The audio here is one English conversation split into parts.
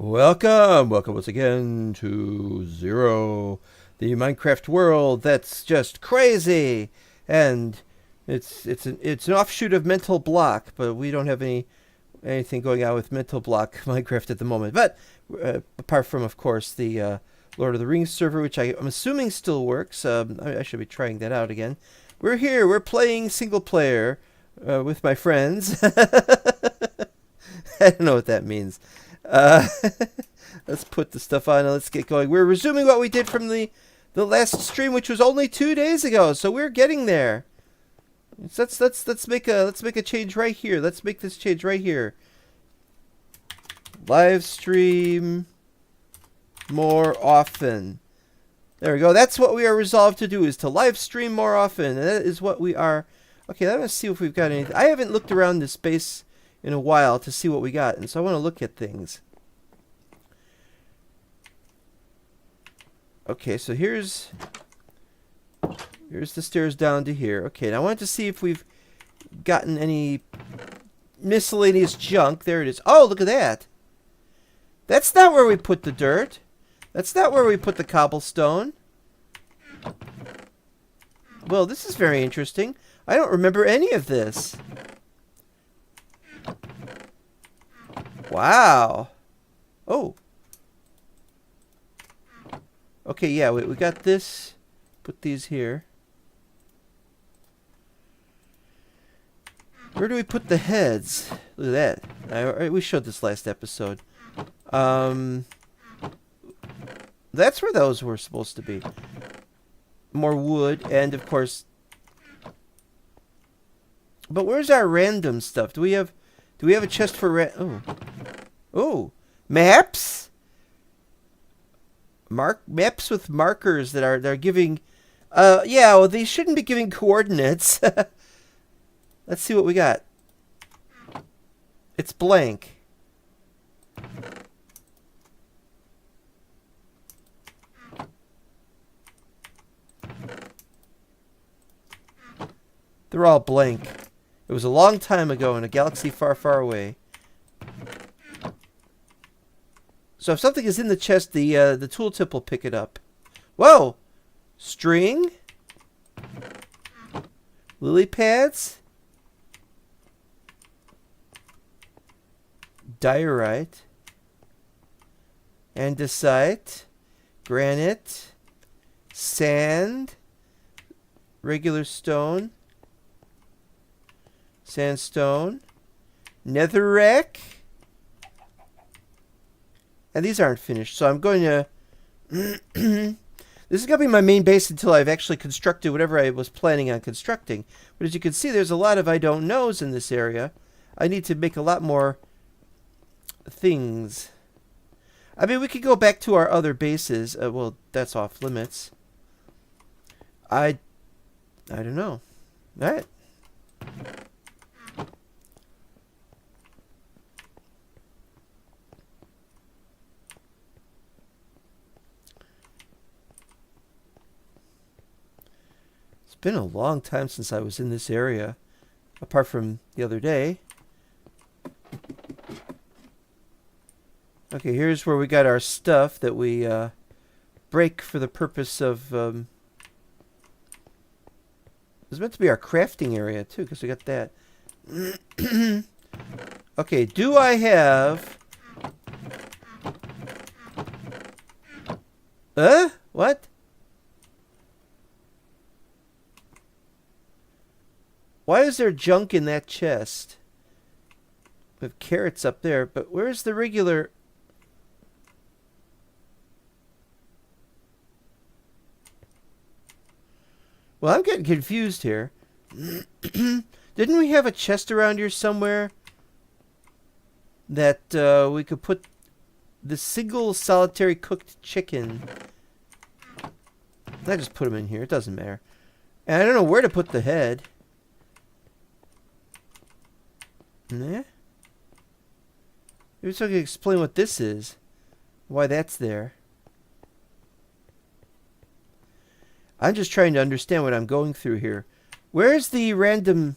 Welcome once again to Zero, the Minecraft world that's just crazy, and it's an offshoot of Mental Block, but we don't have anything going on with Mental Block Minecraft at the moment. But apart from, of course, the Lord of the Rings server, which I'm assuming still works. I should be trying that out again. We're here. We're playing single player with my friends. I don't know what that means. Let's put the stuff on and let's get going. We're resuming what we did from the last stream, which was only 2 days ago. So we're getting there. Let's make a change right here. Let's make this change right here. Live stream more often. There we go. That's what we are resolved to do, is to live stream more often. And that is what we are. Okay, let's see if we've got anything. I haven't looked around this space in a while to see what we got, and so I want to look at things. Okay, so here's the stairs down to here. Okay, now I wanted to see if we've gotten any miscellaneous junk. There it is. Oh, look at that. That's not where we put the dirt. That's not where we put the cobblestone. Well, this is very interesting. I don't remember any of this. Wow. Oh. Okay, yeah, we got this. Put these here. Where do we put the heads? Look at that. We showed this last episode. That's where those were supposed to be. More wood, and of course... But where's our random stuff? Do we have a chest for Oh, maps? Maps with markers that are giving. Yeah, well, they shouldn't be giving coordinates. Let's see what we got. It's blank. They're all blank. It was a long time ago in a galaxy far, far away. So if something is in the chest, the tooltip will pick it up. Whoa! String? Lily pads? Diorite? Andesite? Granite? Sand? Regular stone? Sandstone? Netherrack? And these aren't finished, so I'm going to... This is going to be my main base until I've actually constructed whatever I was planning on constructing. But as you can see, there's a lot of I don't knows in this area. I need to make a lot more things. I mean, we could go back to our other bases. Well, that's off limits. I don't know. All right. Been a long time since I was in this area, apart from the other day. Okay, here's where we got our stuff that we break for the purpose of... It was meant to be our crafting area too, because we got that. Okay, do I have... What? Why is there junk in that chest? We have carrots up there, but where's the regular... Well, I'm getting confused here. Didn't we have a chest around here somewhere that we could put the single solitary cooked chicken? I just put them in here. It doesn't matter. And I don't know where to put the head. Nah. Maybe so I can explain what this is. Why that's there. I'm just trying to understand what I'm going through here. Where's the random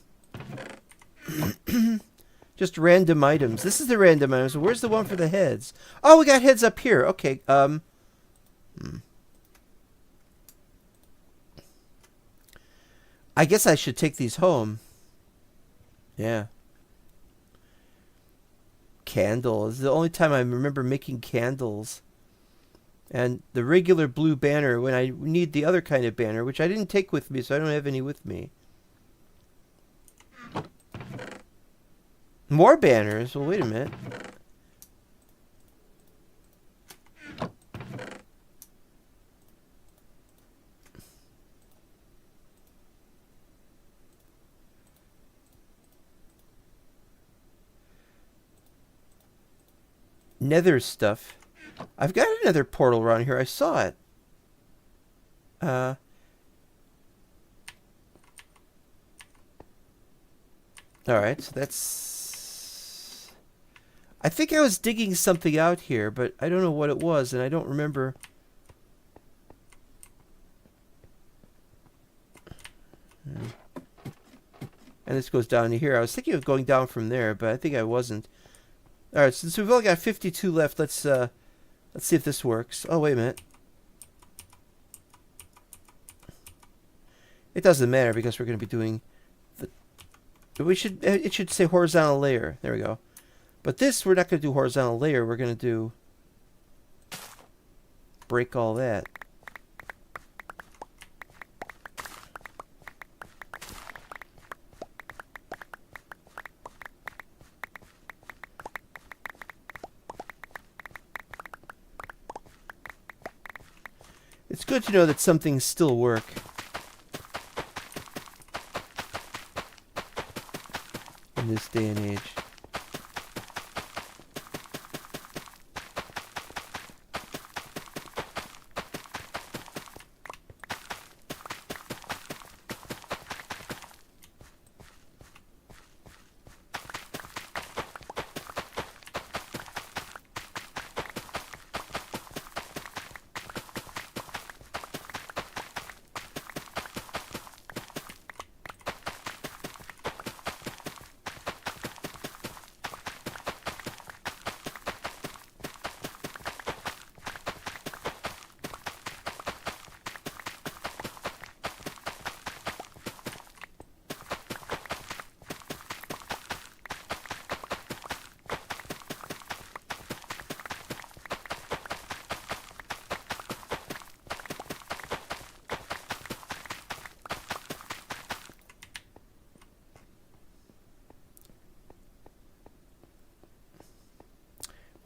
Just random items. This is the random items. Where's the one for the heads? Oh, we got heads up here. Okay. I guess I should take these home. Yeah. Candles. The only time I remember making candles. And the regular blue banner when I need the other kind of banner, which I didn't take with me, so I don't have any with me. More banners? Well, wait a minute. Nether stuff. I've got another portal around here. I saw it. Alright, so that's... I think I was digging something out here, but I don't know what it was, and I don't remember... And this goes down to here. I was thinking of going down from there, but I think I wasn't. Alright, since we've only got 52 left, let's see if this works. Oh, wait a minute. It doesn't matter because we're going to be doing the... It should say horizontal layer. There we go. But this, we're not going to do horizontal layer. We're going to do... break all that. It's good to know that some things still work. In this day and age.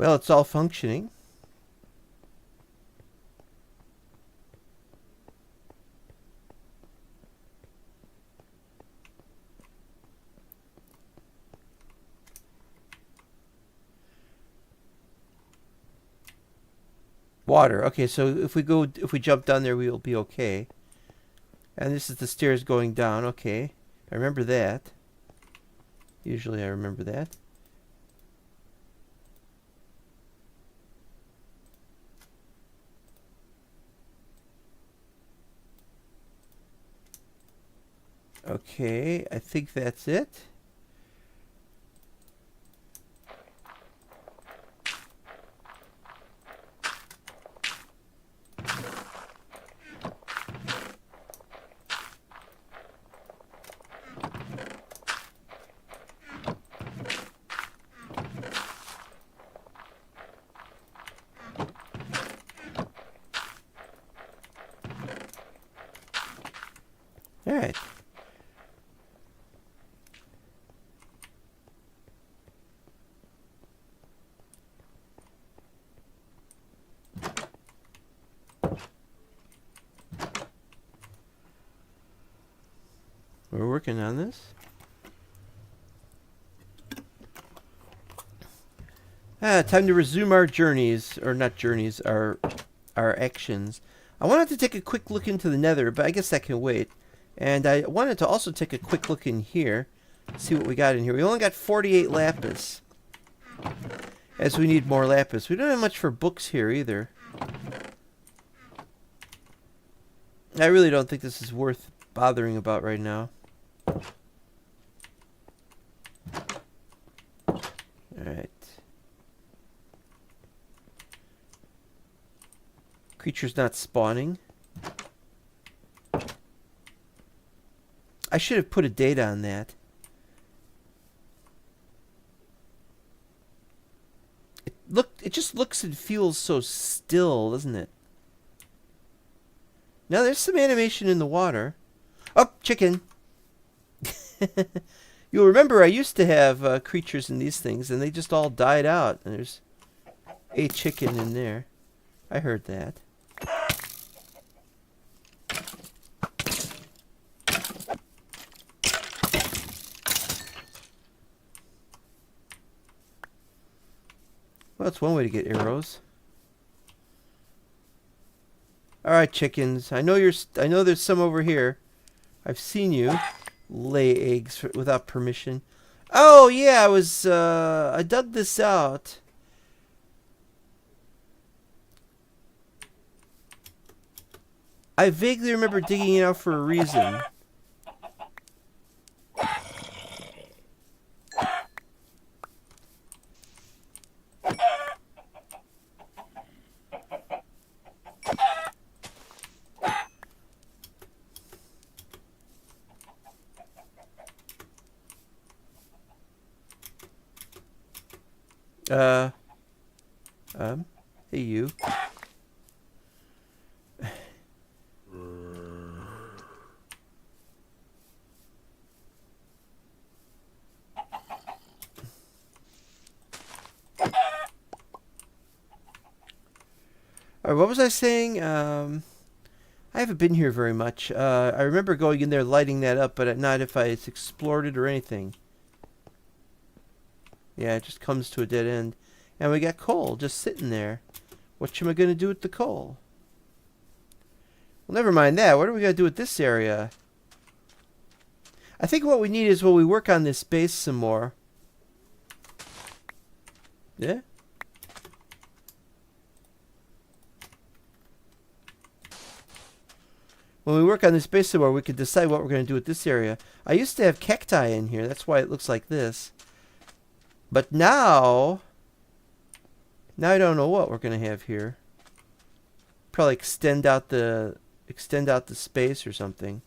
Well, it's all functioning. Water. Okay, so if we jump down there, we will be okay. And this is the stairs going down. Okay, I remember that. Usually I remember that. Okay, I think that's it. All right. We're working on this. Time to resume our journeys, or not journeys, our actions. I wanted to take a quick look into the Nether, but I guess that can wait. And I wanted to also take a quick look in here, see what we got in here. We only got 48 lapis, as we need more lapis. We don't have much for books here either. I really don't think this is worth bothering about right now. Creatures not spawning. I should have put a date on that. It just looks and feels so still, doesn't it? Now there's some animation in the water. Oh, chicken. You'll remember I used to have creatures in these things, and they just all died out. And there's a chicken in there. I heard that. Well, that's one way to get arrows. All right, chickens. I know there's some over here. I've seen you lay eggs without permission. Oh yeah, I dug this out. I vaguely remember digging it out for a reason. Hey you. Alright, what was I saying? I haven't been here very much. I remember going in there, lighting that up, but not if I explored it or anything. Yeah, it just comes to a dead end. And we got coal just sitting there. What am I going to do with the coal? Well, never mind that. What are we going to do with this area? I think what we need is we work on this base some more. Yeah? When we work on this base some more, we can decide what we're going to do with this area. I used to have cacti in here. That's why it looks like this. But now I don't know what we're going to have here. Probably extend out the space or something.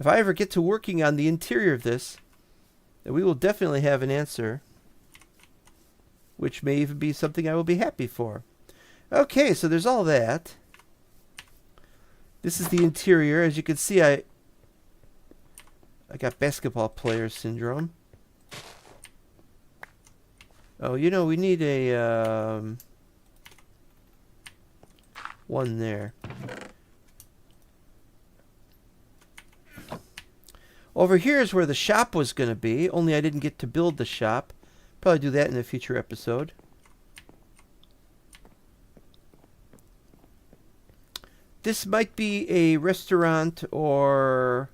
If I ever get to working on the interior of this, then we will definitely have an answer, which may even be something I will be happy for. Okay, so there's all that. This is the interior. As you can see, I got basketball player syndrome. Oh, you know, we need a one there. Over here is where the shop was going to be, only I didn't get to build the shop. Probably do that in a future episode. This might be a restaurant or...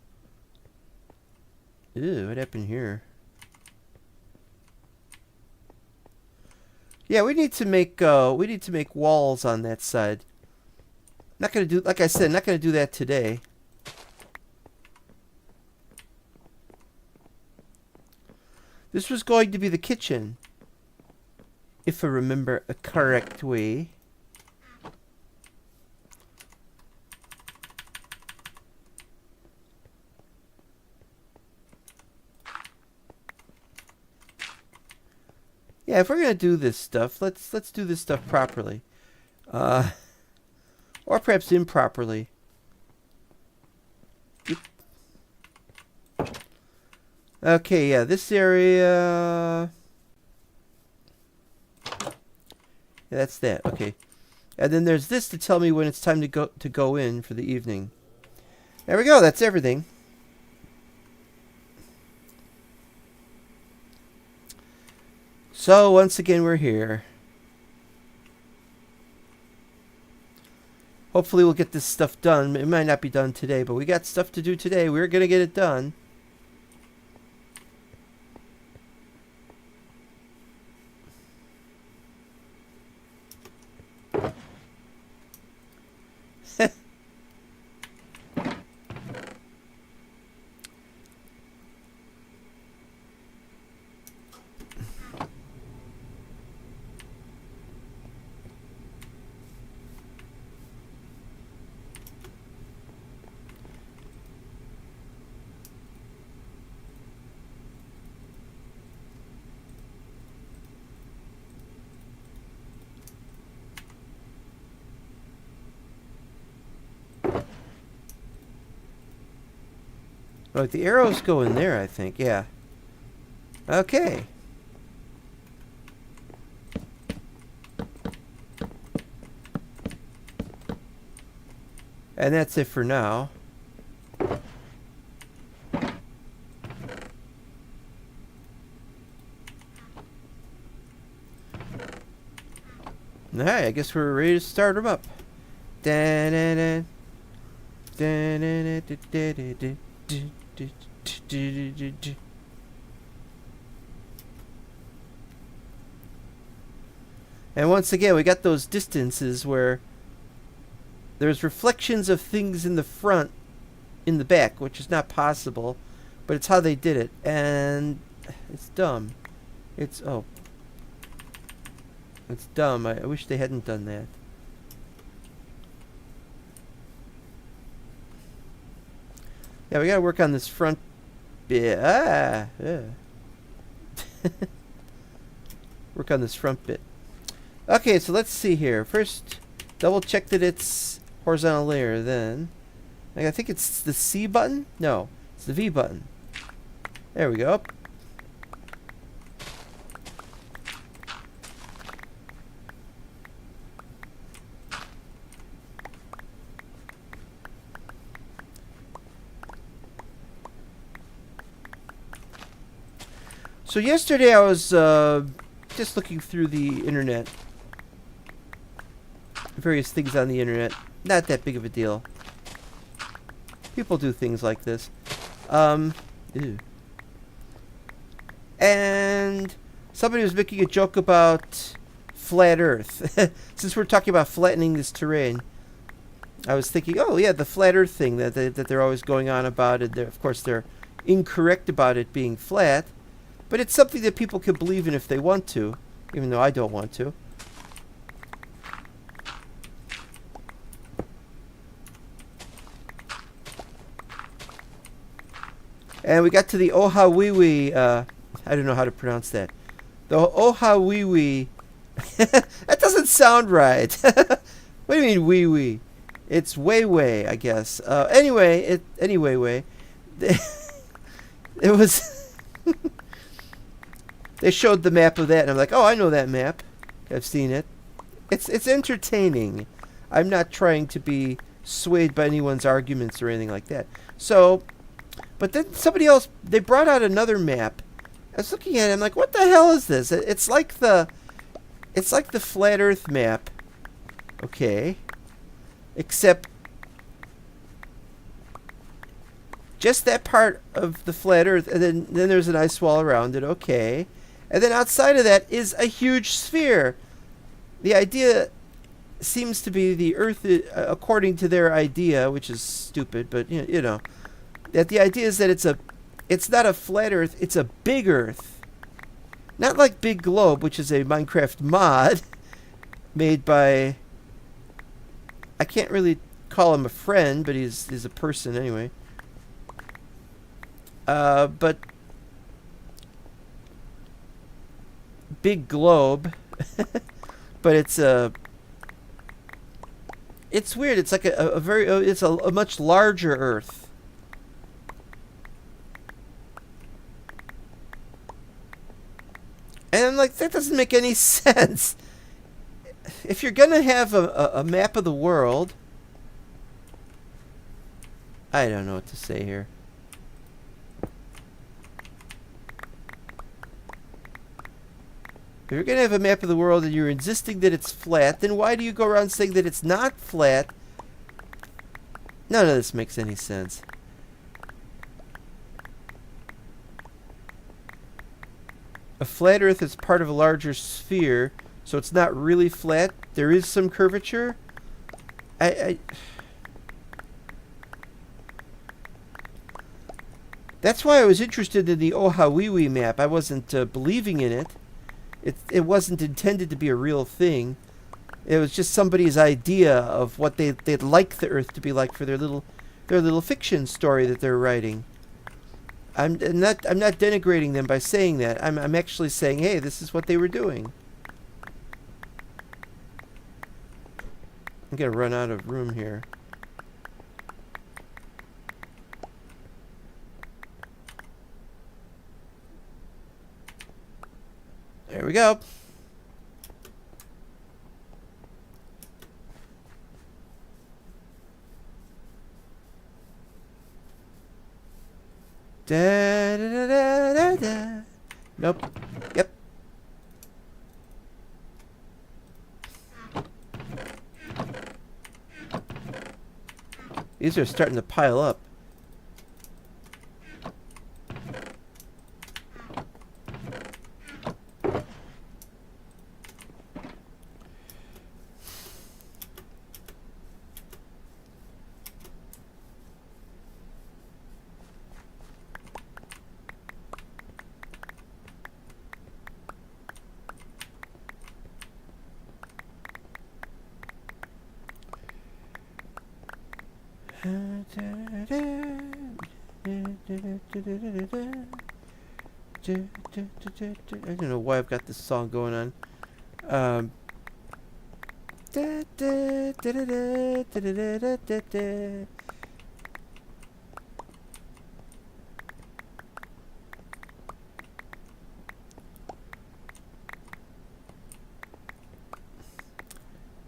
Ew, what happened here? Yeah, we need to make walls on that side. Not gonna do, like I said, not gonna do that today. This was going to be the kitchen, if I remember a correct way. Yeah, if we're gonna do this stuff, let's do this stuff properly, or perhaps improperly. Okay, yeah, this area. Yeah, that's that. Okay, and then there's this to tell me when it's time to go in for the evening. There we go. That's everything. So once again, we're here. Hopefully we'll get this stuff done. It might not be done today, but we got stuff to do today. We're going to get it done. Oh, the arrows go in there, I think. Yeah. Okay. And that's it for now. Alright, I guess we're ready to start them up. And once again, we got those distances where there's reflections of things in the front, in the back, which is not possible, but it's how they did it, and it's dumb. It's dumb. I wish they hadn't done that. Yeah, we gotta work on this front bit. Yeah. Work on this front bit. Okay, so let's see here. First, double check that it's horizontal layer, then. I think it's the C button? No, it's the V button. There we go. So yesterday I was just looking through the internet. Various things on the internet. Not that big of a deal. People do things like this. Ew. And somebody was making a joke about flat Earth. Since we're talking about flattening this terrain, I was thinking, oh yeah, the flat Earth thing that they're always going on about, and of course they're incorrect about it being flat. But it's something that people can believe in if they want to, even though I don't want to. And we got to the Ohawiwi, I don't know how to pronounce that. The Ohawiwi. That doesn't sound right. What do you mean wee wee? It's way, I guess. Anyway, it was... They showed the map of that, and I'm like, oh, I know that map. I've seen it. It's entertaining. I'm not trying to be swayed by anyone's arguments or anything like that. So, but then somebody else, they brought out another map. I was looking at it, I'm like, what the hell is this? It's like the flat Earth map. Okay. Except just that part of the flat Earth, and then there's an ice wall around it. Okay. And then outside of that is a huge sphere. The idea seems to be the Earth, according to their idea, which is stupid, but you know, that the idea is that it's not a flat Earth, it's a big Earth. Not like Big Globe, which is a Minecraft mod made by, I can't really call him a friend, but he's a person anyway. But Big Globe, but it's weird. It's like it's a much larger Earth. And I'm like, that doesn't make any sense. If you're gonna have a map of the world, I don't know what to say here. If you're going to have a map of the world and you're insisting that it's flat, then why do you go around saying that it's not flat? None of this makes any sense. A flat Earth is part of a larger sphere, so it's not really flat. There is some curvature. That's why I was interested in the Ohawiwi map. I wasn't believing in it. It wasn't intended to be a real thing. It was just somebody's idea of what they'd like the Earth to be like for their little fiction story that they're writing. I'm not denigrating them by saying that. I'm actually saying, hey, this is what they were doing. I'm gonna run out of room here. we go. Da, da, da, da, da, da. Nope. Yep. These are starting to pile up. I don't know why I've got this song going on.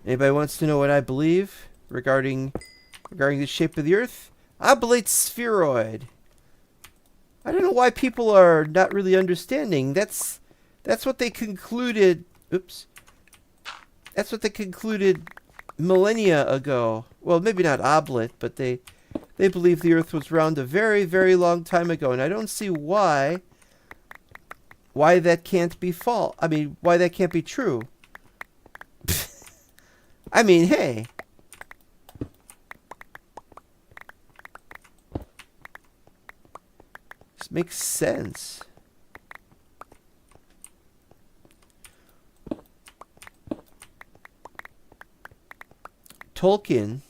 Anybody wants to know what I believe regarding the shape of the Earth? I believe it's spheroid. I don't know why people are not really understanding. That's what they concluded. Oops. That's what they concluded millennia ago. Well, maybe not oblit, but they believe the Earth was round a very, very long time ago, and I don't see why that can't be false. I mean, why that can't be true. I mean, hey. This makes sense. Tolkien.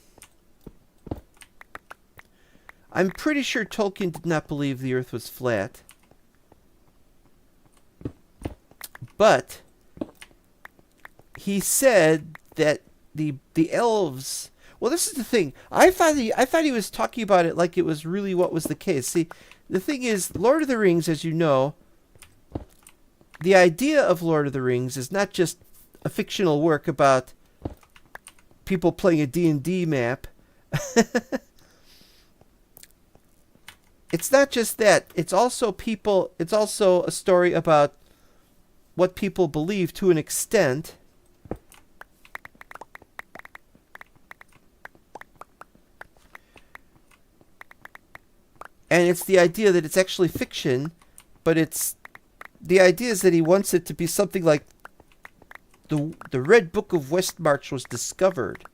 I'm pretty sure Tolkien did not believe the Earth was flat. But he said that the elves. Well, this is the thing. I thought he was talking about it like it was really what was the case. See, the thing is, Lord of the Rings, as you know, the idea of Lord of the Rings is not just a fictional work about people playing a D&D map. It's not just that. It's also a story about what people believe to an extent. And it's the idea that it's actually fiction, but the idea is that he wants it to be something like the Red Book of Westmarch was discovered.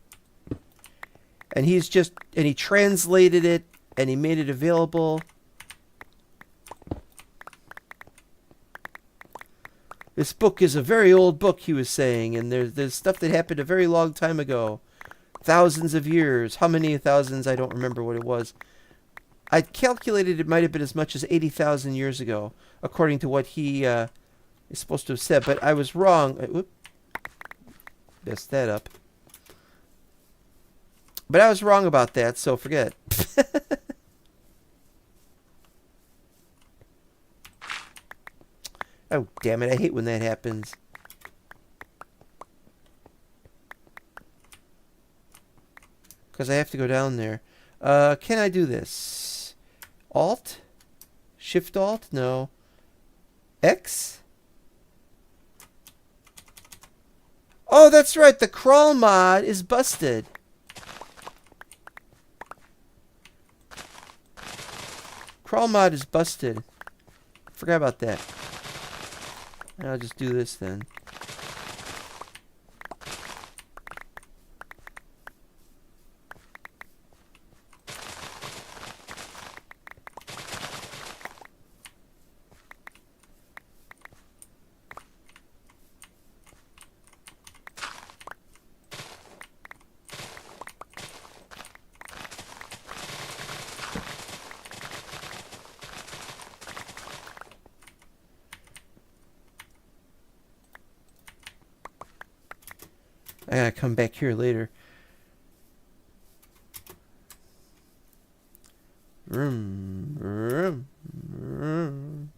And he translated it and he made it available. This book is a very old book, he was saying, and there's stuff that happened a very long time ago. Thousands of years. How many thousands? I don't remember what it was. I calculated it might have been as much as 80,000 years ago, according to what he is supposed to have said. But I was wrong. Whoop. Messed that up. But I was wrong about that, so forget. Oh, damn it. I hate when that happens. Because I have to go down there. Can I do this? Alt? Shift Alt? No. X? Oh, that's right. The crawl mod is busted. Crawl mod is busted. Forgot about that. I'll just do this then. I gotta come back here later. Vroom, vroom, vroom.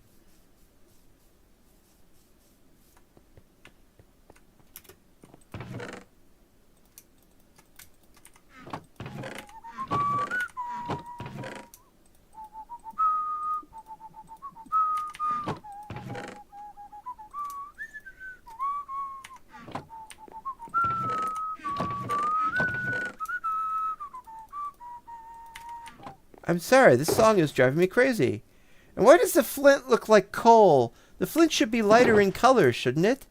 I'm sorry, this song is driving me crazy. And why does the flint look like coal? The flint should be lighter in color, shouldn't it?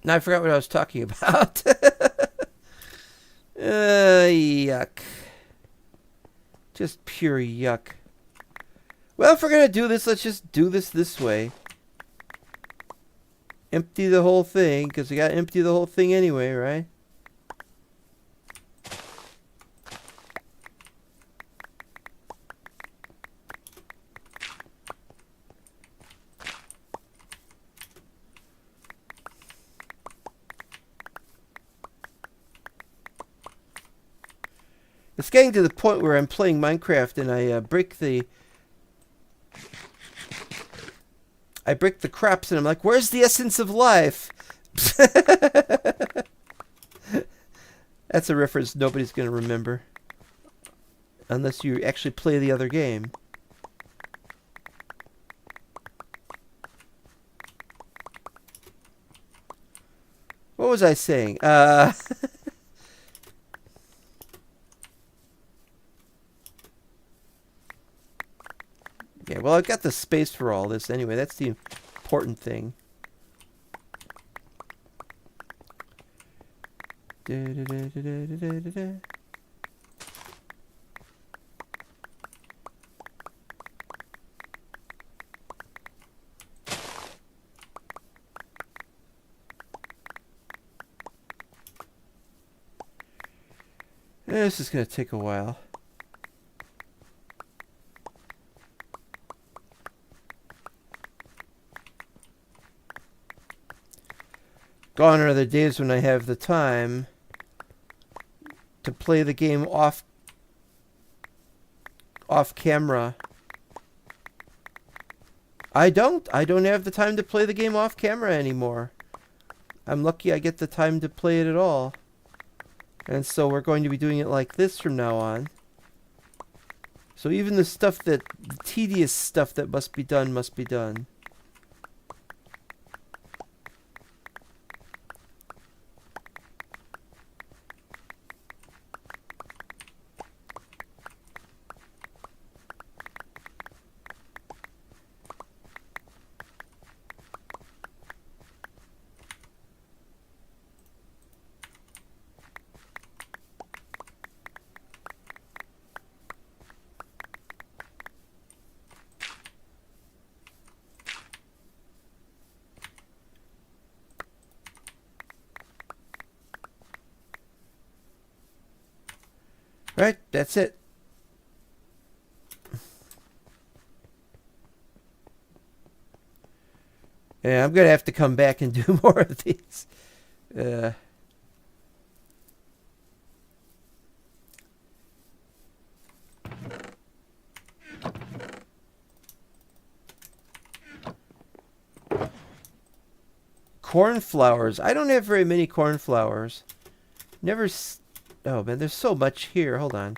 Now I forgot what I was talking about. Yuck. Just pure yuck. Well, if we're going to do this, let's just do this way. Empty the whole thing, because we got to empty the whole thing anyway, right? It's getting to the point where I'm playing Minecraft and I break the crops and I'm like, where's the essence of life? That's a reference nobody's going to remember. Unless you actually play the other game. What was I saying? Yeah, well, I've got the space for all this anyway. That's the important thing. This is going to take a while. Gone are the days when I have the time to play the game off camera. I don't have the time to play the game off camera anymore. I'm lucky I get the time to play it at all. And so we're going to be doing it like this from now on. So even the tedious stuff that must be done must be done. Right, that's it. Yeah, I'm going to have to come back and do more of these. Cornflowers. I don't have very many cornflowers. Never... Oh, man, there's so much here. Hold on.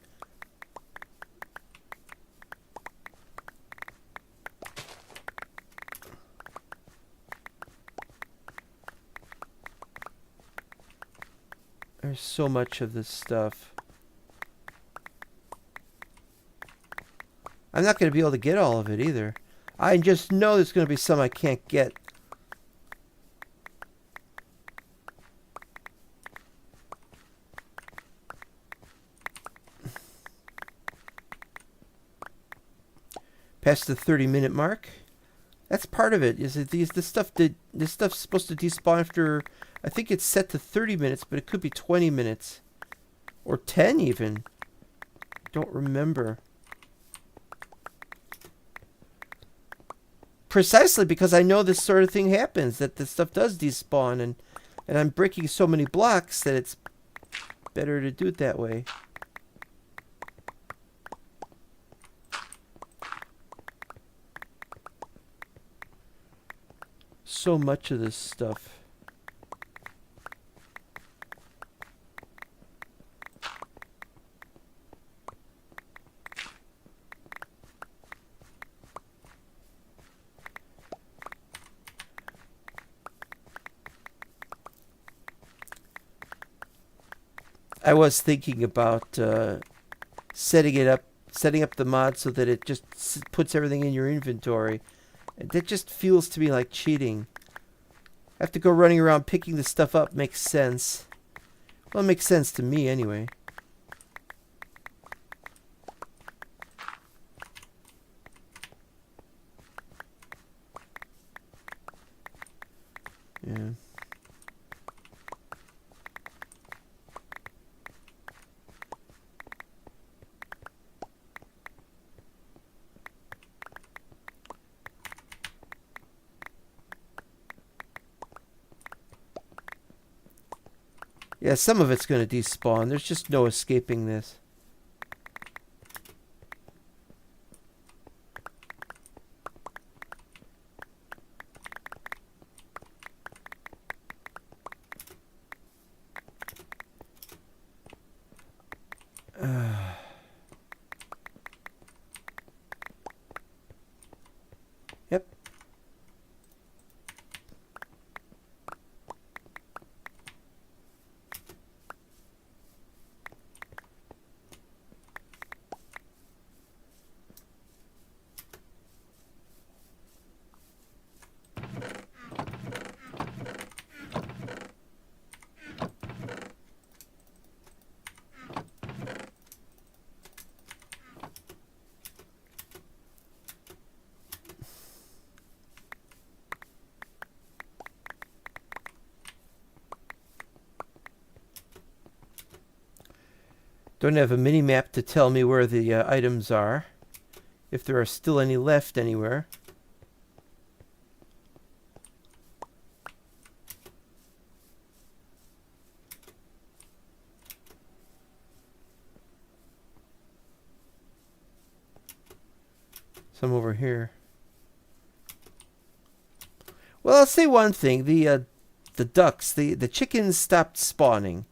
There's so much of this stuff. I'm not going to be able to get all of it either. I just know there's going to be some I can't get. Past the 30-minute mark. That's part of it. Is that this stuff's supposed to despawn after, I think it's set to 30 minutes, but it could be 20 minutes or 10 even. Don't remember. Precisely because I know this sort of thing happens, that this stuff does despawn, and I'm breaking so many blocks that it's better to do it that way. So much of this stuff. I was thinking about setting up the mod so that it just puts everything in your inventory. That just feels to me like cheating. I have to go running around picking the stuff up. Makes sense. Well, it makes sense to me anyway. Yeah. Yeah, some of it's going to despawn. There's just no escaping this. Yep. Don't have a mini-map to tell me where the items are. If there are still any left anywhere. Some over here. Well, I'll say one thing. The ducks, the chickens stopped spawning.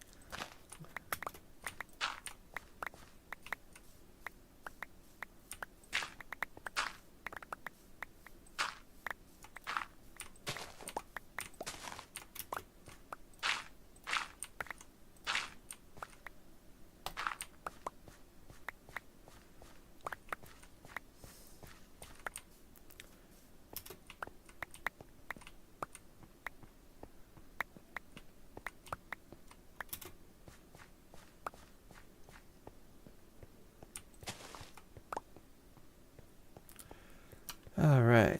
All right.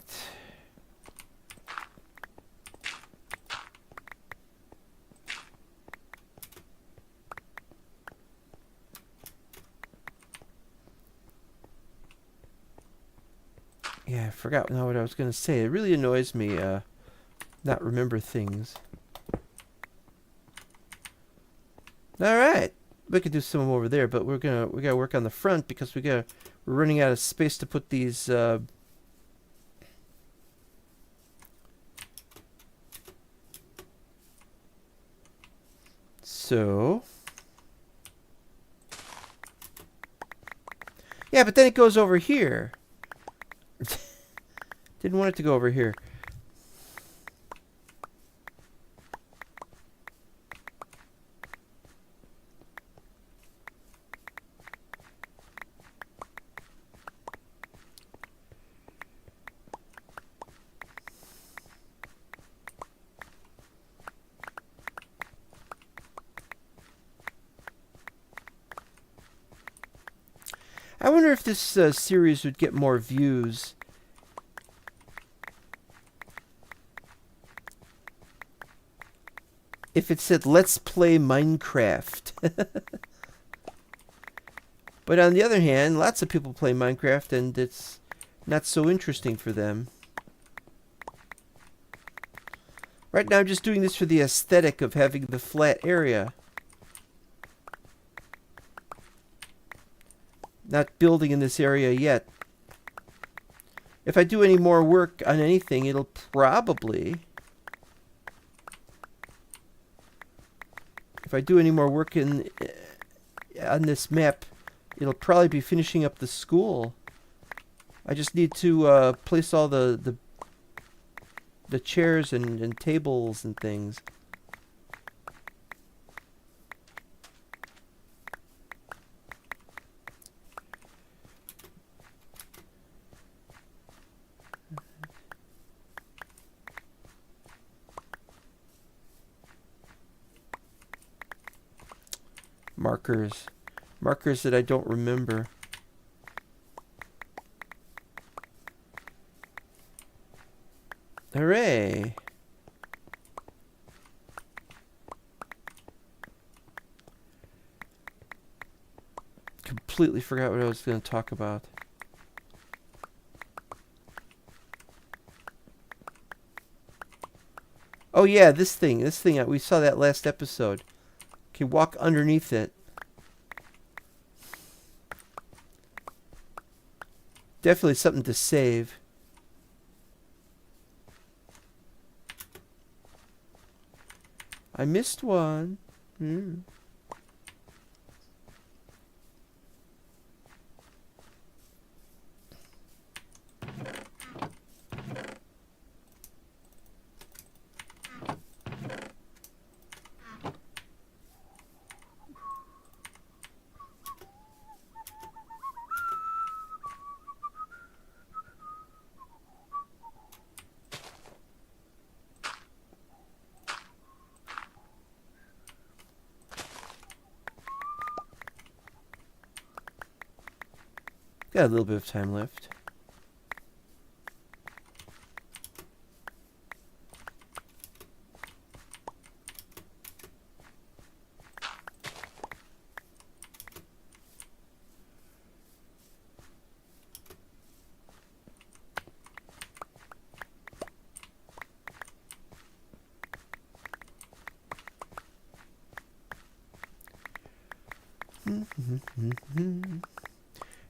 Yeah, I forgot now what I was going to say. It really annoys me not remember things. All right. We could do some over there, but we got to work on the front because we're running out of space to put these So, yeah, but then it goes over here. Didn't want it to go over here. I wonder if this series would get more views if it said "Let's play Minecraft." But on the other hand, lots of people play Minecraft and it's not so interesting for them. Right now I'm just doing this for the aesthetic of having the flat area. Not building in this area yet. If I do any more work on anything, it'll probably... If I do any more work on this map, it'll probably be finishing up the school. I just need to place all the chairs and tables and things. markers. Markers that I don't remember. Hooray! Completely forgot what I was going to talk about. Oh yeah, this thing, we saw that last episode. Can walk underneath it. Definitely something to save. I missed one. Got a little bit of time left.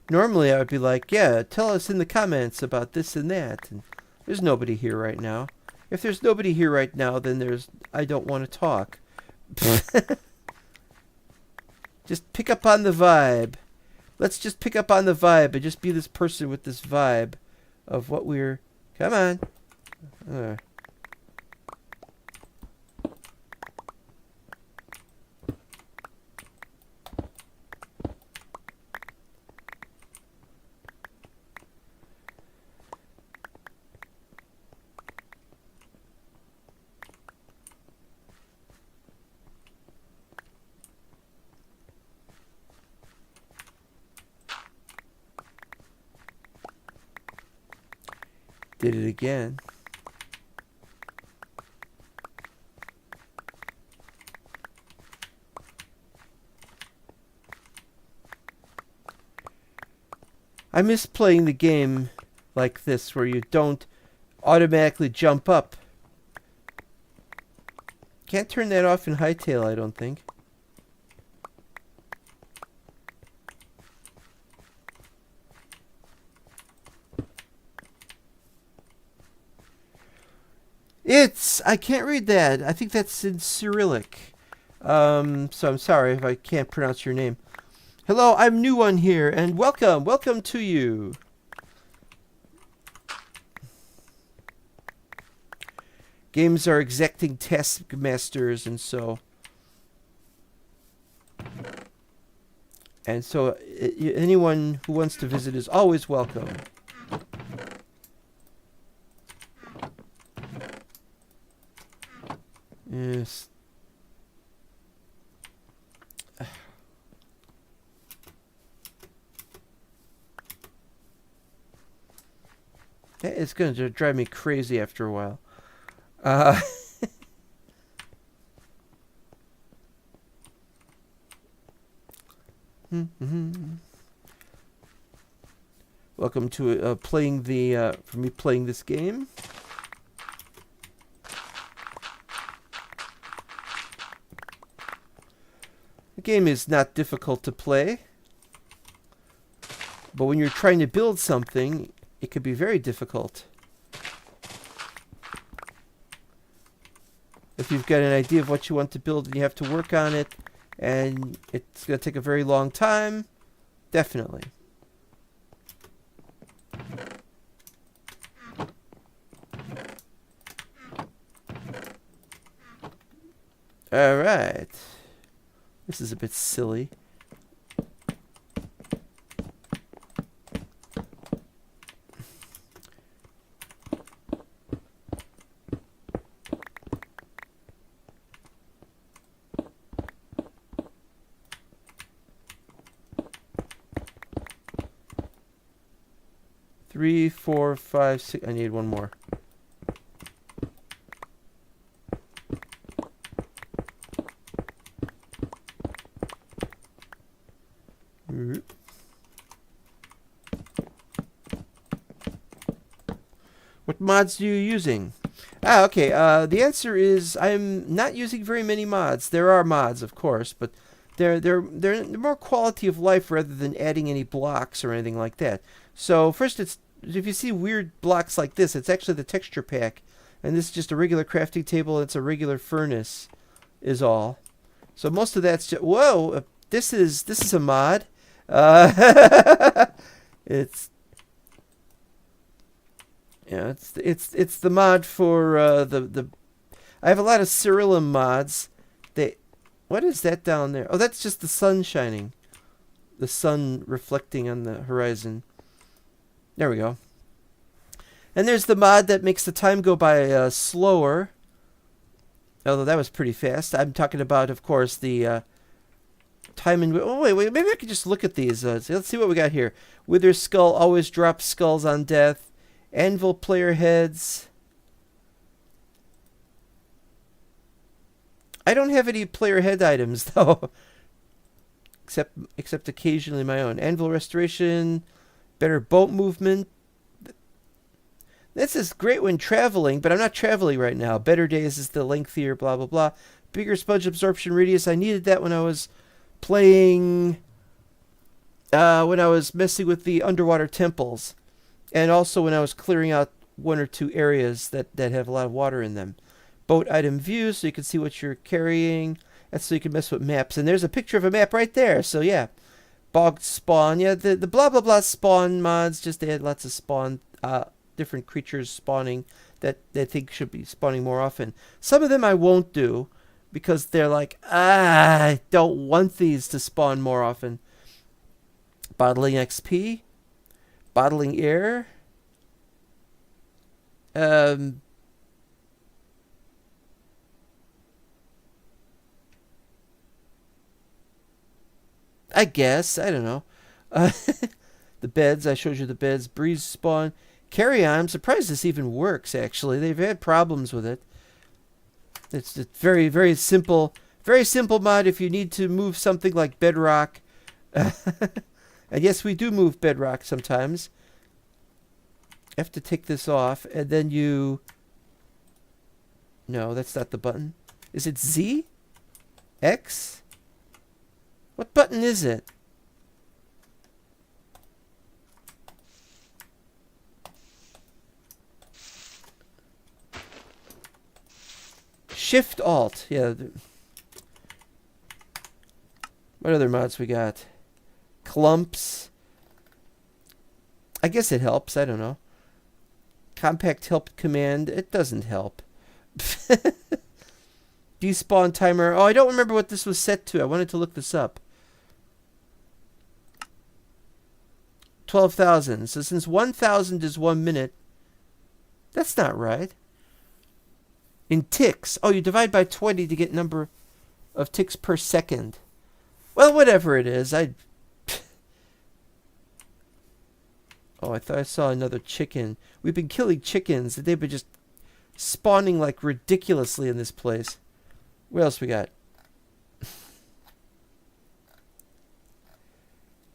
Normally I would be like, yeah, tell us in the comments about this and that. And there's nobody here right now. If there's nobody here right now, then I don't want to talk. Just pick up on the vibe. Let's just pick up on the vibe and just be this person with this vibe of what we're... Come on. Did it again. I miss playing the game like this where you don't automatically jump up. Can't turn that off in Hightail, I don't think. I can't read that. I think that's in Cyrillic. So I'm sorry if I can't pronounce your name. Hello, I'm New One here, and welcome. Welcome to you. Games are exacting taskmasters, and so anyone who wants to visit is always welcome. Yes. It's going to drive me crazy after a while. Welcome to playing for me playing this game. The game is not difficult to play, but when you're trying to build something, it could be very difficult. If you've got an idea of what you want to build and you have to work on it, and it's going to take a very long time, definitely. All right. This is a bit silly. 3, 4, 5, 6. I need one more. What mods are you using? Okay. The answer is I'm not using very many mods. There are mods, of course, but they're more quality of life rather than adding any blocks or anything like that. So first, if you see weird blocks like this, it's actually the texture pack, and this is just a regular crafting table. It's a regular furnace, is all. So most of that's just whoa. This is a mod. It's yeah, it's the mod for the. I have a lot of Cerulean mods. What is that down there? Oh, that's just the sun shining, the sun reflecting on the horizon. There we go. And there's the mod that makes the time go by slower. Although that was pretty fast. I'm talking about, of course, the time and... Oh, wait. Maybe I could just look at these. Let's see what we got here. Wither Skull always drops skulls on death. Anvil player heads. I don't have any player head items, though. Except occasionally my own. Anvil restoration. Better boat movement. This is great when traveling, but I'm not traveling right now. Better days is the lengthier, blah, blah, blah. Bigger sponge absorption radius. I needed that when I was playing... when I was messing with the underwater temples. And also when I was clearing out one or two areas that have a lot of water in them. Boat item view, so you can see what you're carrying. That's so you can mess with maps. And there's a picture of a map right there, so yeah. Bogged spawn. Yeah, the blah, blah, blah spawn mods, just they had lots of spawn... different creatures spawning that they think should be spawning more often. Some of them I won't do because they're like, I don't want these to spawn more often. Bottling XP. Bottling air. I guess. I don't know. The beds. I showed you the beds. Breeze spawn. Carry on. I'm surprised this even works, actually. They've had problems with it. It's very, very simple. Very simple mod if you need to move something like bedrock. And yes, we do move bedrock sometimes. You have to take this off, and then you... No, that's not the button. Is it Z? X? What button is it? Shift Alt. Yeah. What other mods we got? Clumps. I guess it helps. I don't know. Compact help command. It doesn't help. Despawn timer. Oh, I don't remember what this was set to. I wanted to look this up. 12,000. So since 1,000 is 1 minute, that's not right. In ticks. Oh, you divide by 20 to get number of ticks per second. Well, whatever it is. Oh, I thought I saw another chicken. We've been killing chickens. They've been just spawning like ridiculously in this place. What else we got?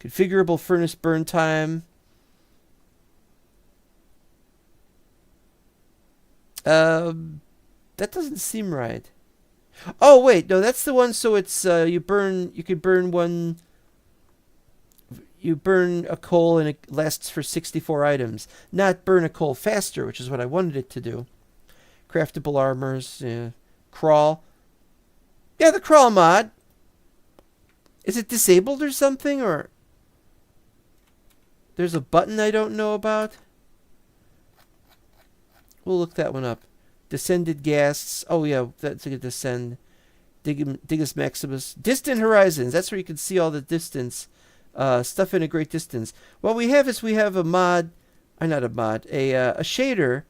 Configurable furnace burn time. That doesn't seem right. Oh wait, no, that's the one. So it's you could burn one. You burn a coal and it lasts for 64 items. Not burn a coal faster, which is what I wanted it to do. Craftable armors, yeah. Crawl. Yeah, the crawl mod. Is it disabled or something, or there's a button I don't know about? We'll look that one up. Descended Ghasts. Oh, yeah, that's a good descend. Digus Maximus. Distant Horizons. That's where you can see all the distance. Stuff in a great distance. What we have is we have a mod. Not a mod. A shader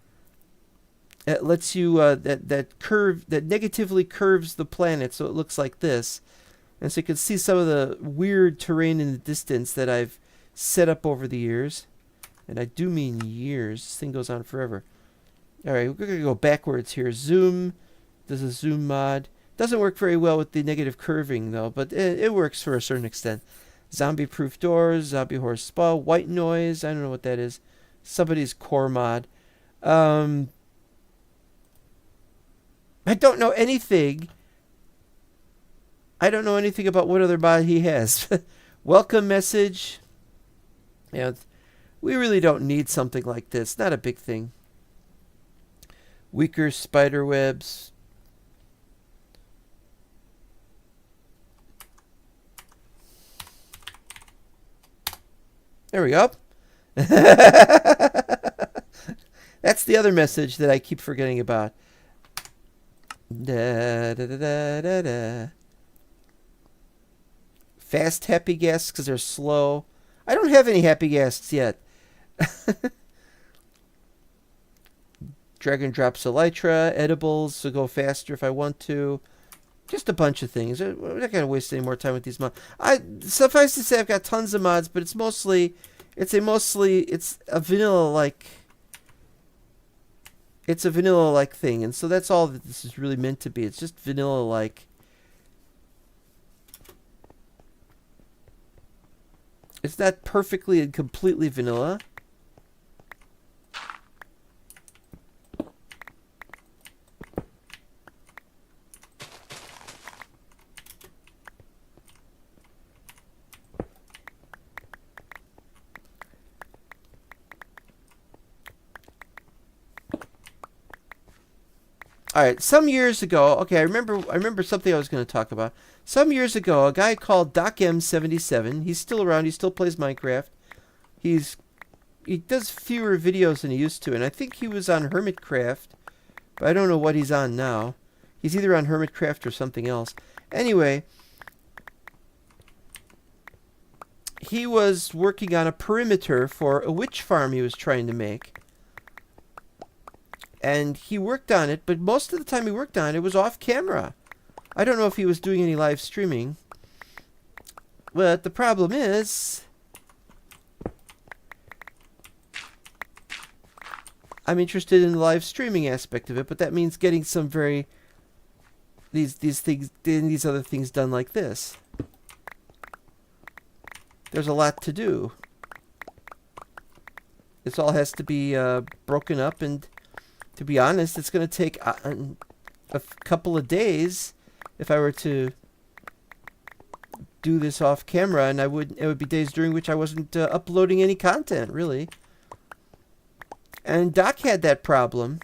that lets you... that negatively curves the planet so it looks like this. And so you can see some of the weird terrain in the distance that I've set up over the years. And I do mean years. This thing goes on forever. All right, we're going to go backwards here. Zoom. This is zoom mod. Doesn't work very well with the negative curving, though, but it works for a certain extent. Zombie-proof doors, zombie horror spa, white noise. I don't know what that is. Somebody's core mod. I don't know anything. I don't know anything about what other mod he has. Welcome message. Yeah, we really don't need something like this. Not a big thing. Weaker spider webs. There we go. That's the other message that I keep forgetting about. Da, da, da, da, da, da. Fast happy guests because they're slow. I don't have any happy guests yet. Drag and drop elytra, edibles to go faster if I want to. Just a bunch of things. We're not going to waste any more time with these mods. Suffice to say, I've got tons of mods, but it's a vanilla-like... It's a vanilla-like thing, and so that's all that this is really meant to be. It's just vanilla-like. It's not perfectly and completely vanilla. All right, some years ago, okay, I remember something I was going to talk about. Some years ago, a guy called DocM77, he's still around, he still plays Minecraft. He does fewer videos than he used to, and I think he was on Hermitcraft, but I don't know what he's on now. He's either on Hermitcraft or something else. Anyway, he was working on a perimeter for a witch farm he was trying to make. And he worked on it, but most of the time he worked on it was off camera. I don't know if he was doing any live streaming. But the problem is, I'm interested in the live streaming aspect of it, but that means getting some these other things done like this. There's a lot to do. This all has to be broken up, and to be honest, it's going to take a couple of days if I were to do this off camera, and it would be days during which I wasn't uploading any content, really. And Doc had that problem.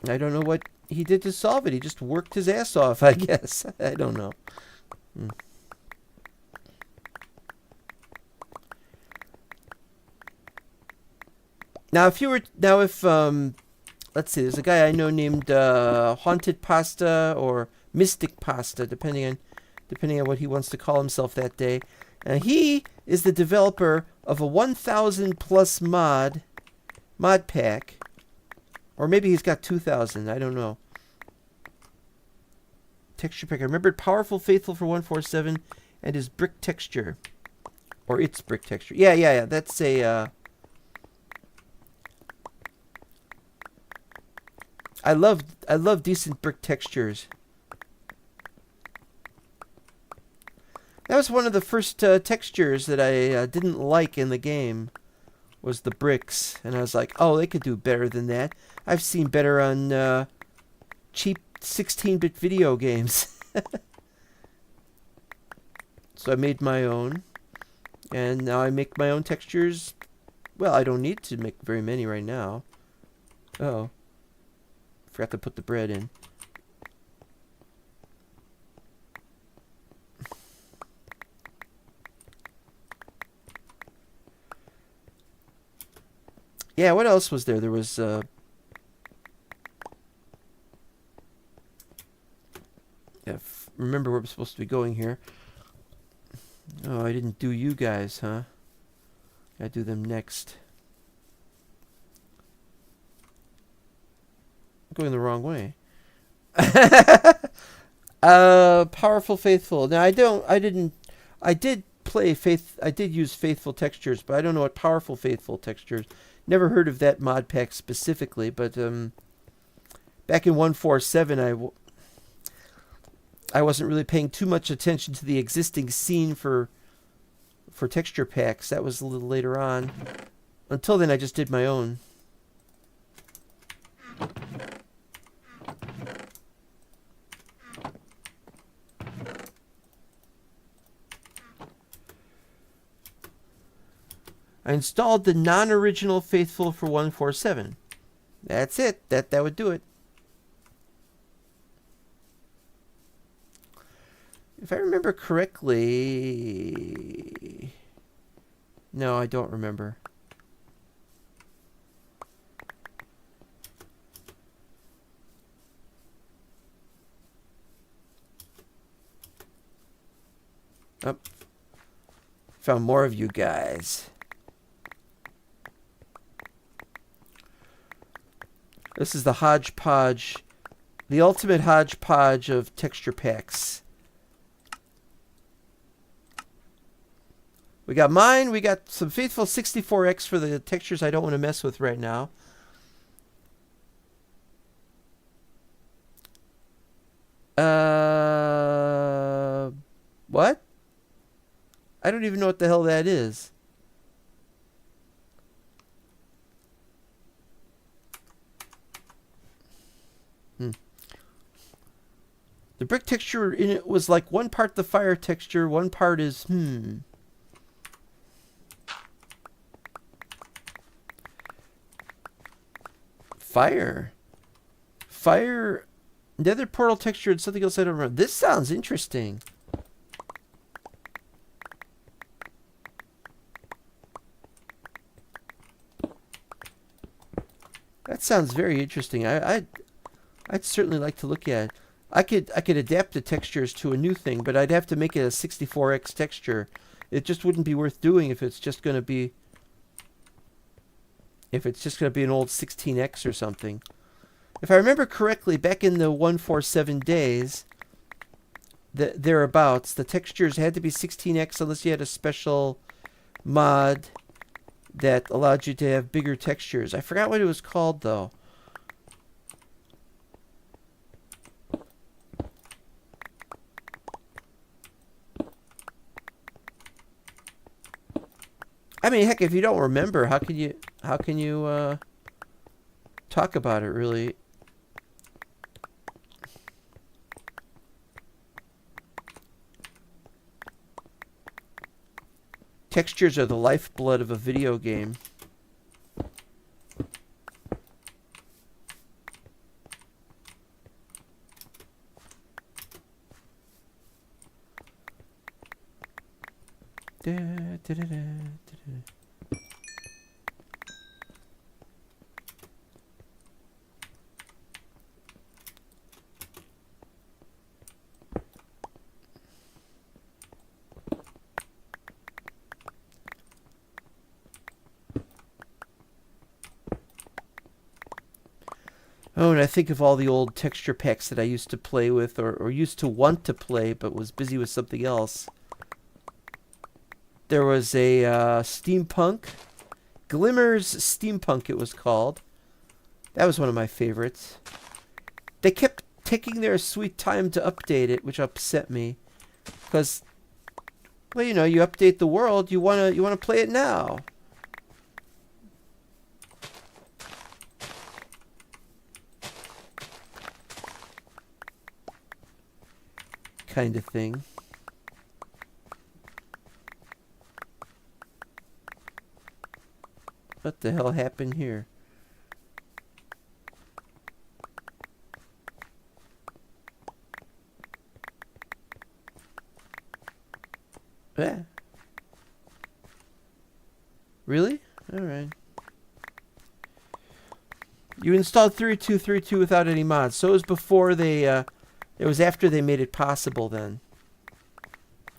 I don't know what he did to solve it. He just worked his ass off, I guess. I don't know. Now, if let's see, there's a guy I know named Haunted Pasta or Mystic Pasta, depending on what he wants to call himself that day. And he is the developer of a 1,000 plus mod pack, or maybe he's got 2,000. I don't know. Texture pack. I remembered Powerful Faithful for 147 and his brick texture, or its brick texture. Yeah. That's a. I love decent brick textures. That was one of the first textures that I didn't like in the game, was the bricks. And I was like, oh, they could do better than that. I've seen better on cheap 16-bit video games. So I made my own. And now I make my own textures. Well, I don't need to make very many right now. Oh. Forgot to put the bread in. Yeah, what else was there? There was remember where we're supposed to be going here. Oh, I didn't do you guys, huh? Gotta do them next. Going the wrong way. Powerful Faithful. Now I did play Faith. I did use Faithful Textures, but I don't know what Powerful Faithful Textures. Never heard of that mod pack specifically, but back in 1.4.7, I wasn't really paying too much attention to the existing scene for texture packs. That was a little later on. Until then, I just did my own. I installed the non-original Faithful for 1.4.7. That's it. That would do it. If I remember correctly... No, I don't remember. Oh. Found more of you guys. This is the hodgepodge, the ultimate hodgepodge of texture packs. We got mine. We got some Faithful 64X for the textures I don't want to mess with right now. What? I don't even know what the hell that is. The brick texture in it was like one part the fire texture, one part is, Fire. Nether portal texture and something else I don't remember. This sounds interesting. That sounds very interesting. I'd certainly like to look at it. I could adapt the textures to a new thing, but I'd have to make it a 64X texture. It just wouldn't be worth doing if it's just going to be an old 16X or something. If I remember correctly, back in the 1.4.7 days, thereabouts, the textures had to be 16X unless you had a special mod that allowed you to have bigger textures. I forgot what it was called, though. I mean, heck, if you don't remember, how can you talk about it, really? Textures are the lifeblood of a video game. Oh, and I think of all the old texture packs that I used to play with, or used to want to play, but was busy with something else. There was a steampunk, Glimmers Steampunk it was called. That was one of my favorites. They kept taking their sweet time to update it, which upset me. Because, well, you know, you update the world, you wanna play it now. Kind of thing. What the hell happened here? Yeah. Really? All right. You installed 3232 without any mods. So it was before they it was after they made it possible then.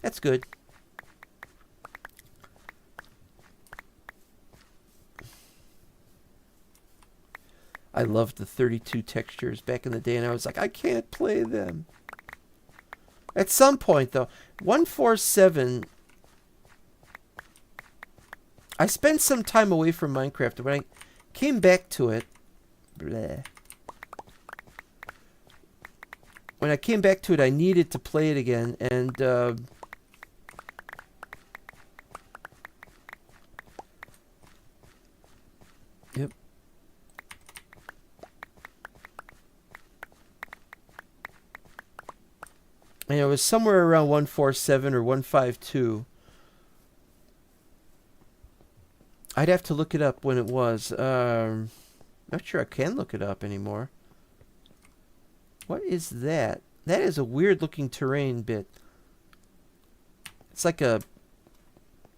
That's good. I loved the 32 textures back in the day, and I was like, I can't play them. At some point, though, 1.4.7 I spent some time away from Minecraft. When I came back to it, bleh. When I came back to it, I needed to play it again, and yep. And it was somewhere around 147 or 152. I'd have to look it up when it was. Not sure I can look it up anymore. What is that? That is a weird looking terrain bit. It's like a...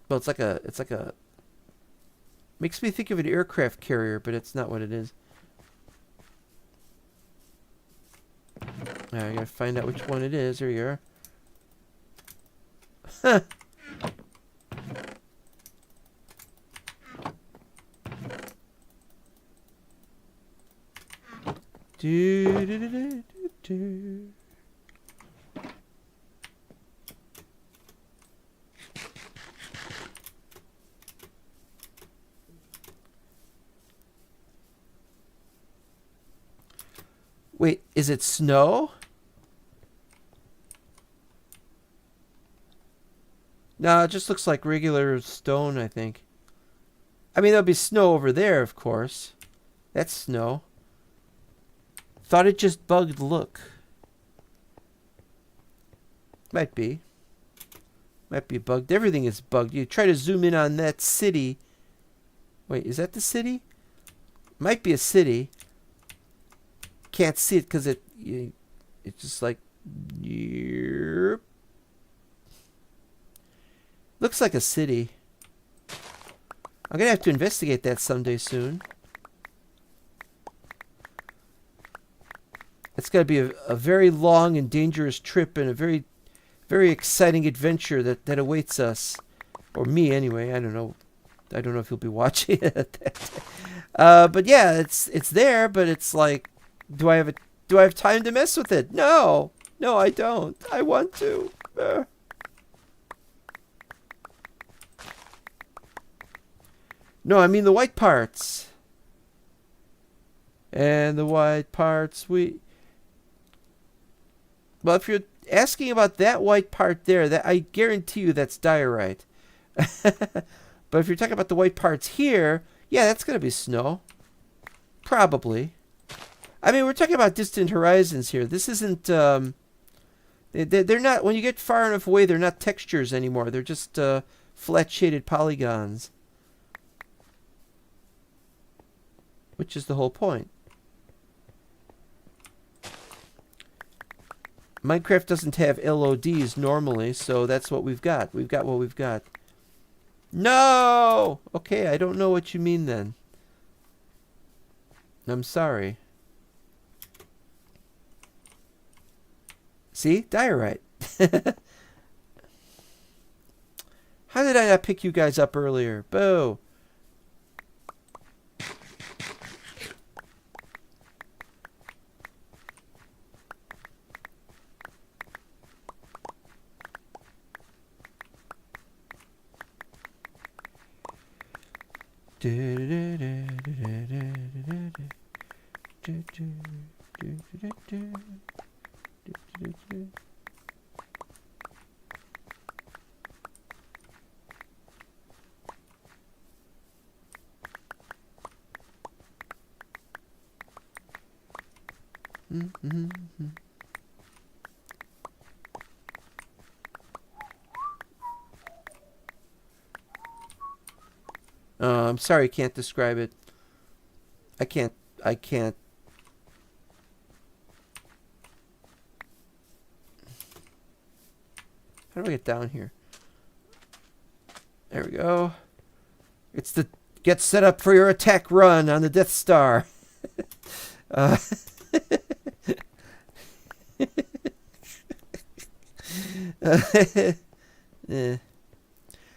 Well, it's like a... Makes me think of an aircraft carrier, but it's not what it is. Now I gotta find out which one it is. There you are. Huh. Do, do, do, do, do. Wait, is it snow? No, it just looks like regular stone, I think. I mean, there'll be snow over there, of course. That's snow. Thought it just bugged look. Might be. Might be bugged. Everything is bugged. You try to zoom in on that city. Wait, is that the city? Might be a city. Can't see it because it's just like... Yep. Looks like a city. I'm going to have to investigate that someday soon. It's going to be a very long and dangerous trip and a very, very exciting adventure that awaits us. Or me, anyway. I don't know. I don't know if he'll be watching it. But yeah, it's there, but it's like, do I have time to mess with it? No. No, I don't. I want to. No, I mean the white parts. And the white parts well, if you're asking about that white part there, that I guarantee you that's diorite. But if you're talking about the white parts here, yeah, that's going to be snow. Probably. I mean, we're talking about distant horizons here. This isn't... they're not... When you get far enough away, they're not textures anymore. They're just flat shaded polygons. Which is the whole point. Minecraft doesn't have LODs normally, so that's what we've got. We've got what we've got. No! Okay, I don't know what you mean then. I'm sorry. See? Diorite. How did I not pick you guys up earlier? Boo! I'm sorry, I can't describe it. I can't. How do I get down here? There we go. It's the get set up for your attack run on the Death Star.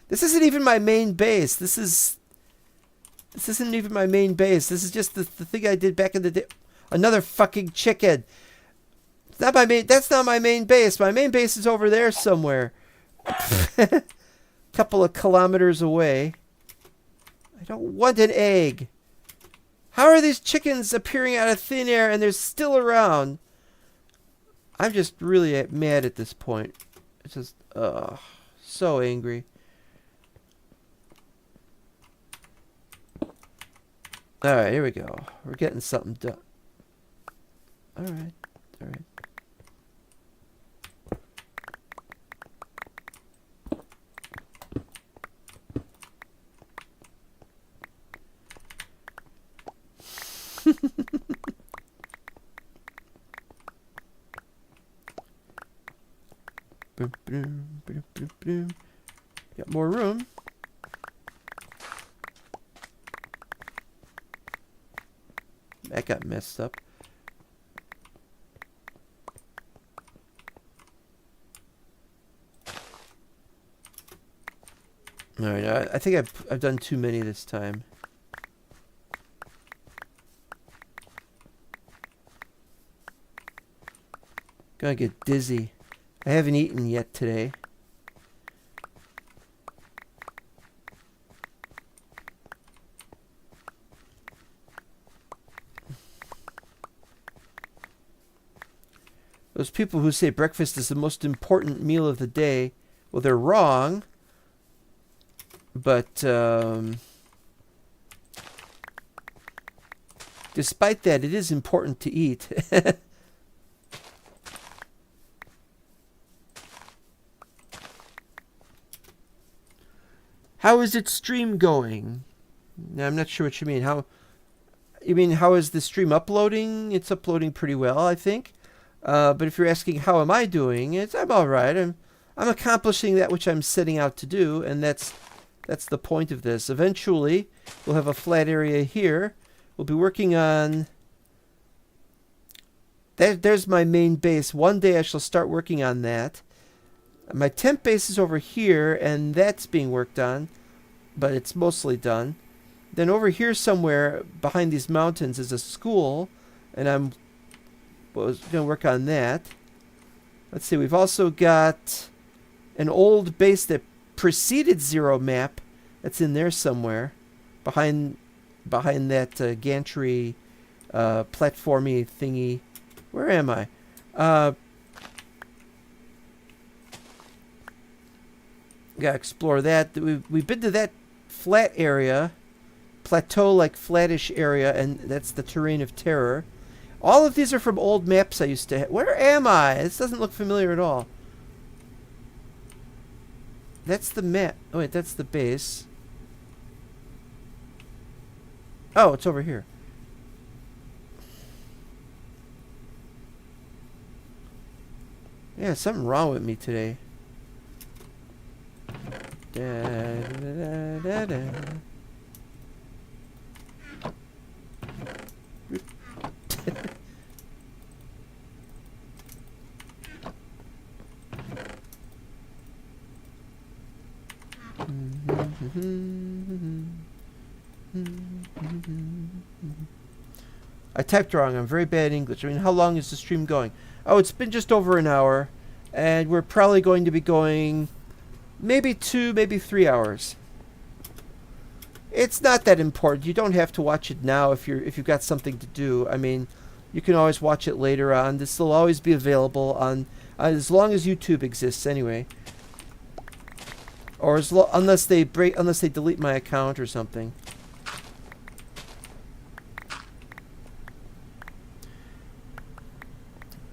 This isn't even my main base. This isn't even my main base. This is just the thing I did back in the day. Another fucking chicken. It's not my main. That's not my main base. My main base is over there somewhere. Couple of kilometers away. don't want an egg. How are these chickens appearing out of thin air and they're still around? I'm just really mad at this point. It's just, so angry. Alright, here we go. We're getting something done. Alright, alright. Boom, boom, boom, boom, boom. Got more room. That got messed up. Alright, I think I've done too many this time. Gonna get dizzy. I haven't eaten yet today. Those people who say breakfast is the most important meal of the day, well, they're wrong. But despite that, it is important to eat. How is its stream going? Now, I'm not sure what you mean. You mean how is the stream uploading? It's uploading pretty well, I think. But if you're asking how am I doing, I'm all right. I'm accomplishing that which I'm setting out to do, and that's the point of this. Eventually, we'll have a flat area here. We'll be working on... There's my main base. One day I shall start working on that. My temp base is over here, and that's being worked on, but it's mostly done. Then over here somewhere behind these mountains is a school, and I'm going to work on that. Let's see, we've also got an old base that preceded Zero Map that's in there somewhere behind that gantry platformy thingy. Where am I? Gotta explore that. We've been to that flat area, plateau-like flattish area, and that's the terrain of terror. All of these are from old maps I used to have. Where am I? This doesn't look familiar at all. That's the map. Oh, wait, that's the base. Oh, it's over here. Yeah, something wrong with me today. Da, da, da, da, da. I typed wrong. I'm very bad at English. I mean, how long is the stream going? Oh, it's been just over an hour, and we're probably going to be going maybe 2, maybe 3 hours. It's not that important. You don't have to watch it now if you've got something to do. I mean, you can always watch it later on. This will always be available on as long as YouTube exists anyway. Or unless they delete my account or something.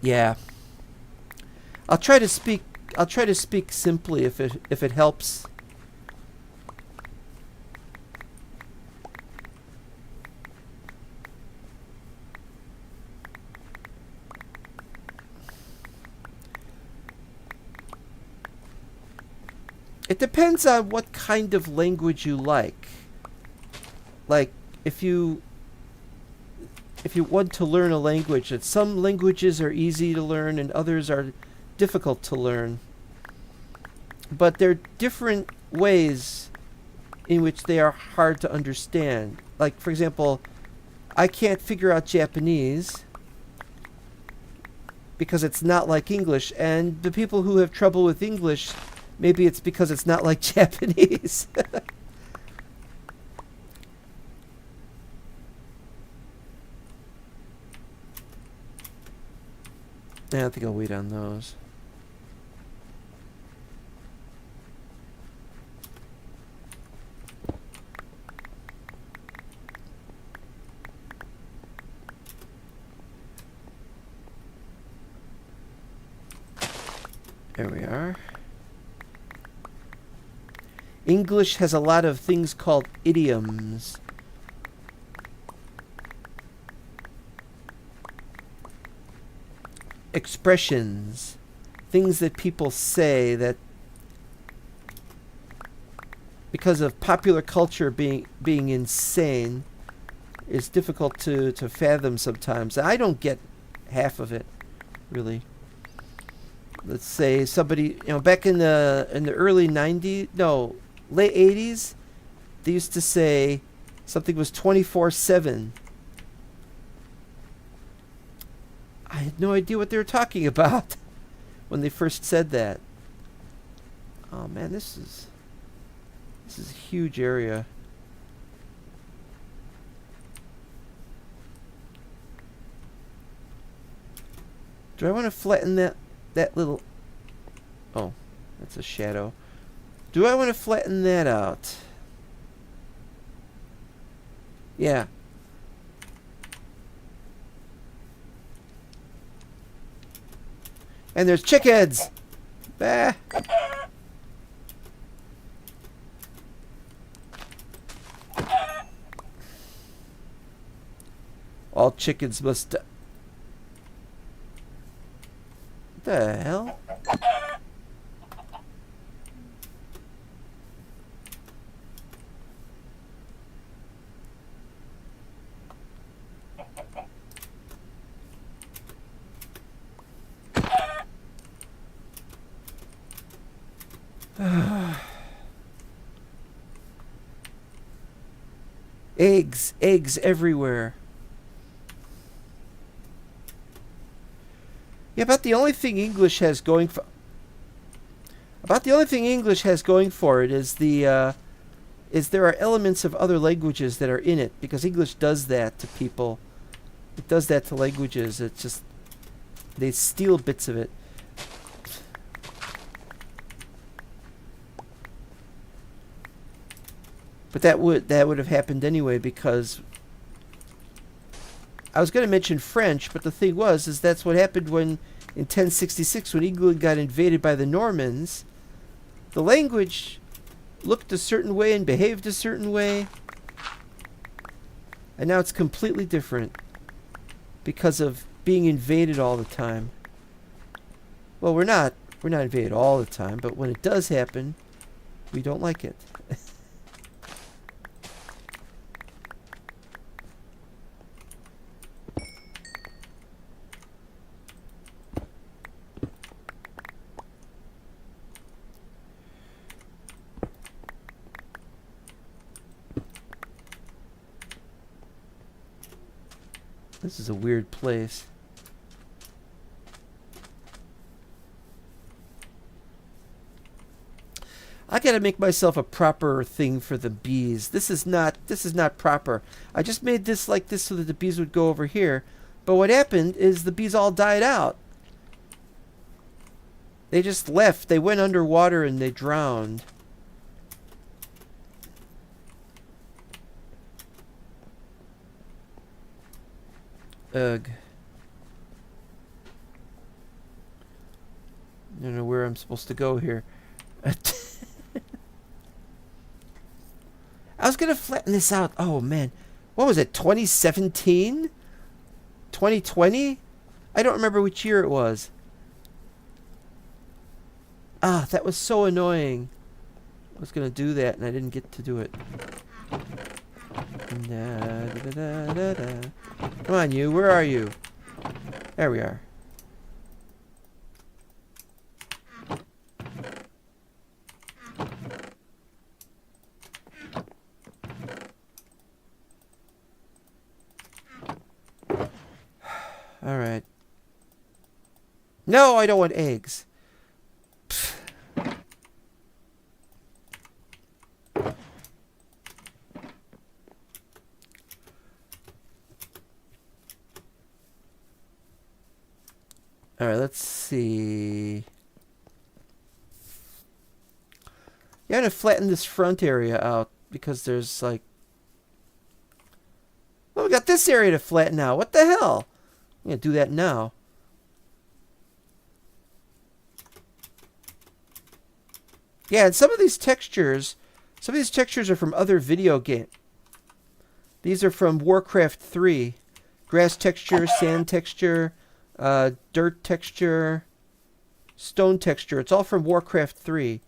Yeah. I'll try to speak simply if it helps. It depends on what kind of language you like. Like, if you want to learn a language, that some languages are easy to learn and others are difficult to learn. But there are different ways in which they are hard to understand. Like, for example, I can't figure out Japanese because it's not like English, and the people who have trouble with English, maybe it's because it's not like Japanese. Yeah, I think I'll wait on those. There we are. English has a lot of things called idioms. Expressions. Things that people say that because of popular culture being insane is difficult to fathom sometimes. I don't get half of it, really. Let's say somebody, back in the early 90s, no, late 80s, they used to say something was 24/7. I had no idea what they were talking about when they first said that. Oh man, this is a huge area. Do I want to flatten that little... Oh, that's a shadow. Do I want to flatten that out? Yeah. And there's chickens! Bah! All chickens must... What the hell? Eggs everywhere. Yeah, about the only thing English has going for it is there are elements of other languages that are in it, because English does that to people. It does that to languages. It's just they steal bits of it. But that would have happened anyway, because I was going to mention French, but the thing is that's what happened when in 1066 when England got invaded by the Normans. The language looked a certain way and behaved a certain way, and now it's completely different because of being invaded all the time. Well, we're not invaded all the time, but when it does happen, we don't like it. This is a weird place. I gotta make myself a proper thing for the bees. This is not proper. I just made this like this so that the bees would go over here. But what happened is the bees all died out. They just left. They went underwater and they drowned. Ugh. I don't know where I'm supposed to go here. I was going to flatten this out. Oh, man. What was it? 2017? 2020? I don't remember which year it was. Ah, that was so annoying. I was going to do that and I didn't get to do it. Come on, you. Where are you? There we are. All right. No, I don't want eggs. All right, let's see. Yeah, I'm gonna flatten this front area out because there's like, well, we got this area to flatten out. What the hell? I'm gonna do that now. Yeah, and some of these textures are from other video games. These are from Warcraft 3. Grass texture, sand texture, dirt texture, stone texture. It's all from Warcraft 3.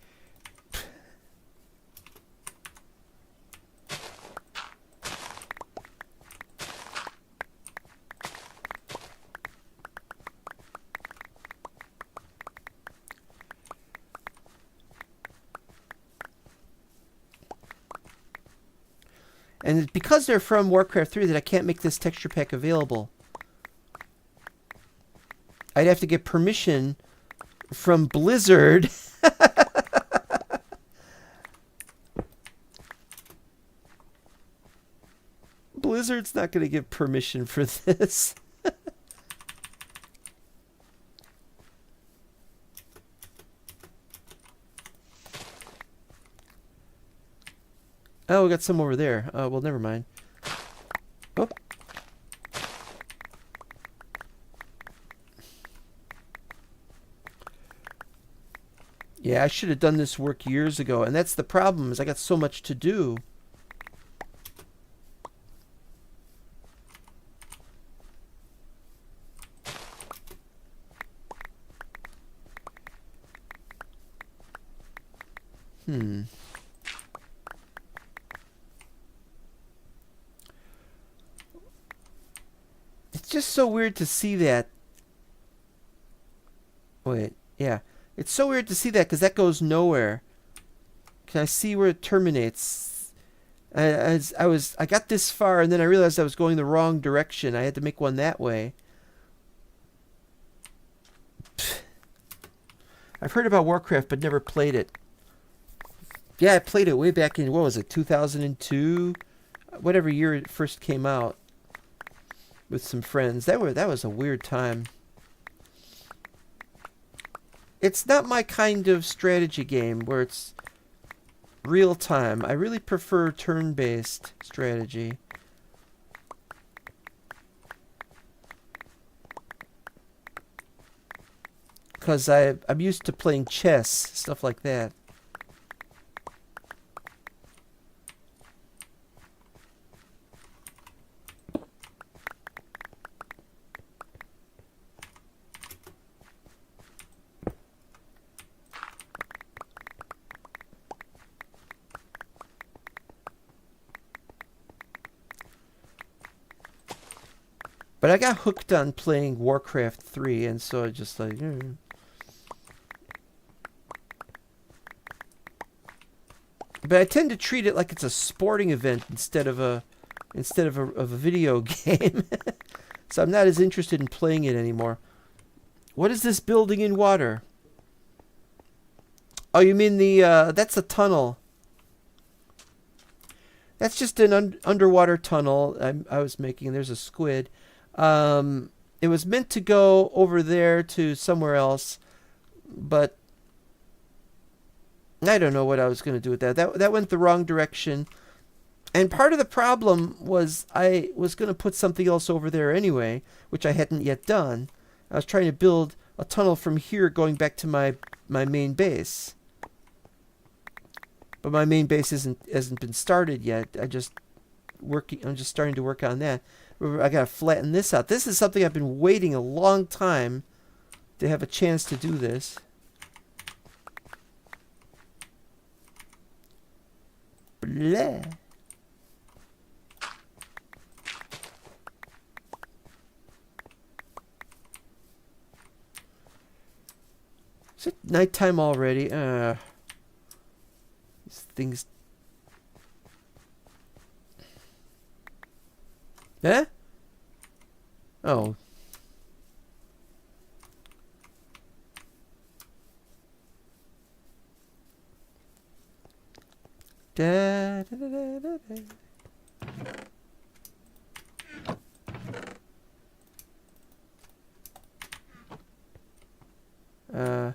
And it's because they're from Warcraft 3 that I can't make this texture pack available. I'd have to get permission from Blizzard. Blizzard's not going to give permission for this. Oh, we got some over there. Well, never mind. Oh. Yeah, I should have done this work years ago, and that's the problem, is I got so much to do. It's just so weird to see that. Wait, yeah. It's so weird to see that because that goes nowhere. Can I see where it terminates? I got this far and then I realized I was going the wrong direction. I had to make one that way. I've heard about Warcraft but never played it. Yeah, I played it way back in, what was it, 2002? Whatever year it first came out. With some friends. That was a weird time. It's not my kind of strategy game where it's real time. I really prefer turn-based strategy. Because I'm used to playing chess, stuff like that. But I got hooked on playing Warcraft 3, and so I just like... But I tend to treat it like it's a sporting event instead of a video game. So I'm not as interested in playing it anymore. What is this building in water? Oh, you mean the that's a tunnel. That's just an underwater tunnel I was making. There's a squid. It was meant to go over there to somewhere else, but I don't know what I was going to do with that. That went the wrong direction. And part of the problem was I was going to put something else over there anyway, which I hadn't yet done. I was trying to build a tunnel from here going back to my main base. But my main base hasn't been started yet. I'm just starting to work on that. I gotta flatten this out. This is something I've been waiting a long time to have a chance to do this. Blah. Is it nighttime already? These things. Eh? Oh. Da, da, da, da, da, da. Uh,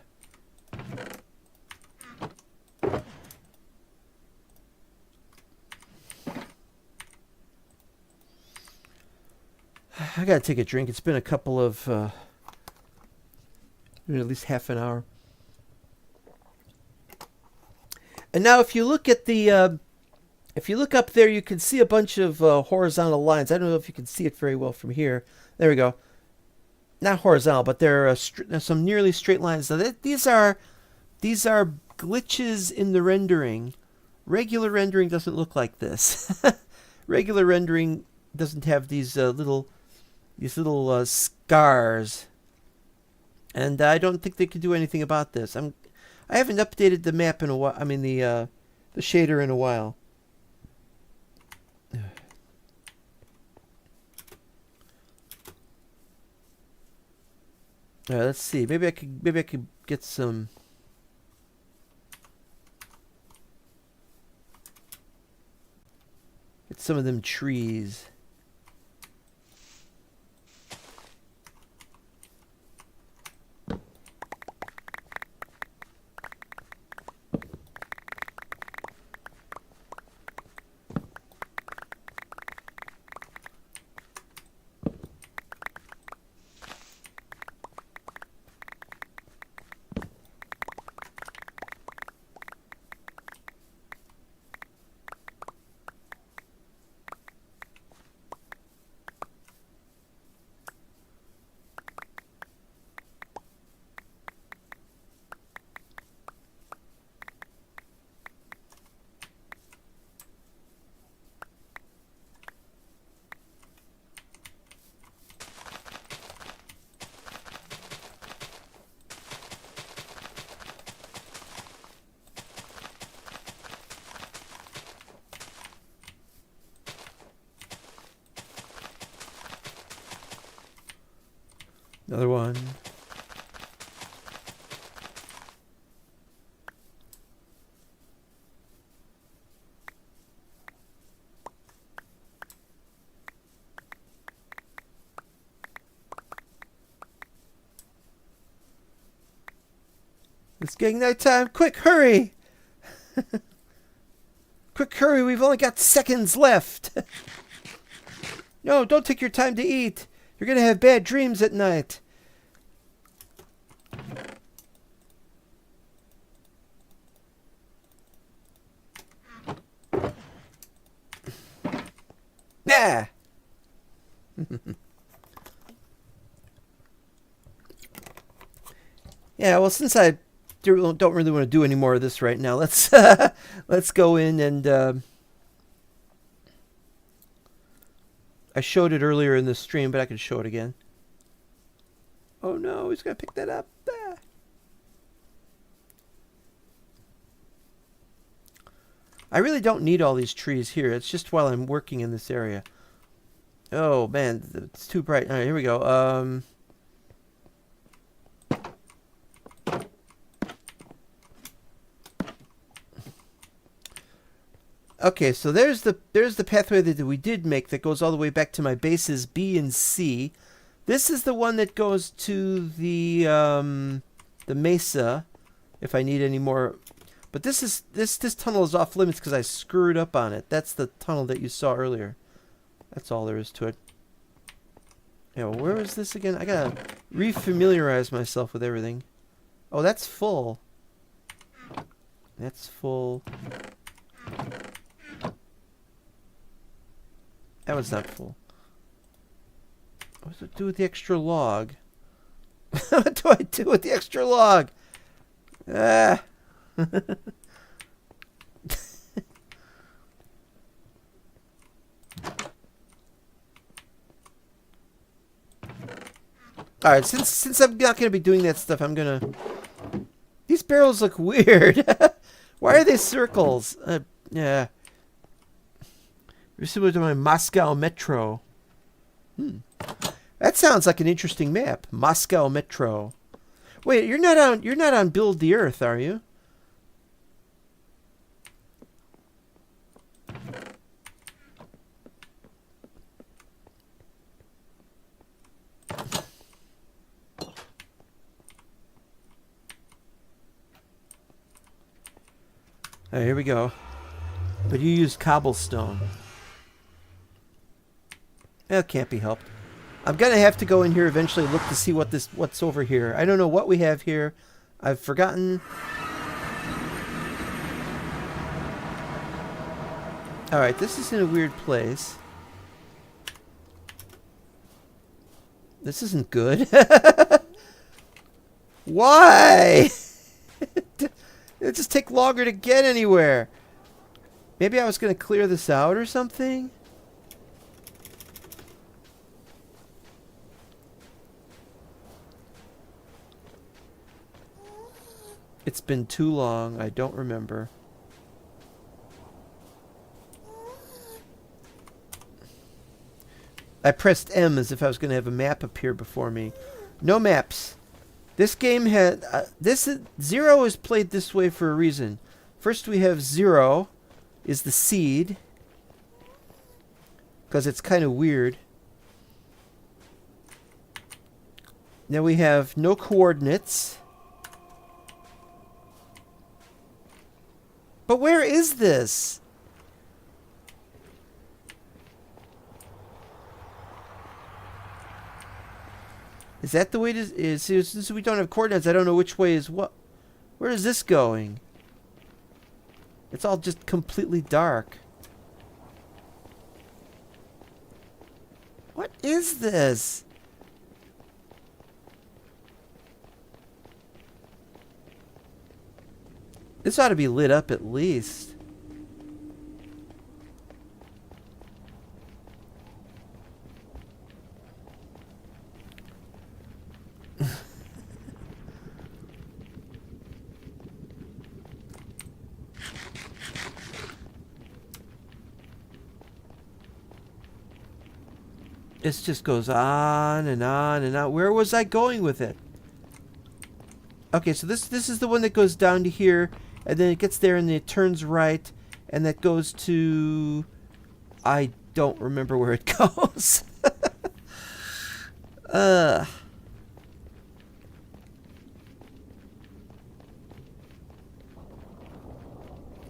I gotta take a drink. It's been a couple of, at least half an hour. And now, if you look at the, if you look up there, you can see a bunch of horizontal lines. I don't know if you can see it very well from here. There we go. Not horizontal, but there are some nearly straight lines. Now, these are glitches in the rendering. Regular rendering doesn't look like this. Regular rendering doesn't have these little scars, and I don't think they could do anything about this. I haven't updated the map in a while. I mean the shader in a while. Let's see. Maybe I could get some. Get some of them trees. Another one. It's getting nighttime. Quick, hurry! Quick, hurry. We've only got seconds left. No, don't take your time to eat. You're going to have bad dreams at night. Nah. Yeah, well, since I don't really want to do any more of this right now, let's let's go in and I showed it earlier in the stream, but I can show it again. Oh no, he's gonna pick that up. Ah. I really don't need all these trees here. It's just while I'm working in this area. Oh man, it's too bright. All right, here we go. Okay, so there's the pathway that we did make that goes all the way back to my bases B and C. This is the one that goes to the mesa, if I need any more. But this tunnel is off limits because I screwed up on it. That's the tunnel that you saw earlier. That's all there is to it. Yeah, well, where is this again? I gotta refamiliarize myself with everything. Oh, that's full. That's full. That one's not full. What does it do with the extra log? What do I do with the extra log? Ah. All right, since I'm not going to be doing that stuff, I'm going to... These barrels look weird. Why are they circles? Yeah. You're similar to my Moscow Metro. That sounds like an interesting map. Moscow Metro. Wait, you're not on Build the Earth, are you? Alright, here we go. But you used cobblestone. That can't be helped. I'm gonna have to go in here eventually, look to see what's over here. I don't know what we have here. I've forgotten. Alright, this is in a weird place. This isn't good. Why? It'll just take longer to get anywhere. Maybe I was going to clear this out or something? It's been too long. I don't remember. I pressed M as if I was going to have a map appear before me. No maps. This game had... Zero is played this way for a reason. First we have 0 is the seed. Because it's kind of weird. Then we have no coordinates. But where is this? Is that the way it is? Since we don't have coordinates, I don't know which way is what. Where is this going? It's all just completely dark. What is this? This ought to be lit up at least. This just goes on and on and on. Where was I going with it? Okay, so this is the one that goes down to here, and then it gets there and it turns right, and that goes to... I don't remember where it goes.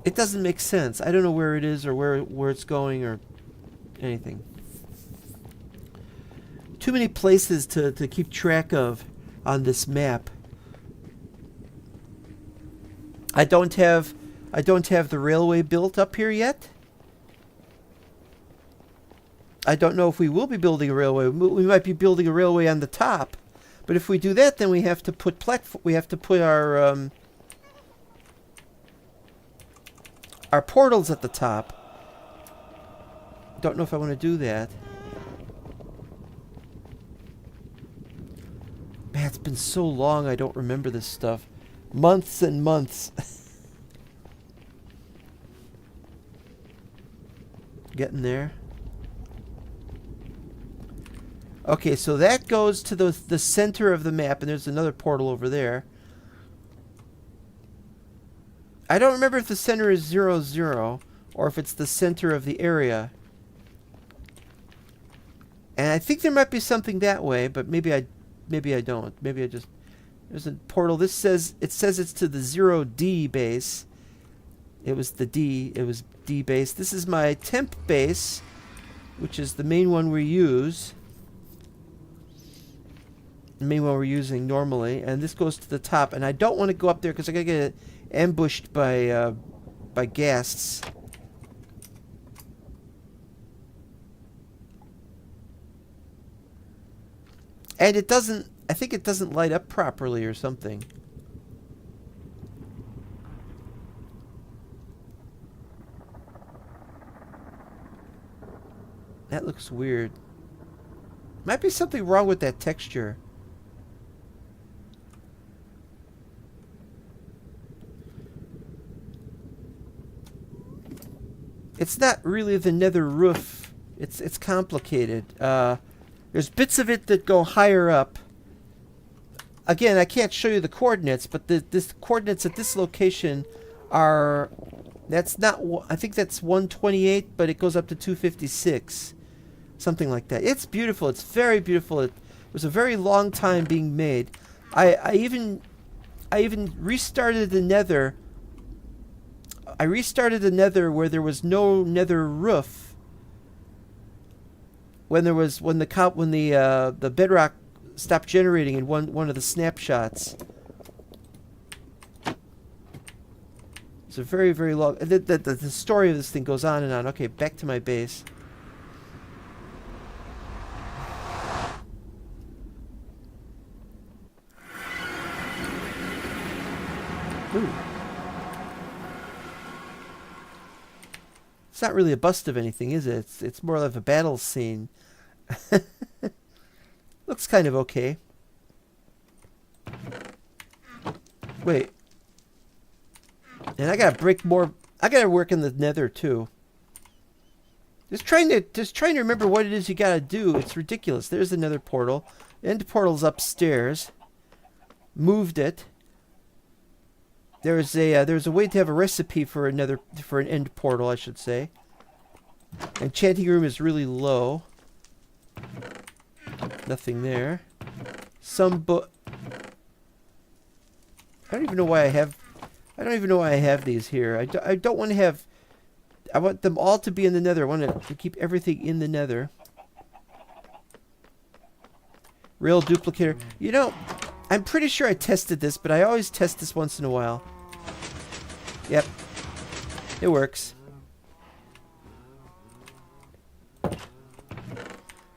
It doesn't make sense. I don't know where it is or where it's going or anything. Too many places to keep track of on this map. I don't have the railway built up here yet. I don't know if we will be building a railway. We might be building a railway on the top, but if we do that, then we have to put our portals at the top. Don't know if I want to do that. Man, it's been so long I don't remember this stuff. Months and months. Getting there. Okay, so that goes to the center of the map, and there's another portal over there. I don't remember if the center is 0, 0, or if it's the center of the area. And I think there might be something that way, but maybe I don't. Maybe I just... There's a portal. It says it's to the 0D base. It was the D. It was D base. This is my temp base, which is the main one we use. The main one we're using normally. And this goes to the top. And I don't want to go up there because I gotta get ambushed by ghasts. And it doesn't... I think it doesn't light up properly or something. That looks weird. Might be something wrong with that texture. It's not really the nether roof. It's complicated. There's bits of it that go higher up. Again, I can't show you the coordinates, but the coordinates at this location are... That's not... I think that's 128, but it goes up to 256. Something like that. It's beautiful. It's very beautiful. It was a very long time being made. I even restarted the nether I restarted the nether where there was no nether roof. When the bedrock stopped generating in one of the snapshots. It's a very, very long... The story of this thing goes on and on. Okay, back to my base. Ooh. It's not really a bust of anything, is it? It's more like a battle scene. Looks kind of okay. Wait. And I gotta break more. I gotta work in the nether too. Just trying to remember what it is you gotta do. It's ridiculous. There's another portal. End portal's upstairs. Moved it. There's a way to have a recipe for an end portal, I should say. Enchanting room is really low. Nothing there. Some book. I don't even know why I have these here. I don't want to have. I want them all to be in the nether. I want to keep everything in the nether. Rail duplicator. You know, I'm pretty sure I tested this, but I always test this once in a while. Yep. It works.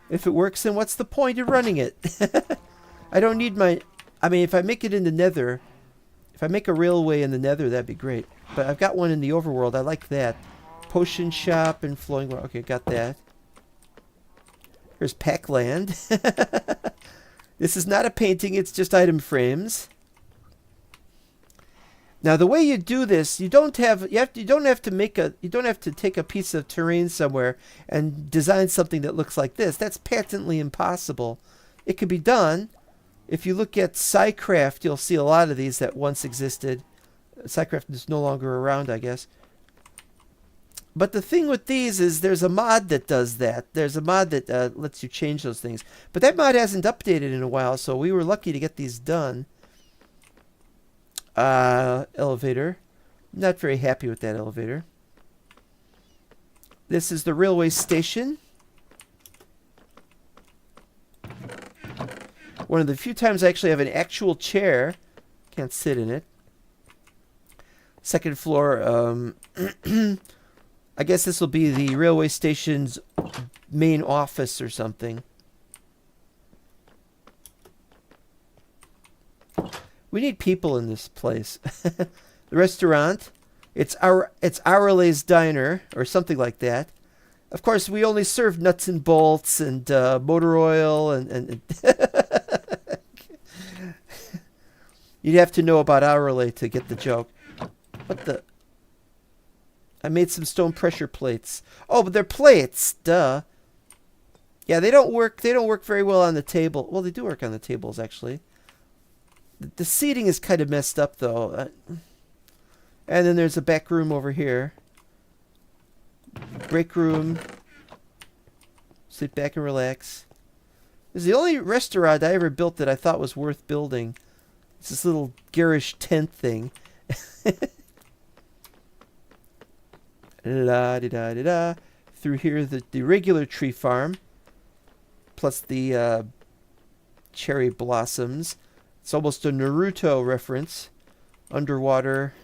If it works, then what's the point of running it? I don't need my... I mean, if I make it in the nether... If I make a railway in the nether, that'd be great. But I've got one in the overworld. I like that. Potion shop and flowing water. Okay, got that. Here's Packland. This is not a painting. It's just item frames. Now, the way you do this, you don't have to take a piece of terrain somewhere and design something that looks like this. That's patently impossible. It can be done. If you look at SciCraft, you'll see a lot of these that once existed. SciCraft is no longer around, I guess. But the thing with these is there's a mod that does that. There's a mod that lets you change those things. But that mod hasn't updated in a while, so we were lucky to get these done. Elevator. Not very happy with that elevator. This is the railway station. One of the few times I actually have an actual chair. Can't sit in it. Second floor. I guess this will be the railway station's main office or something. We need people in this place. The restaurant. It's Aurele's Diner or something like that. Of course, we only serve nuts and bolts and motor oil and you'd have to know about Aurele to get the joke. What the? I made some stone pressure plates. Oh, but they're plates. Duh. Yeah, they don't work. They don't work very well on the table. Well, they do work on the tables actually. The seating is kind of messed up, though. And then there's a back room over here. Break room. Sit back and relax. This is the only restaurant I ever built that I thought was worth building. It's this little garish tent thing. La-di-da-di-da. Through here, the regular tree farm. Plus the cherry blossoms. It's almost a Naruto reference. Underwater.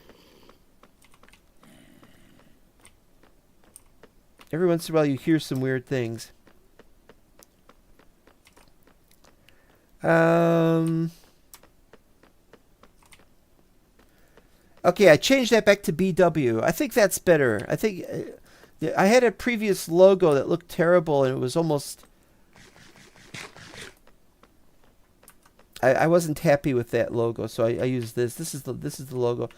Every once in a while you hear some weird things. Okay, I changed that back to BW. I think that's better. I think I had a previous logo that looked terrible and it was almost... I wasn't happy with that logo, so I used this. This is the logo.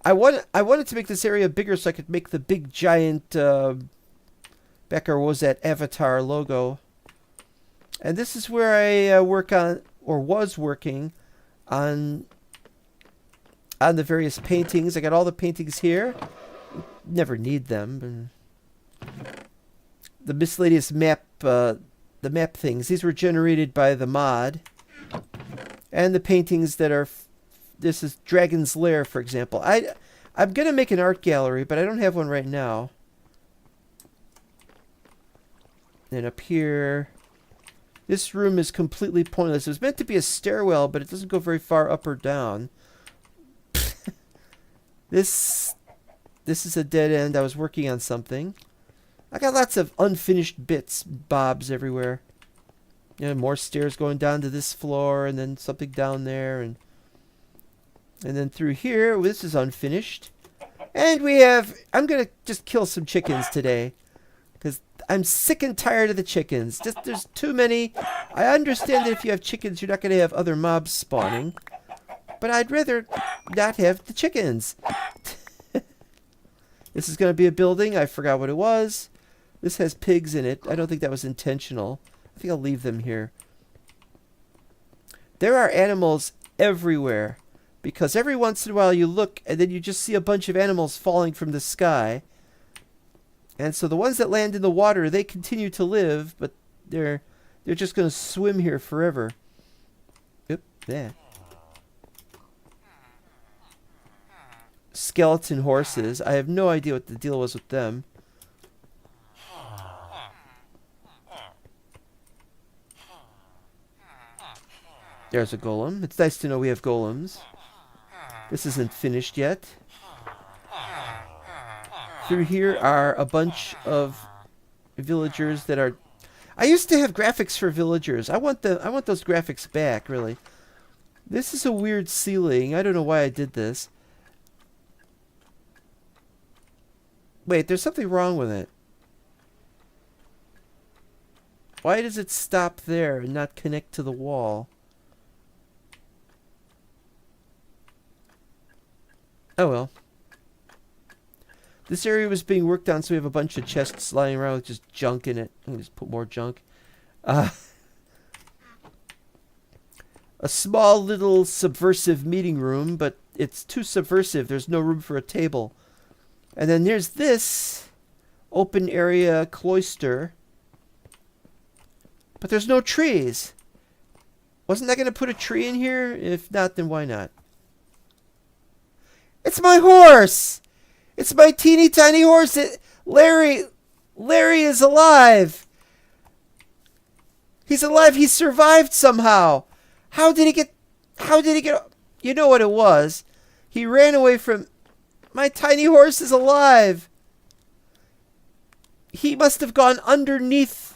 I wanted to make this area bigger so I could make the big giant Becker was that Avatar logo. And this is where I work on, or was working on the various paintings. I got all the paintings here. Never need them. The miscellaneous map, the map things. These were generated by the mod. And the paintings that are, this is Dragon's Lair, for example. I I'm going to make an art gallery, but I don't have one right now. And up here, this room is completely pointless. It was meant to be a stairwell, but it doesn't go very far up or down. This is a dead end. I was working on something. I got lots of unfinished bits, bobs everywhere. You know, more stairs going down to this floor, and then something down there, and then through here. This is unfinished. And we have... I'm going to just kill some chickens today, because I'm sick and tired of the chickens. Just there's too many. I understand that if you have chickens, you're not going to have other mobs spawning. But I'd rather not have the chickens. This is going to be a building. I forgot what it was. This has pigs in it. I don't think that was intentional. I think I'll leave them here. There are animals everywhere. Because every once in a while you look and then you just see a bunch of animals falling from the sky. And so the ones that land in the water, they continue to live, but they're just going to swim here forever. Oop, there. Skeleton horses. I have no idea what the deal was with them. There's a golem. It's nice to know we have golems. This isn't finished yet. Through here are a bunch of villagers that are... I used to have graphics for villagers. I want those graphics back, really. This is a weird ceiling. I don't know why I did this. Wait, there's something wrong with it. Why does it stop there and not connect to the wall? Oh well. This area was being worked on, so we have a bunch of chests lying around with just junk in it. I can just put more junk. A small little subversive meeting room, but it's too subversive. There's no room for a table. And then there's this open area cloister. But there's no trees. Wasn't I going to put a tree in here? If not, then why not? It's my horse! It's my teeny tiny horse! Larry is alive! He's alive! He survived somehow! How did he get... You know what it was. He ran away from... My tiny horse is alive! He must have gone underneath...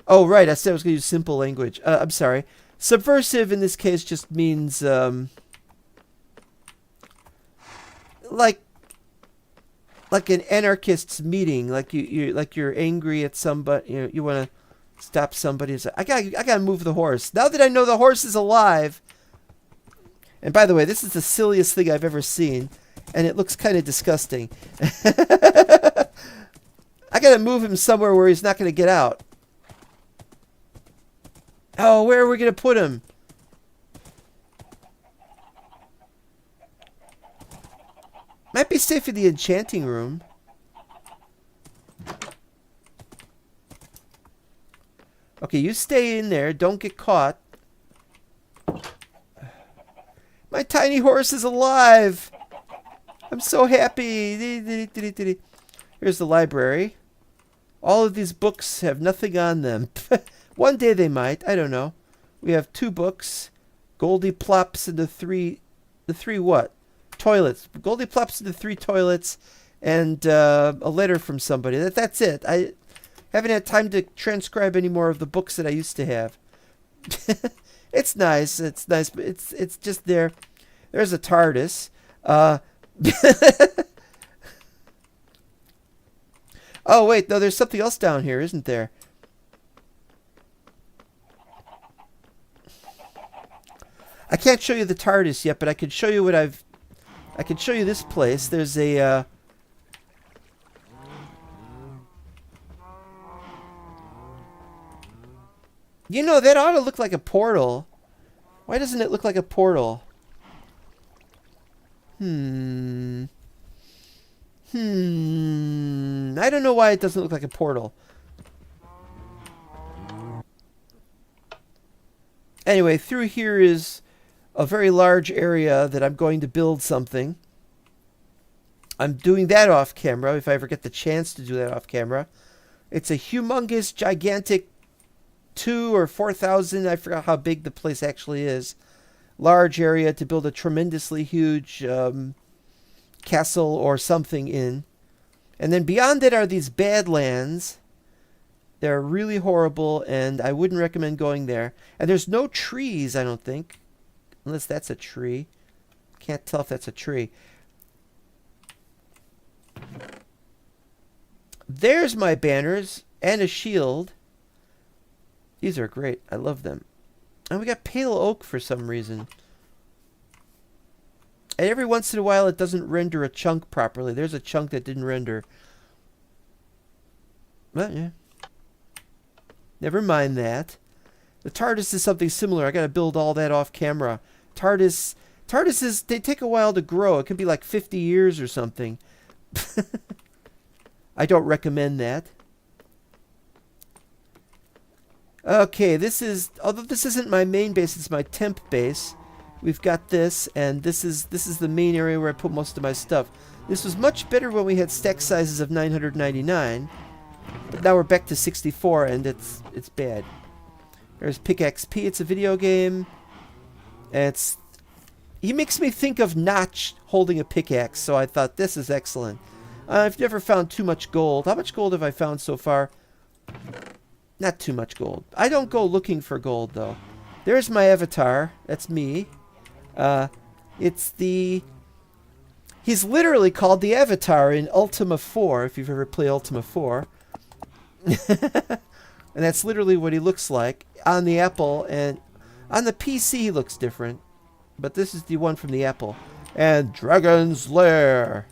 Oh, right. I said I was going to use simple language. I'm sorry. Subversive in this case just means, like an anarchist's meeting. Like you're angry at somebody. You want to stop somebody. It's like, I gotta move the horse. Now that I know the horse is alive. And by the way, this is the silliest thing I've ever seen, and it looks kind of disgusting. I gotta move him somewhere where he's not going to get out. Oh, where are we going to put him? Might be safe in the enchanting room. Okay, you stay in there. Don't get caught. My tiny horse is alive. I'm so happy. Here's the library. All of these books have nothing on them. One day they might. I don't know. We have 2 books. Goldie plops into three what? Toilets. Goldie plops into 3 toilets, and a letter from somebody. That's it. I haven't had time to transcribe any more of the books that I used to have. It's nice. It's nice, but it's just there. There's a TARDIS. Oh wait, no. There's something else down here, isn't there? I can't show you the TARDIS yet, but I can show you what I can show you this place. There's a... You know, that ought to look like a portal. Why doesn't it look like a portal? I don't know why it doesn't look like a portal. Anyway, through here is a very large area that I'm going to build something. I'm doing that off camera if I ever get the chance to do that off camera. It's a humongous, gigantic 2 or 4,000, I forgot how big the place actually is, large area to build a tremendously huge castle or something in. And then beyond it are these badlands. They're really horrible, and I wouldn't recommend going there. And there's no trees, I don't think. Unless that's a tree. Can't tell if that's a tree. There's my banners and a shield. These are great. I love them. And we got pale oak for some reason. And every once in a while it doesn't render a chunk properly. There's a chunk that didn't render. But yeah. Never mind that. The TARDIS is something similar. I gotta build all that off camera. TARDISes, they take a while to grow. It could be like 50 years or something. I don't recommend that. Okay, although this isn't my main base, it's my temp base. We've got this, and this is the main area where I put most of my stuff. This was much better when we had stack sizes of 999, but now we're back to 64, and it's bad. There's PickXP. It's a video game. He makes me think of Notch holding a pickaxe, so I thought this is excellent. I've never found too much gold. How much gold have I found so far? Not too much gold. I don't go looking for gold, though. There's my avatar. That's me. He's literally called the Avatar in Ultima 4, if you've ever played Ultima 4. And that's literally what he looks like on the Apple, and on the PC he looks different. But this is the one from the Apple. And Dragon's Lair.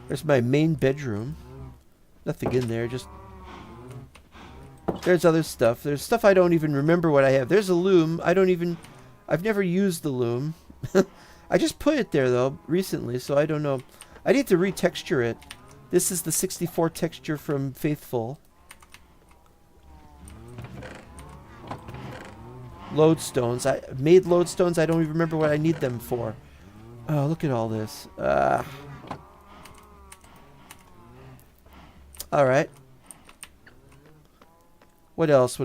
There's my main bedroom. Nothing in there, just... There's other stuff. There's stuff I don't even remember what I have. There's a loom. I've never used the loom. I just put it there, though, recently, so I don't know. I need to retexture it. This is the 64 texture from Faithful. Lodestones. I made lodestones. I don't even remember what I need them for. Oh, look at all this. Alright. What else?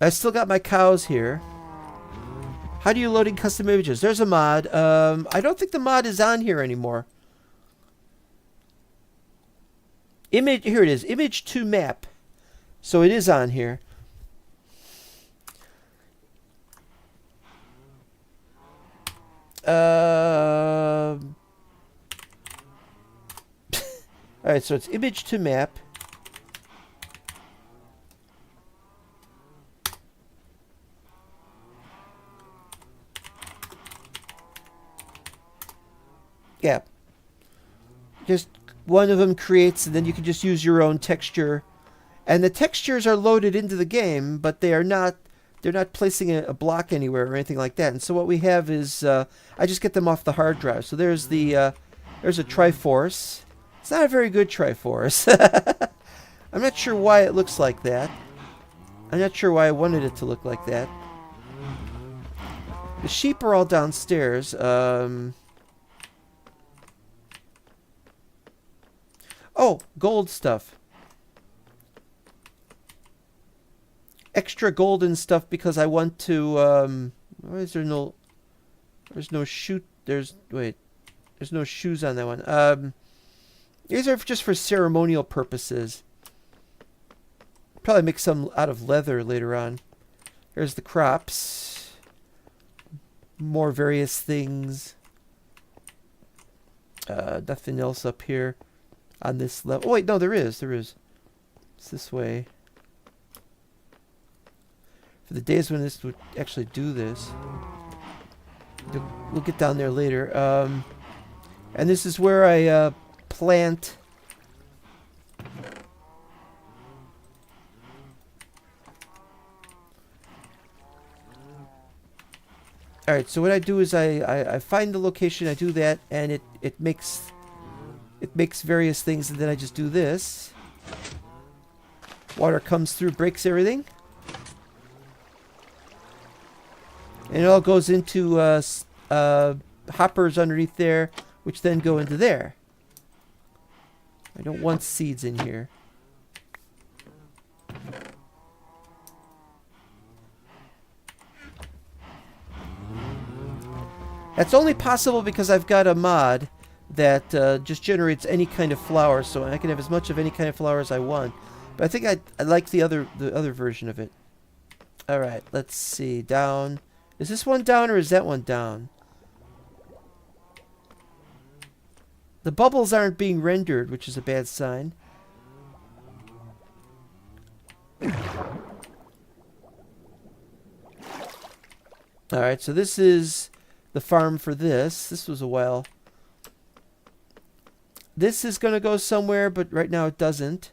I still got my cows here. How do you load in custom images? There's a mod. I don't think the mod is on here anymore. Here it is. Image to map. So it is on here. Alright, so it's image to map. Yeah. Just one of them creates, and then you can just use your own texture. And the textures are loaded into the game, but they're not placing a block anywhere or anything like that. And so what we have is, I just get them off the hard drive. So there's there's a Triforce. It's not a very good Triforce. I'm not sure why it looks like that. I'm not sure why I wanted it to look like that. The sheep are all downstairs. Oh, gold stuff. Extra golden stuff because I want to, why is there no... There's no shoot... There's no shoes on that one. These are just for ceremonial purposes. Probably make some out of leather later on. There's the crops. More various things. Nothing else up here on this level. Oh, wait, no, there is. It's this way. For the days when this would actually do this. We'll get down there later. And this is where I plant. All right, so what I do is I find the location, I do that, and it makes various things, and then I just do this. Water comes through, breaks everything, and it all goes into hoppers underneath there, which then go into there. I don't want seeds in here. That's only possible because I've got a mod that just generates any kind of flower, so I can have as much of any kind of flower as I want. But I think I like the other version of it. All right, let's see. Down. Is this one down or is that one down? The bubbles aren't being rendered, which is a bad sign. All right, so this is the farm for this. This was a well. This is going to go somewhere, but right now it doesn't.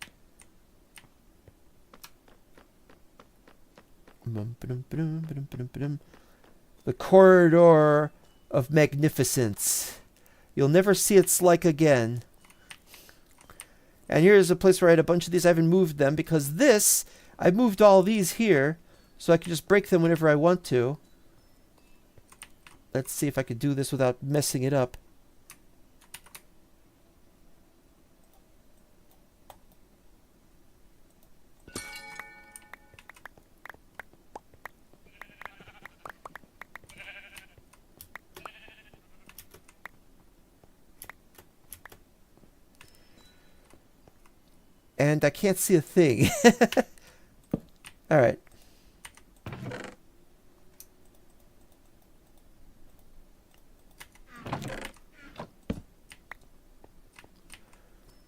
The corridor of magnificence. You'll never see its like again. And here's a place where I had a bunch of these. I haven't moved them because this, I moved all these here so I can just break them whenever I want to. Let's see if I could do this without messing it up. And I can't see a thing. All right.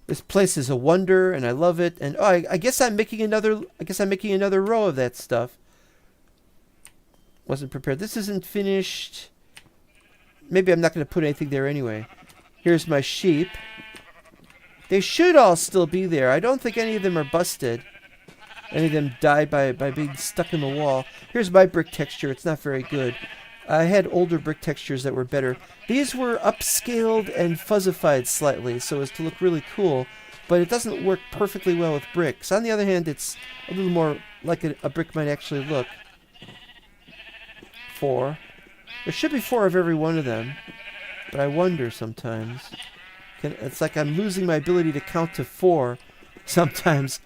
This place is a wonder, and I love it. And oh, I guess I'm making another. I guess I'm making another row of that stuff. Wasn't prepared. This isn't finished. Maybe I'm not going to put anything there anyway. Here's my sheep. They should all still be there. I don't think any of them are busted. Any of them died by being stuck in the wall. Here's my brick texture. It's not very good. I had older brick textures that were better. These were upscaled and fuzzified slightly so as to look really cool, but it doesn't work perfectly well with bricks. On the other hand, it's a little more like a brick might actually look. 4. There should be 4 of every one of them, but I wonder sometimes. It's like I'm losing my ability to count to 4 sometimes.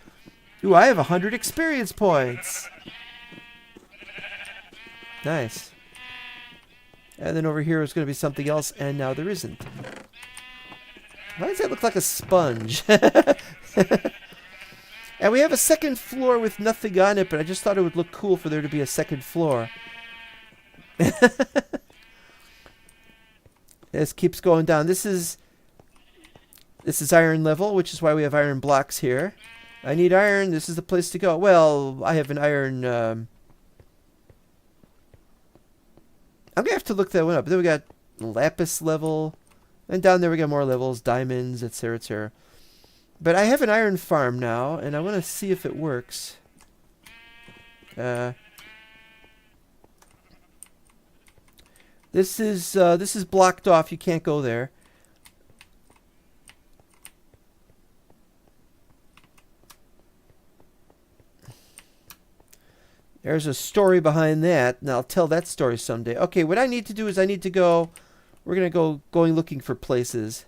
Ooh, I have 100 experience points. Nice. And then over here is going to be something else, and now there isn't. Why does that look like a sponge? And we have a second floor with nothing on it, but I just thought it would look cool for there to be a second floor. This keeps going down. This is iron level, which is why we have iron blocks here. I need iron. This is the place to go. Well, I have an iron... I'm going to have to look that one up. Then we got lapis level. And down there we got more levels. Diamonds, etc., etc. But I have an iron farm now, and I want to see if it works. This is blocked off. You can't go there. There's a story behind that, and I'll tell that story someday. Okay, what I need to do is I need to go... We're going to going looking for places.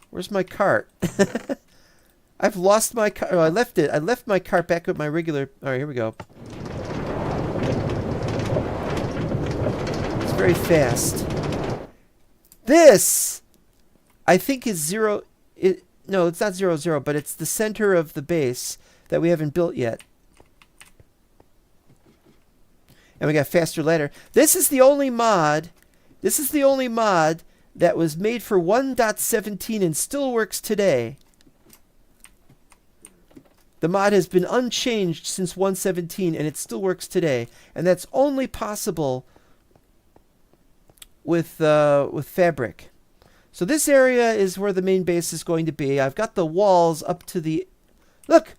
Where's my cart? I've lost my cart. Oh, I left it. I left my cart back with my regular... All right, here we go. It's very fast. This, I think, is 0... No, it's not 0, 0, but it's the center of the base that we haven't built yet. And we got faster ladder. This is the only mod. This is the only mod that was made for 1.17 and still works today. The mod has been unchanged since 1.17 and it still works today. And that's only possible with fabric. So this area is where the main base is going to be. I've got the walls up to the... Look!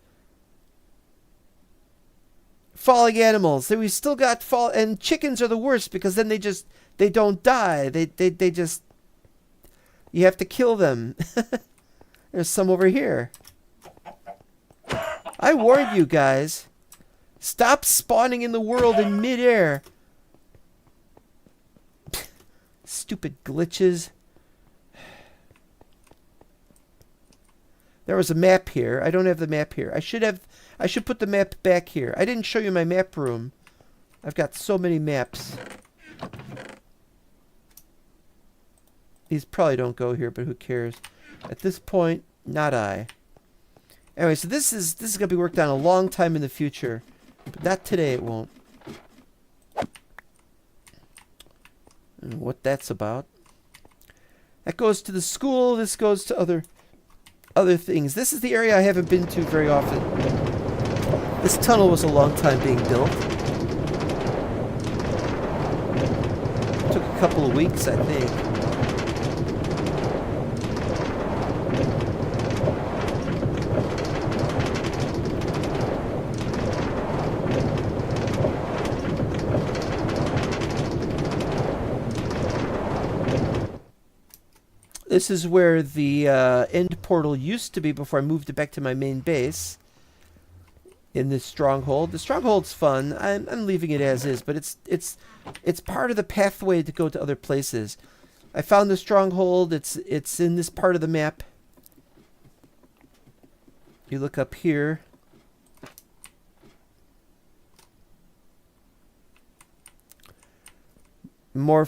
falling animals. We still got and chickens are the worst because then they don't die. They just, you have to kill them. There's some over here. I warned you guys. Stop spawning in the world in midair. Stupid glitches. There was a map here. I don't have the map here. I should put the map back here. I didn't show you my map room. I've got so many maps. These probably don't go here, but who cares? At this point, not I. Anyway, so this is gonna be worked on a long time in the future, but not today. It won't. I don't know what that's about. That goes to the school. This goes to other things. This is the area I haven't been to very often. This tunnel was a long time being built. It took a couple of weeks, I think. This is where the end portal used to be before I moved it back to my main base. In this stronghold. The stronghold's fun. I'm leaving it as is, but it's part of the pathway to go to other places. I found the stronghold. It's in this part of the map. You look up here. More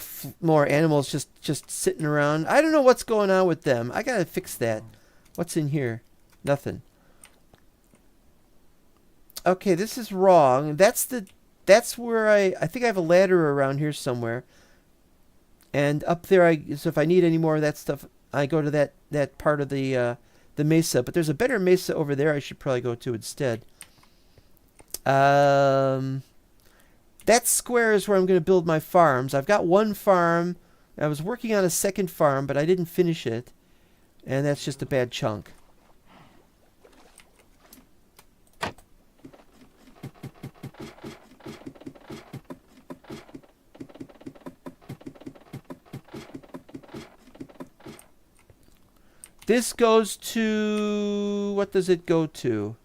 animals just sitting around. I don't know what's going on with them. I gotta fix that. What's in here? Nothing. Okay, this is wrong. That's where I think I have a ladder around here somewhere. And up there, so if I need any more of that stuff, I go to that part of the mesa. But there's a better mesa over there I should probably go to instead. That square is where I'm going to build my farms. I've got one farm. I was working on a second farm, but I didn't finish it. And that's just a bad chunk. This goes to... What does it go to?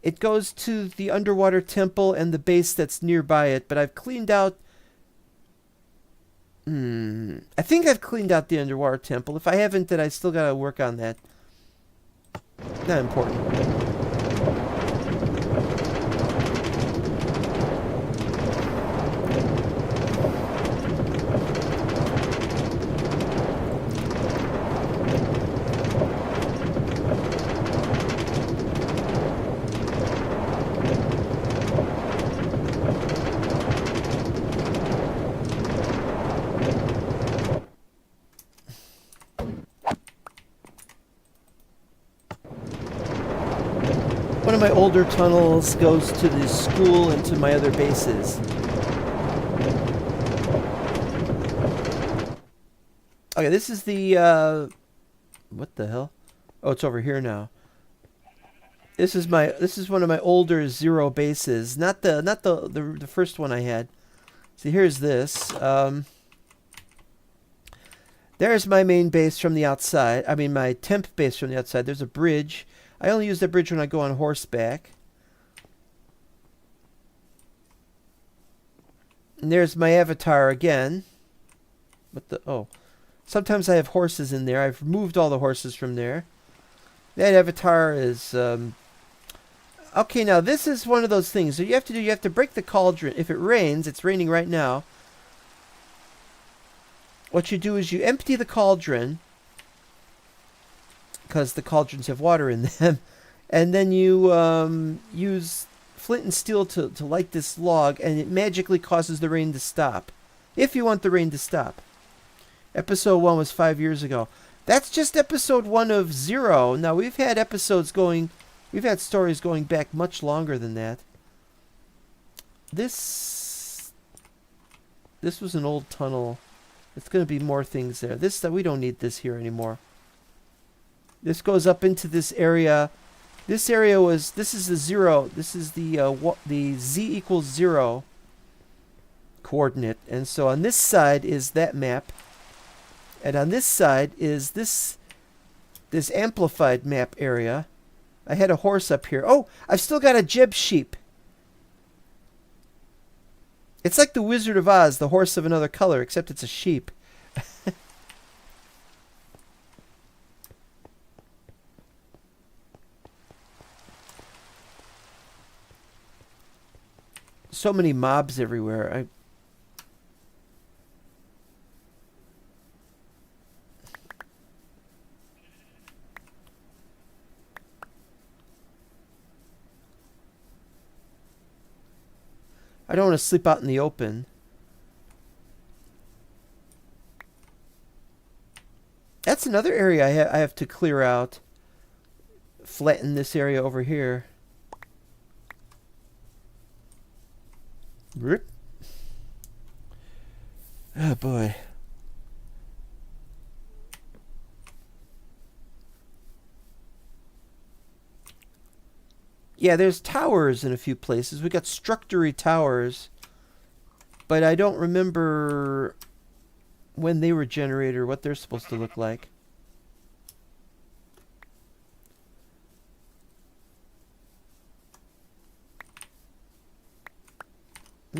It goes to the underwater temple and the base that's nearby it, but I've cleaned out... I think I've cleaned out the underwater temple. If I haven't, then I still gotta work on that. Not important. One of my older tunnels goes to the school and to my other bases. Okay, this is the what the hell? Oh, it's over here now. This is one of my older zero bases, not the first one I had. See, here's this. There's my main base from the outside. I mean, my temp base from the outside. There's a bridge. I only use that bridge when I go on horseback. And there's my avatar again. What the... Oh. Sometimes I have horses in there. I've removed all the horses from there. That avatar is... Okay, now this is one of those things. So you have to break the cauldron. If it rains, it's raining right now. What you do is you empty the cauldron, because the cauldrons have water in them, and then you use flint and steel to light this log, and it magically causes the rain to stop, if you want the rain to stop. Episode 1 was 5 years ago. That's just episode 1 of 0. Now, we've had stories going back much longer than that. This was an old tunnel. It's going to be more things there. We don't need this here anymore. This goes up into this area. This area was, this is the 0. This is the z equals 0 coordinate. And so on this side is that map. And on this side is this amplified map area. I had a horse up here. Oh, I've still got a Jeb sheep. It's like the Wizard of Oz, the horse of another color, except it's a sheep. So many mobs everywhere. I don't want to sleep out in the open. That's another area I have to clear out. Flatten this area over here. Rip. Oh boy. Yeah, there's towers in a few places. We got structure-y towers, but I don't remember when they were generated or what they're supposed to look like.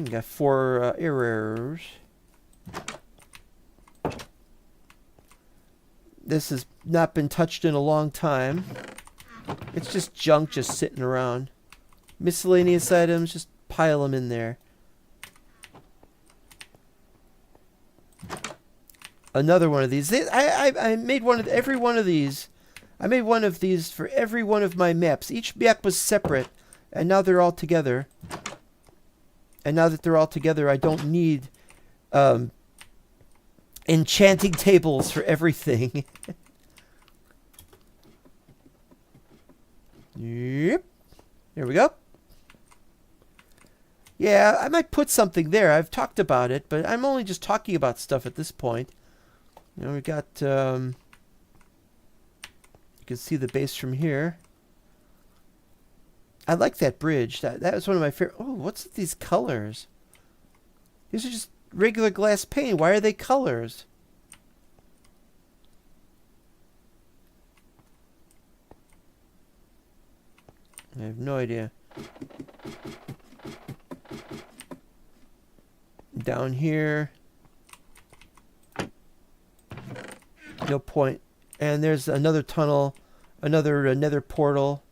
Got 4 errors. This has not been touched in a long time. It's just junk just sitting around. Miscellaneous items, just pile them in there. Another one of these. I made one of every one of these. I made one of these for every one of my maps. Each map was separate, and now they're all together. And now that they're all together, I don't need enchanting tables for everything. Yep. There we go. Yeah, I might put something there. I've talked about it, but I'm only just talking about stuff at this point. You know, we got, you can see the base from here. I like that bridge. That was one of my favorite. Oh, what's with these colors? These are just regular glass pane. Why are they colors? I have no idea. Down here. No point. And there's another tunnel. Another nether portal.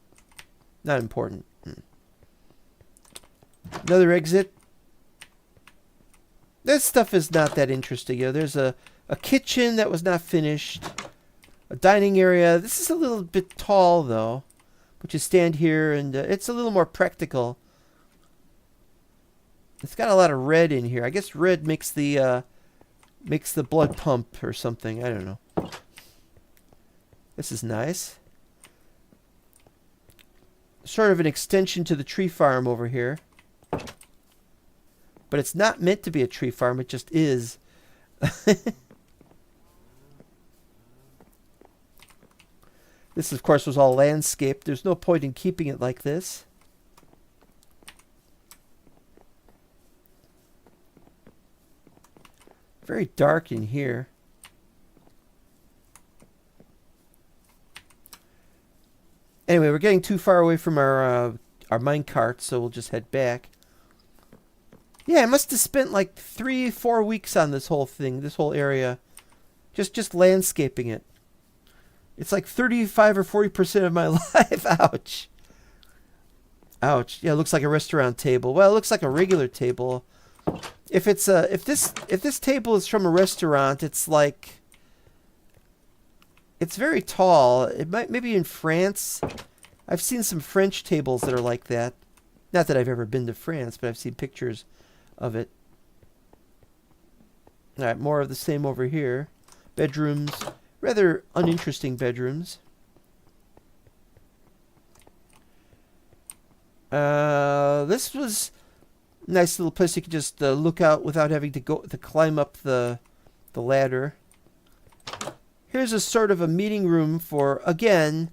Not important. Another exit. This stuff is not that interesting. You know, there's a kitchen that was not finished. A dining area. This is a little bit tall, though. But you stand here, and it's a little more practical. It's got a lot of red in here. I guess red makes the blood pump or something. I don't know. This is nice. Sort of an extension to the tree farm over here. But it's not meant to be a tree farm. It just is. This, of course, was all landscaped. There's no point in keeping it like this. Very dark in here. Anyway, we're getting too far away from our minecart, so we'll just head back. Yeah, I must have spent like 3-4 weeks on this whole thing, this whole area. Just landscaping it. It's like 35 or 40% of my life. Ouch. Ouch. Yeah, it looks like a restaurant table. Well, it looks like a regular table. If it's if this table is from a restaurant, it's like, it's very tall. It might, maybe in France. I've seen some French tables that are like that. Not that I've ever been to France, but I've seen pictures of it. All right, more of the same over here. Bedrooms. Rather uninteresting bedrooms. This was a nice little place you could just look out without having to climb up the ladder. here's a sort of a meeting room for, again,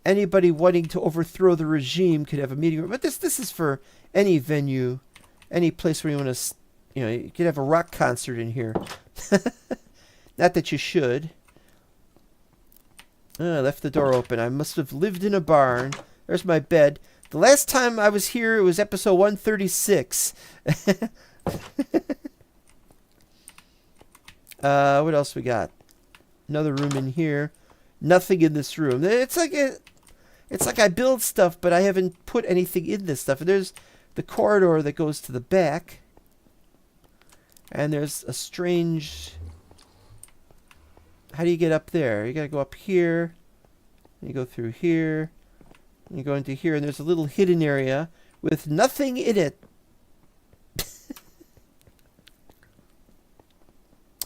anybody wanting to overthrow the regime could have a meeting room. But this is for any venue, any place where you want to, you could have a rock concert in here. Not that you should. I left the door open. I must have lived in a barn. There's my bed. The last time I was here, it was episode 136. What else we got? Another room in here. Nothing in this room. It's like I build stuff, but I haven't put anything in this stuff. And there's the corridor that goes to the back. And there's a strange... How do you get up there? You gotta go up here. You go through here. You go into here, and there's a little hidden area with nothing in it.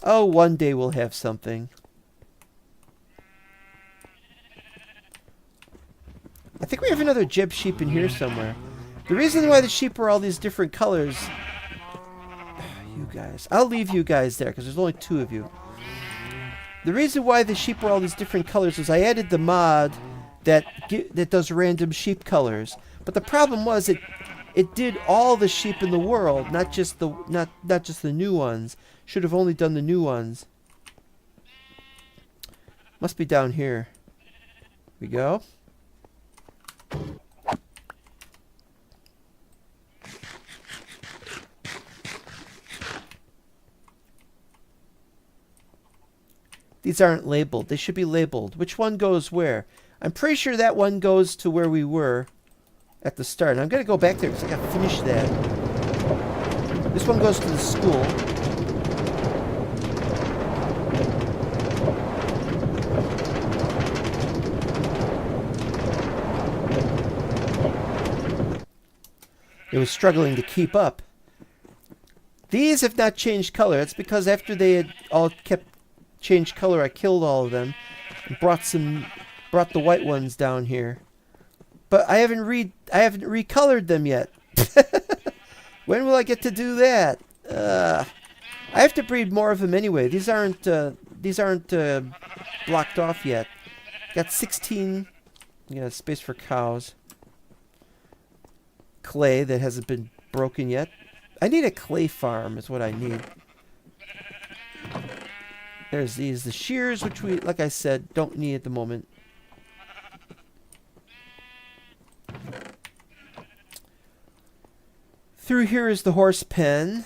Oh, one day we'll have something. I think we have another Jeb sheep in here somewhere. The reason why the sheep are all these different colors... You guys. I'll leave you guys there, because there's only 2 of you. The reason why the sheep are all these different colors is I added the mod that does random sheep colors. But the problem was it did all the sheep in the world, not just the new ones. Should have only done the new ones. Must be down here. Here we go. These aren't labeled. They should be labeled. Which one goes where? I'm pretty sure that one goes to where we were at the start. And I'm going to go back there because I got to finish that. This one goes to the school. It was struggling to keep up. These have not changed color. That's because after they had all changed color, I killed all of them and brought the white ones down here. But I haven't recolored them yet. When will I get to do that? I have to breed more of them anyway. These aren't blocked off yet. Got 16. Yeah, space for cows. Clay that hasn't been broken yet. I need a clay farm is what I need. There's the shears, which we, like I said, don't need at the moment. Through here is the horse pen.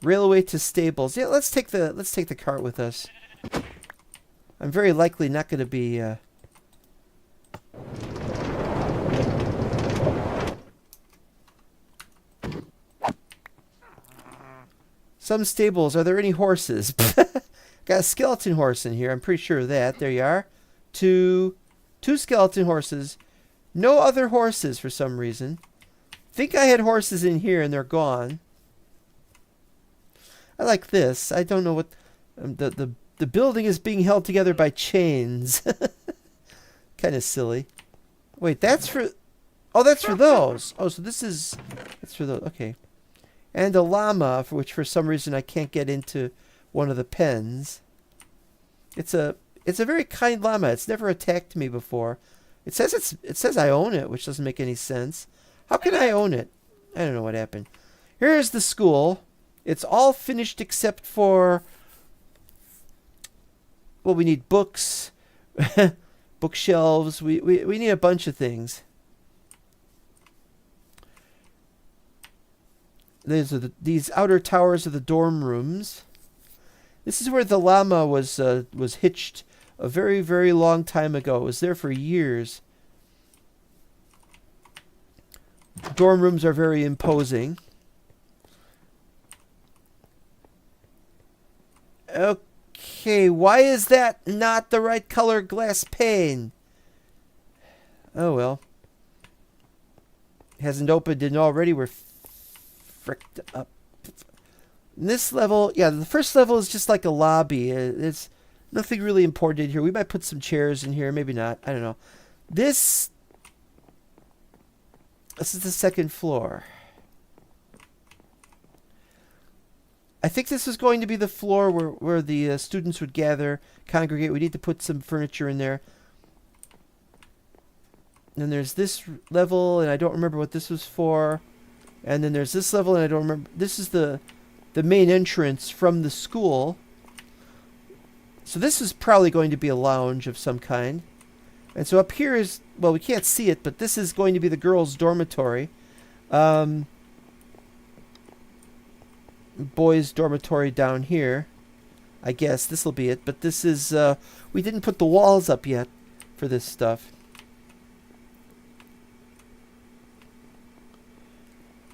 Railway to stables. Yeah, let's take the cart with us. I'm very likely not going to be. Some stables. Are there any horses? Got a skeleton horse in here. I'm pretty sure of that. There you are. Two skeleton horses. No other horses for some reason. Think I had horses in here and they're gone. I like this. I don't know what the building is being held together by chains. Kind of silly. Wait, that's for that's for those. Oh, so that's for those. Okay. And a llama, for which for some reason I can't get into one of the pens. It's a very kind llama. It's never attacked me before. It says I own it, which doesn't make any sense. How can I own it? I don't know what happened. Here's the school. It's all finished except for, well, we need books, bookshelves. We need a bunch of things. These outer towers are the dorm rooms. This is where the llama was hitched a very, very long time ago. It was there for years. Dorm rooms are very imposing. Okay, why is that not the right color glass pane? Oh well. Hasn't opened and already we're fricked up. This level, yeah, the first level is just like a lobby. It's nothing really important in here. We might put some chairs in here, maybe not. I don't know. This is the second floor. I think this is going to be the floor where the students would gather, congregate. We need to put some furniture in there. And then there's this level, and I don't remember what this was for. And then there's this level, and I don't remember. This is the main entrance from the school. So this is probably going to be a lounge of some kind. And so up here is, well, we can't see it, but this is going to be the girls' dormitory. Boys' dormitory down here. I guess this will be it. But this is, we didn't put the walls up yet for this stuff.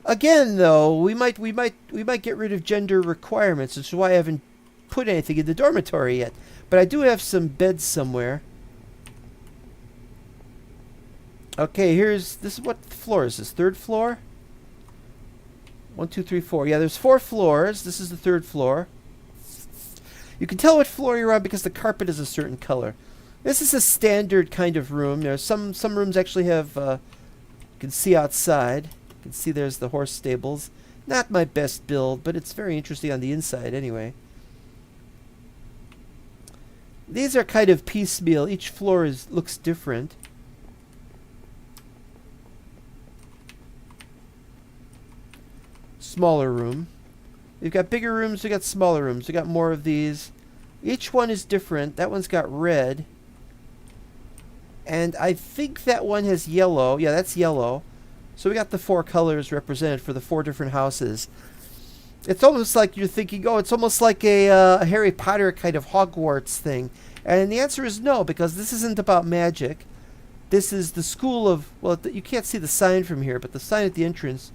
Again, though, we might get rid of gender requirements, which is why I haven't put anything in the dormitory yet. But I do have some beds somewhere. Okay, this is what floor is this? Third floor? 1, 2, 3, 4. Yeah, there's 4 floors. This is the third floor. You can tell what floor you're on because the carpet is a certain color. This is a standard kind of room. There's some rooms actually have, you can see outside. You can see there's the horse stables. Not my best build, but it's very interesting on the inside anyway. These are kind of piecemeal. Each floor looks different. Smaller room. We've got bigger rooms, we got smaller rooms. We got more of these. Each one is different. That one's got red. And I think that one has yellow. Yeah, that's yellow. So we got the 4 colors represented for the 4 different houses. It's almost like you're thinking, oh, it's almost like a Harry Potter kind of Hogwarts thing. And the answer is no, because this isn't about magic. This is the school of, well, you can't see the sign from here, but the sign at the entrance.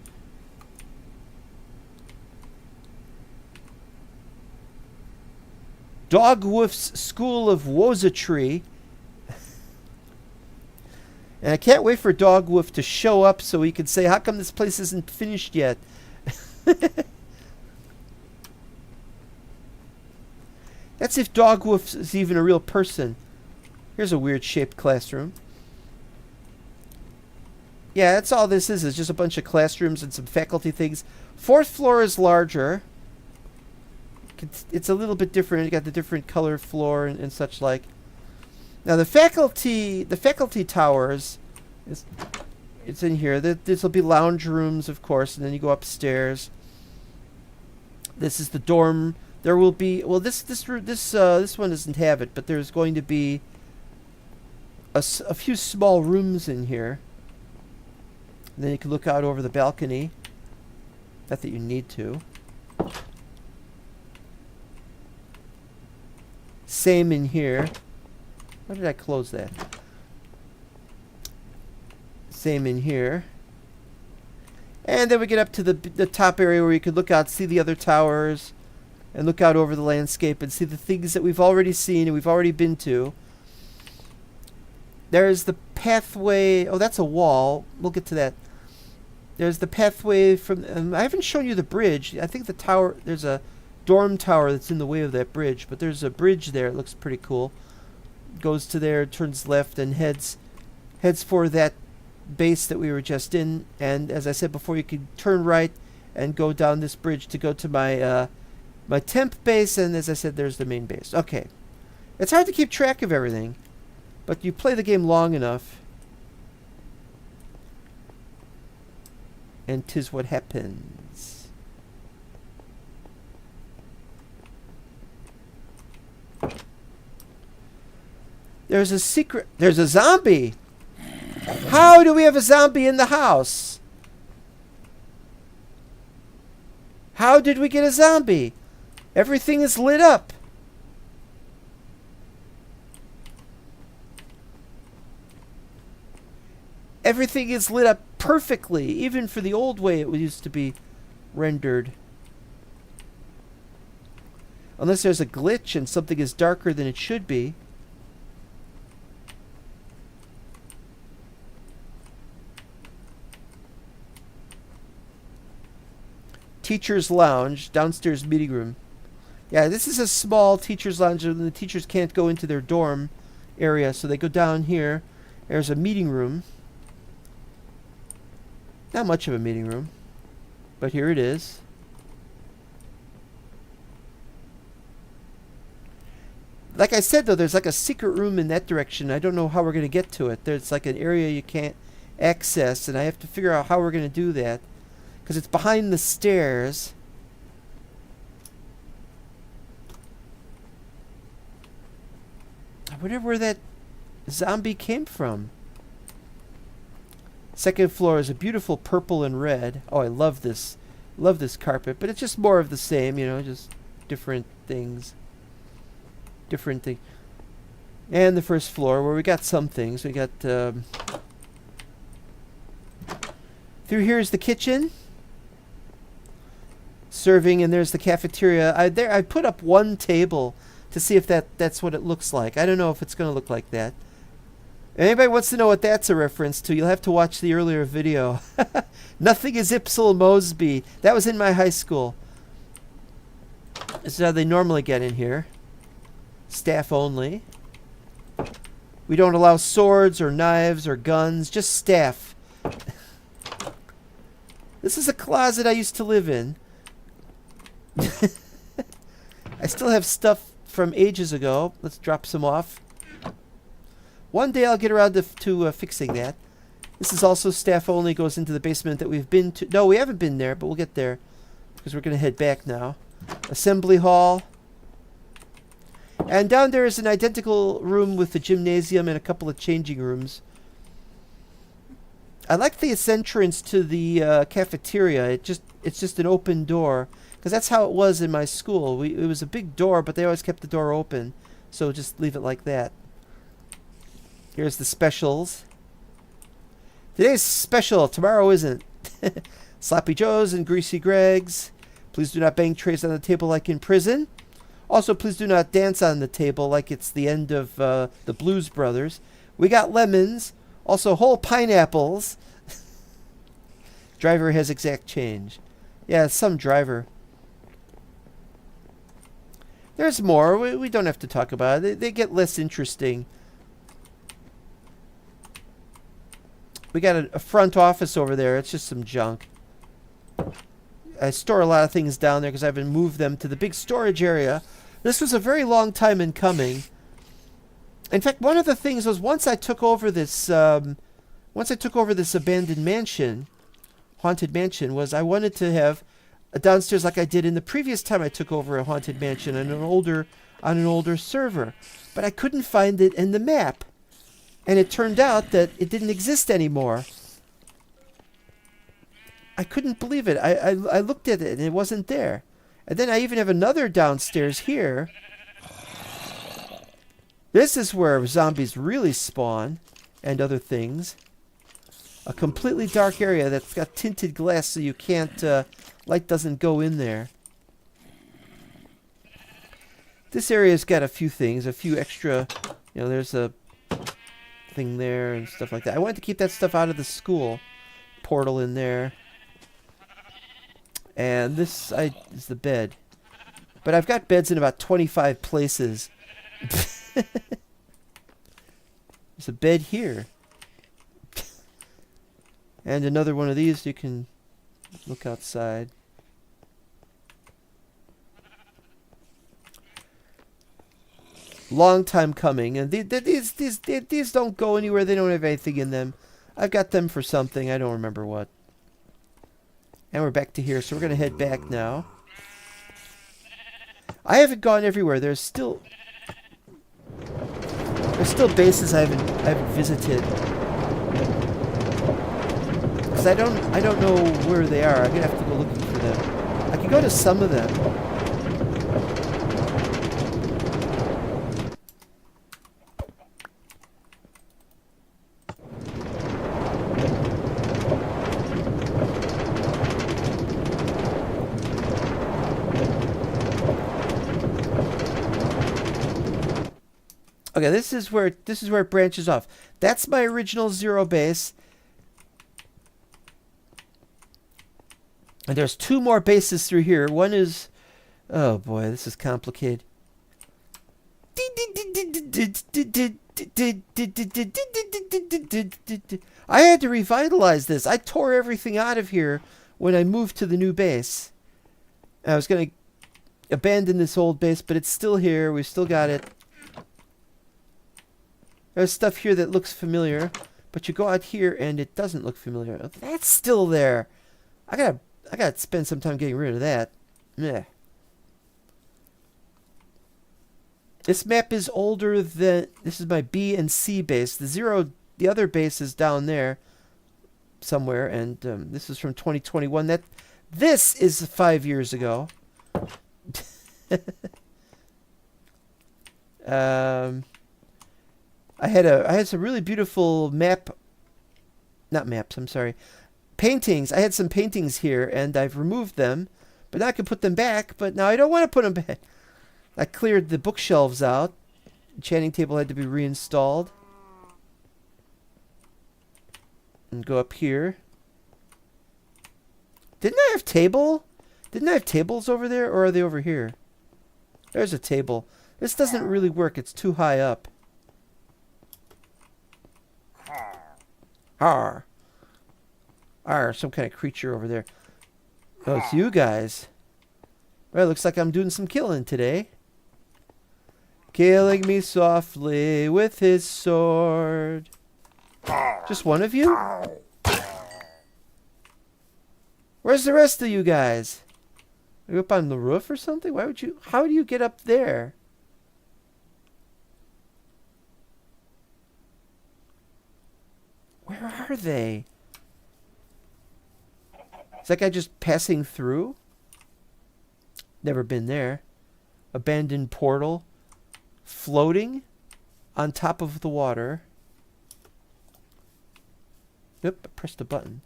Dogwoof's School of Wozatree. And I can't wait for Dogwoof to show up so he can say, how come this place isn't finished yet? That's if Dogwoof is even a real person. Here's a weird shaped classroom. Yeah, that's all this is just a bunch of classrooms and some faculty things. 4th floor is larger. It's a little bit different. You got the different color floor and such like. Now the faculty towers, it's in here. This will be lounge rooms, of course, and then you go upstairs. This is the dorm. There will be, well, this one doesn't have it, but there's going to be a few small rooms in here. And then you can look out over the balcony. Not that you need to. Same in here. Why did I close that? Same in here. And then we get up to the top area where you can look out, see the other towers, and look out over the landscape and see the things that we've already seen and we've already been to. There's the pathway. Oh, that's a wall. We'll get to that. There's the pathway from... I haven't shown you the bridge. I think the tower... There's a dorm tower that's in the way of that bridge, but there's a bridge there. It looks pretty cool. Goes to there, turns left, and heads for that base that we were just in. And as I said before, you can turn right and go down this bridge to go to my my temp base. And as I said, there's the main base. Okay, it's hard to keep track of everything, but you play the game long enough, and 'tis what happens. There's a secret. There's a zombie. How do we have a zombie in the house? How did we get a zombie? Everything is lit up. Everything is lit up perfectly, even for the old way it used to be rendered. Unless there's a glitch and something is darker than it should be. Teacher's lounge, downstairs meeting room. Yeah, this is a small teacher's lounge, and the teachers can't go into their dorm area, so they go down here. There's a meeting room. Not much of a meeting room, but here it is. Like I said, though, there's like a secret room in that direction. I don't know how we're going to get to it. There's like an area you can't access, and I have to figure out how we're going to do that. Because it's behind the stairs. I wonder where that zombie came from. Second floor is a beautiful purple and red. Oh, I love this. Love this carpet. But it's just more of the same, you know, just different things. Different thing. And the first floor where we got some things. We got... through here is the kitchen. Serving, and there's the cafeteria. I put up one table to see if that's what it looks like. I don't know if it's going to look like that. If anybody wants to know what that's a reference to, you'll have to watch the earlier video. Nothing is Ipsel Mosby. That was in my high school. This is how they normally get in here. Staff only. We don't allow swords or knives or guns, just staff. This is a closet I used to live in. I still have stuff from ages ago. Let's drop some off. One day I'll get around to fixing that. This is also staff only, goes into the basement that we've been to. No, we haven't been there, but we'll get there because we're going to head back now. Assembly hall. And down there is an identical room with a gymnasium and a couple of changing rooms. I like this entrance to the cafeteria. It's just an open door. Because that's how it was in my school. It was a big door, but they always kept the door open. So just leave it like that. Here's the specials. Today's special. Tomorrow isn't. Sloppy Joes and Greasy Gregs. Please do not bang trays on the table like in prison. Also, please do not dance on the table like it's the end of the Blues Brothers. We got lemons. Also, whole pineapples. Driver has exact change. Yeah, some driver. There's more. We don't have to talk about it. They get less interesting. We got a front office over there. It's just some junk. I store a lot of things down there because I haven't moved them to the big storage area. This was a very long time in coming. In fact, one of the things was once I took over this abandoned mansion, haunted mansion, was I wanted to have a downstairs like I did in the previous time I took over a haunted mansion on an older server, but I couldn't find it in the map, and it turned out that it didn't exist anymore. I couldn't believe it. I looked at it and it wasn't there. And then I even have another downstairs here. This is where zombies really spawn and other things. A completely dark area that's got tinted glass so you can't, light doesn't go in there. This area's got a few things, a few extra, you know, there's a thing there and stuff like that. I wanted to keep that stuff out of the school. Portal in there. And this is the bed. But I've got beds in about 25 places. There's a bed here. And another one of these you can look outside. Long time coming. And these don't go anywhere. They don't have anything in them. I've got them for something. I don't remember what. And we're back to here, so we're going to head back now. I haven't gone everywhere. There's still bases I haven't visited. Because I don't know where they are. I'm going to have to go looking for them. I can go to some of them. Okay, this is where it branches off. That's my original zero base. And there's two more bases through here. One is, oh boy, this is complicated. I had to revitalize this. I tore everything out of here when I moved to the new base. I was going to abandon this old base, but it's still here. We've still got it. There's stuff here that looks familiar, but you go out here and it doesn't look familiar. That's still there. I gotta spend some time getting rid of that. Meh. This map is older than... This is my B and C base. The other base is down there somewhere, and this is from 2021. This is 5 years ago. I had some really beautiful paintings. I had some paintings here, and I've removed them, but now I can put them back. But now I don't want to put them back. I cleared the bookshelves out. Enchanting table had to be reinstalled. And go up here. Didn't I have tables over there, or are they over here? There's a table. This doesn't really work. It's too high up. Arr. Arr, some kind of creature over there. Oh, it's you guys. Well, it looks like I'm doing some killing today. Killing me softly with his sword. Just one of you? Where's the rest of you guys? Are you up on the roof or something? How do you get up there? Where are they? Is that guy just passing through? Never been there. Abandoned portal. Floating on top of the water. Yep, I pressed a button.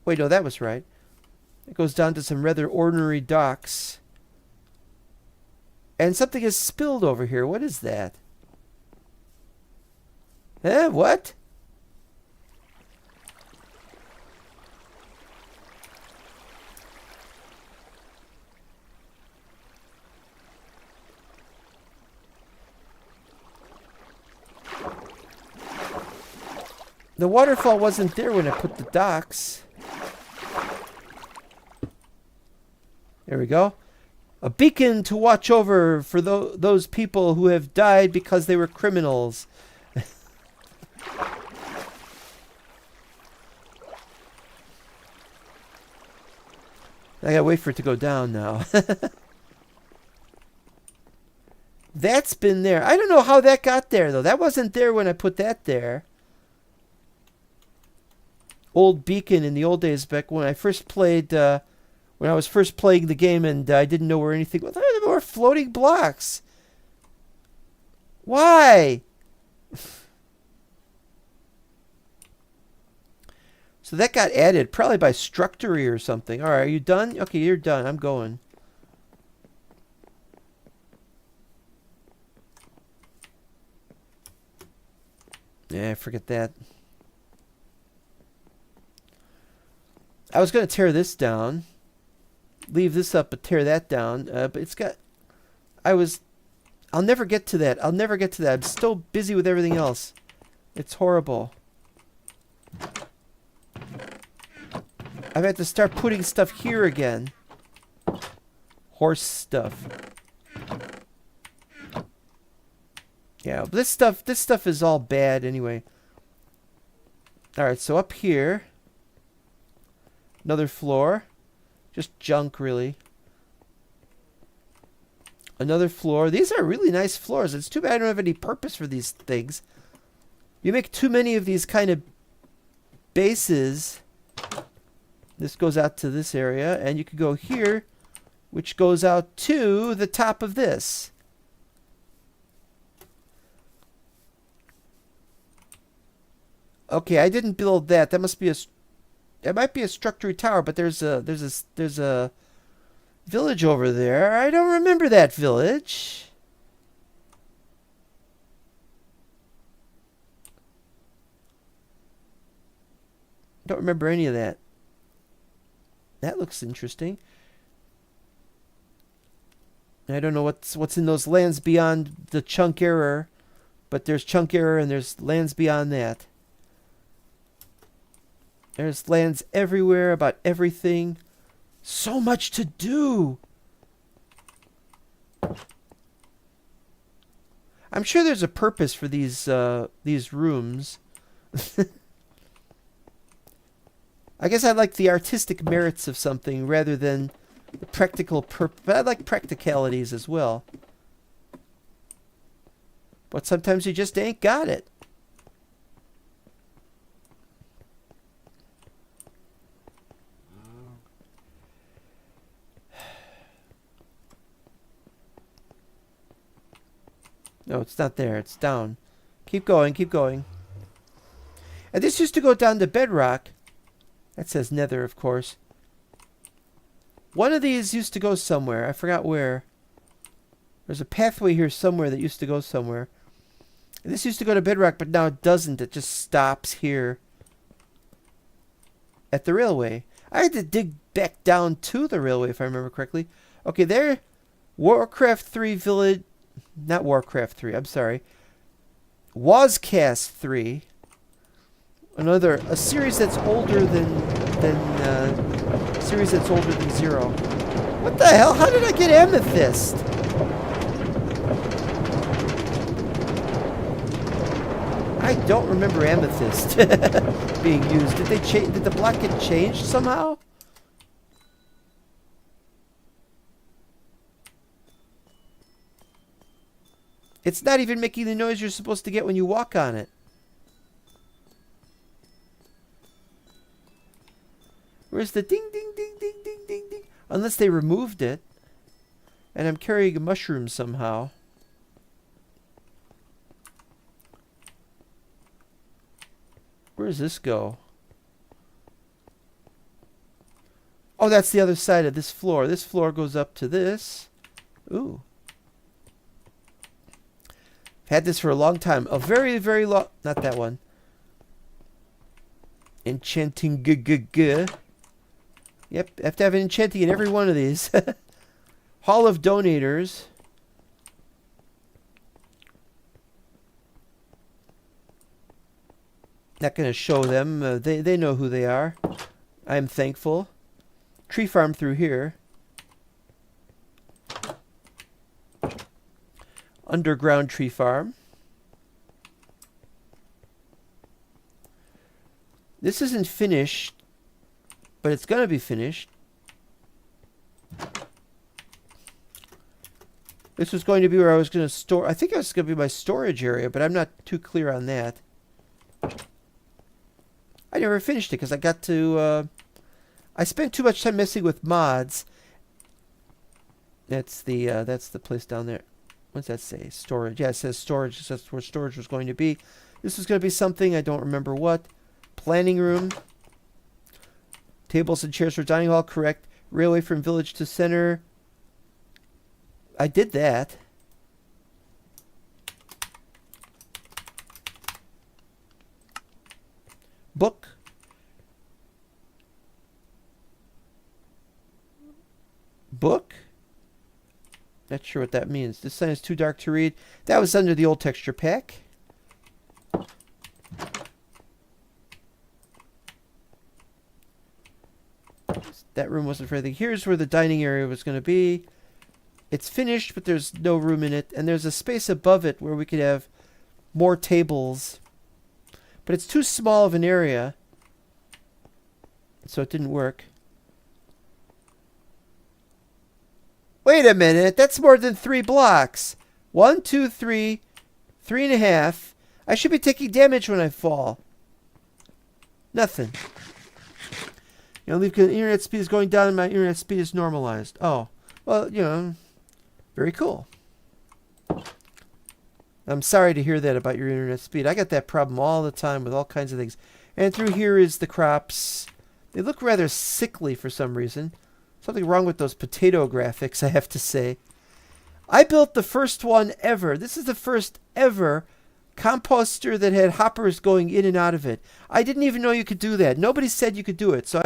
Wait, no, that was right. It goes down to some rather ordinary docks. And something is spilled over here. What is that? Eh, what? The waterfall wasn't there when I put the docks. There we go. A beacon to watch over for those people who have died because they were criminals. I gotta wait for it to go down now. That's been there. I don't know how that got there, though. That wasn't there when I put that there. Old beacon in the old days back when I first played, when I was first playing the game and I didn't know where anything was. There were floating blocks. Why? So that got added probably by Structory or something. All right, are you done? Okay, you're done. I'm going. Yeah, forget that. I was going to tear this down. Leave this up, but tear that down. But it's got... I'll never get to that. I'll never get to that. I'm still busy with everything else. It's horrible. I've had to start putting stuff here again. Horse stuff. Yeah, but this stuff is all bad anyway. Alright, so up here... Another floor. Just junk, really. Another floor. These are really nice floors. It's too bad I don't have any purpose for these things. You make too many of these kind of bases. This goes out to this area. And you could go here, which goes out to the top of this. Okay, I didn't build that. That must be a... It might be a Structory tower, but there's a village over there. I don't remember that village. Don't remember any of that. That looks interesting. I don't know what's in those lands beyond the chunk error, but there's chunk error and there's lands beyond that. There's lands everywhere about everything. So much to do. I'm sure there's a purpose for these rooms. I guess I like the artistic merits of something rather than the practical but I like practicalities as well. But sometimes you just ain't got it. No, it's not there. It's down. Keep going, keep going. And this used to go down to bedrock. That says nether, of course. One of these used to go somewhere. I forgot where. There's a pathway here somewhere that used to go somewhere. And this used to go to bedrock, but now it doesn't. It just stops here at the railway. I had to dig back down to the railway, if I remember correctly. Okay, there. Warcraft 3 Village. Not Warcraft 3, I'm sorry. Wazcast 3. A series that's older than series that's older than 0. What the hell? How did I get amethyst? I don't remember amethyst being used. Did they change? Did the block get changed somehow? It's not even making the noise you're supposed to get when you walk on it. Where's the ding, ding, ding, ding, ding, ding, ding? Unless they removed it. And I'm carrying a mushroom somehow. Where does this go? Oh, that's the other side of this floor. This floor goes up to this. Ooh. Had this for a long time. A very, very long... Not that one. Enchanting g-g-g. Yep, have to have an enchanting in every one of these. Hall of Donators. Not going to show them. They know who they are. I'm thankful. Tree farm through here. Underground tree farm. This isn't finished, but it's going to be finished. This was going to be where I was going to store... I think it was going to be my storage area, but I'm not too clear on that. I never finished it because I got to... I spent too much time messing with mods. That's the place down there. What's that say? Storage. Yeah, it says storage. That's where storage was going to be. This was going to be something. I don't remember what. Planning room. Tables and chairs for dining hall. Correct. Railway from village to center. I did that. Book. Book? Not sure what that means. This sign is too dark to read. That was under the old texture pack. That room wasn't for anything. Here's where the dining area was going to be. It's finished, but there's no room in it. And there's a space above it where we could have more tables. But it's too small of an area. So it didn't work. Wait a minute. That's more than 3 blocks. 1, 2, 3. 3.5. I should be taking damage when I fall. Nothing. You know, leave internet speed is going down and my internet speed is normalized. Oh. Well, you know. Very cool. I'm sorry to hear that about your internet speed. I got that problem all the time with all kinds of things. And through here is the crops. They look rather sickly for some reason. Something wrong with those potato graphics, I have to say. I built the first one ever. This is the first ever composter that had hoppers going in and out of it. I didn't even know you could do that. Nobody said you could do it. So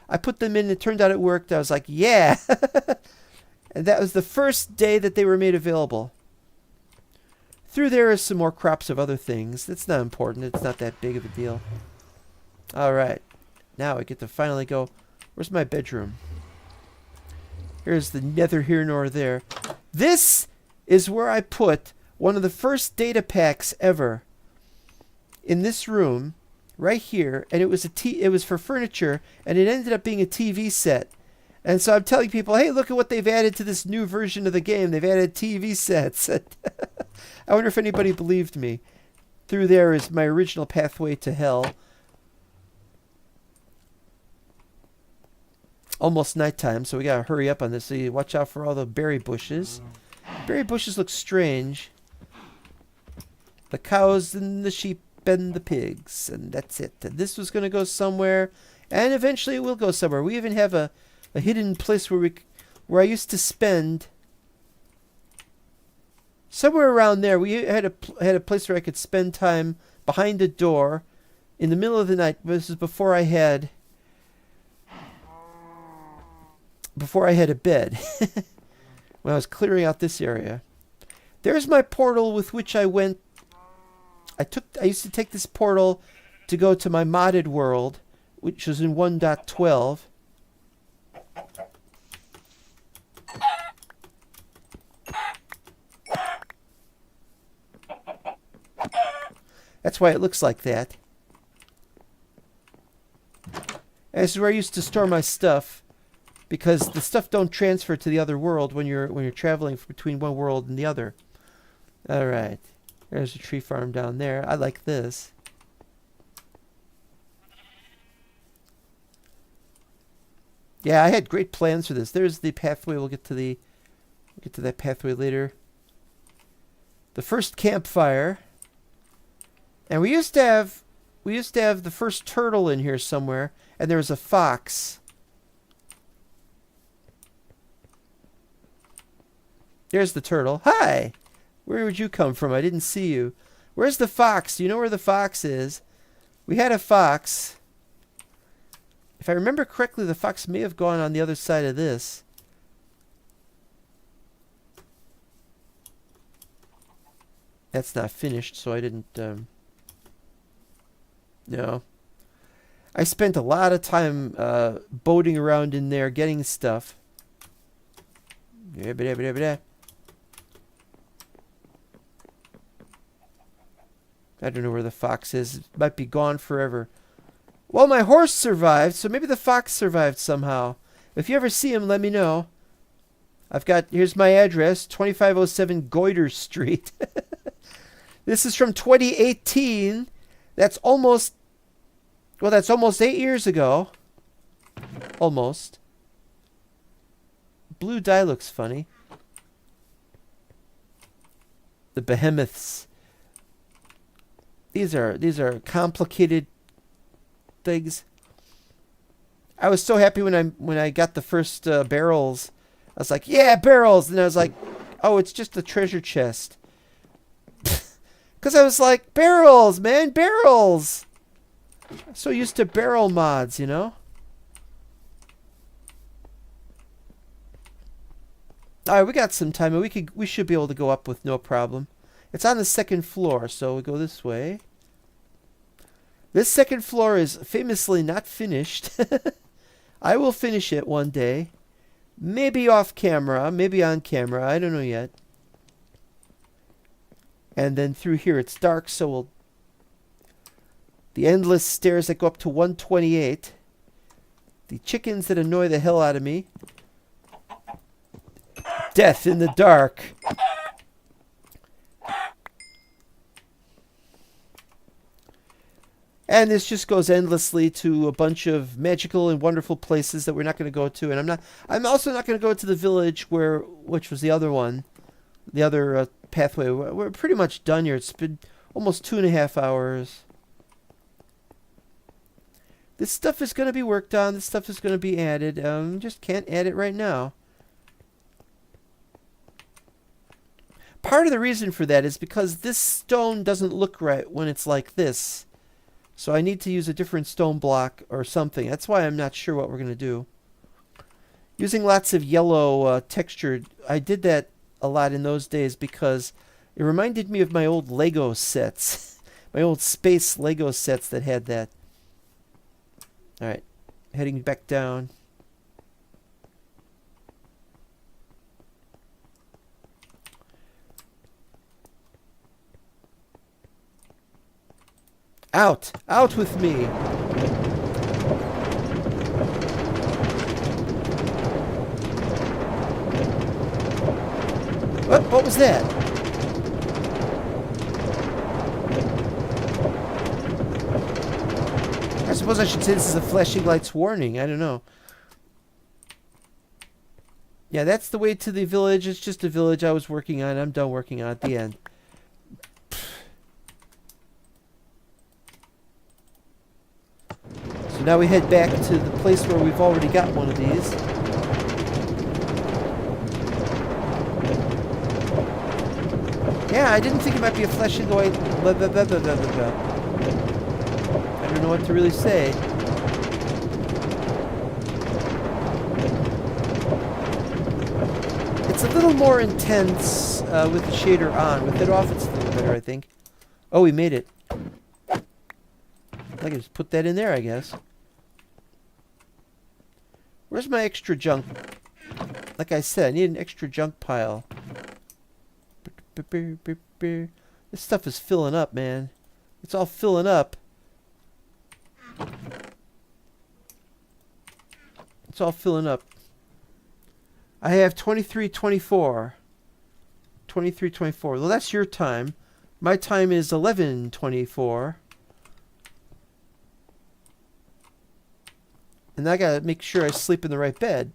I put them in. It turned out it worked. I was like, yeah. And that was the first day that they were made available. Through there is some more crops of other things. It's not important. It's not that big of a deal. All right. Now I get to finally go. Where's my bedroom? Here's the neither here nor there. This is where I put one of the first data packs ever in this room right here, and it was it was for furniture, and it ended up being a TV set. And so I'm telling people, hey, look at what they've added to this new version of the game. They've added TV sets. I wonder if anybody believed me. Through there is my original pathway to hell. Almost nighttime, so we gotta hurry up on this. So you watch out for all the berry bushes. Berry bushes look strange. The cows and the sheep and the pigs, and that's it. And this was gonna go somewhere, and eventually it will go somewhere. We even have a hidden place where I used to spend somewhere around there. We had a place where I could spend time behind a door in the middle of the night. This is before I had a bed. When I was clearing out this area. There's my portal with which I went. I used to take this portal to go to my modded world, which was in 1.12. That's why it looks like that. And this is where I used to store my stuff, because the stuff don't transfer to the other world when you're traveling between one world and the other. All right, there's a tree farm down there. I like this. Yeah, I had great plans for this. There's the pathway. We'll get to that pathway later. The first campfire. And we used to have the first turtle in here somewhere, and there was a fox. There's the turtle. Hi! Where would you come from? I didn't see you. Where's the fox? Do you know where the fox is? We had a fox. If I remember correctly, the fox may have gone on the other side of this. That's not finished, so I didn't... No. I spent a lot of time boating around in there, getting stuff. I don't know where the fox is. It might be gone forever. Well, my horse survived, so maybe the fox survived somehow. If you ever see him, let me know. Here's my address, 2507 Goiter Street. This is from 2018. That's almost 8 years ago. Almost. Blue dye looks funny. The behemoths. These are complicated things. I was so happy when I got the first barrels. I was like, yeah, barrels. And I was like, oh, it's just a treasure chest. Because I was like, barrels, man, barrels. I'm so used to barrel mods, you know? Alright, we got some time. We should be able to go up with no problem. It's on the second floor, so we go this way. This second floor is famously not finished. I will finish it one day. Maybe off camera, maybe on camera. I don't know yet. And then through here it's dark, so the endless stairs that go up to 128. The chickens that annoy the hell out of me. Death in the dark. And this just goes endlessly to a bunch of magical and wonderful places that we're not going to go to. And I'm also not going to go to the village which was the other one. The other pathway. We're pretty much done here. It's been almost 2.5 hours. This stuff is going to be worked on. This stuff is going to be added. Just can't add it right now. Part of the reason for that is because this stone doesn't look right when it's like this. So I need to use a different stone block or something. That's why I'm not sure what we're going to do. Using lots of yellow texture. I did that a lot in those days because it reminded me of my old Lego sets. My old space Lego sets that had that. Alright. Heading back down. Out! Out with me! What was that? I suppose I should say this is a flashing lights warning. I don't know. Yeah, that's the way to the village. It's just a village I was working on. I'm done working on it at the end. So now we head back to the place where we've already got one of these. Yeah, I didn't think it might be a flashing light. Blah, blah, blah, blah, blah, blah. I don't know what to really say. It's a little more intense with the shader on. With it off, it's a little better, I think. Oh, we made it. I can just put that in there, I guess. Where's my extra junk? Like I said, I need an extra junk pile. This stuff is filling up, man. It's all filling up. It's all filling up. I have 23:24. 23:24. Well, that's your time. My time is 11:24. And I gotta make sure I sleep in the right bed.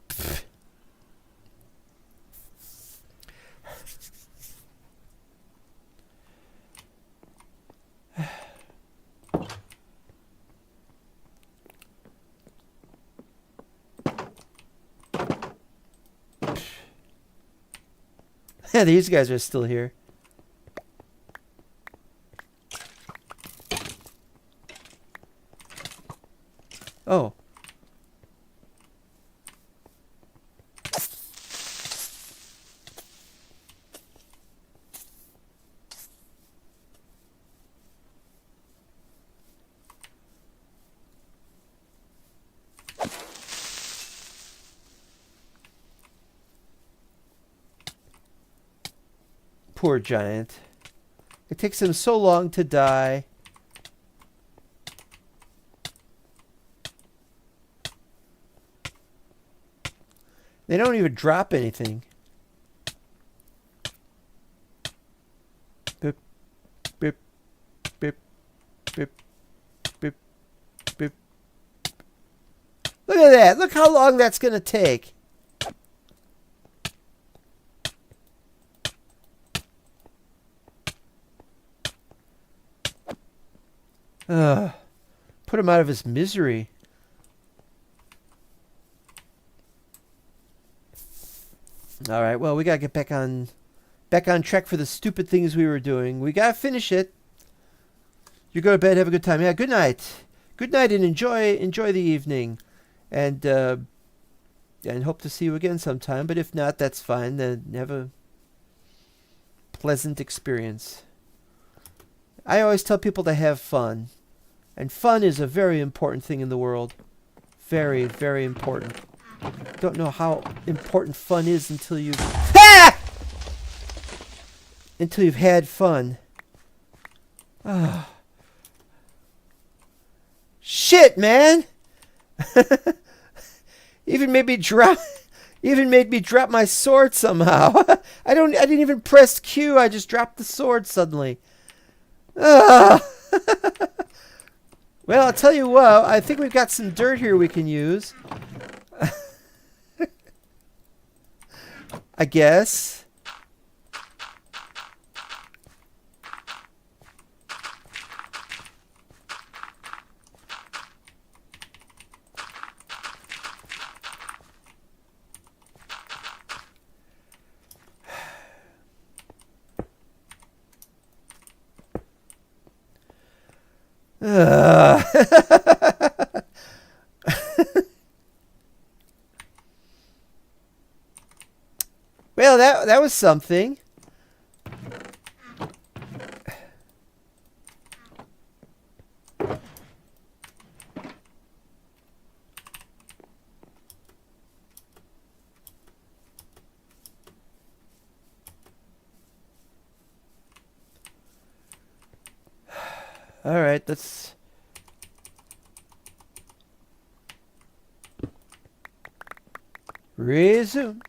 Yeah, these guys are still here. Oh. Poor giant. It takes him so long to die. They don't even drop anything. Bip, bip, bip, bip, bip, bip. Look at that. Look how long that's going to take. Put him out of his misery. All right, well, we gotta get back on track for the stupid things we were doing. We gotta finish it. You go to bed, have a good time. Yeah, good night. Good night, and enjoy the evening, and hope to see you again sometime. But if not, that's fine. Then have a pleasant experience. I always tell people to have fun. And fun is a very important thing in the world. Very, very important. Don't know how important fun is until you've... Ah! Until you've had fun. Oh. Shit, man! Even made me drop my sword somehow. I didn't even press Q. I just dropped the sword suddenly. Well, I'll tell you what. I think we've got some dirt here we can use. I guess. Well, that was something. All right, let's... resume.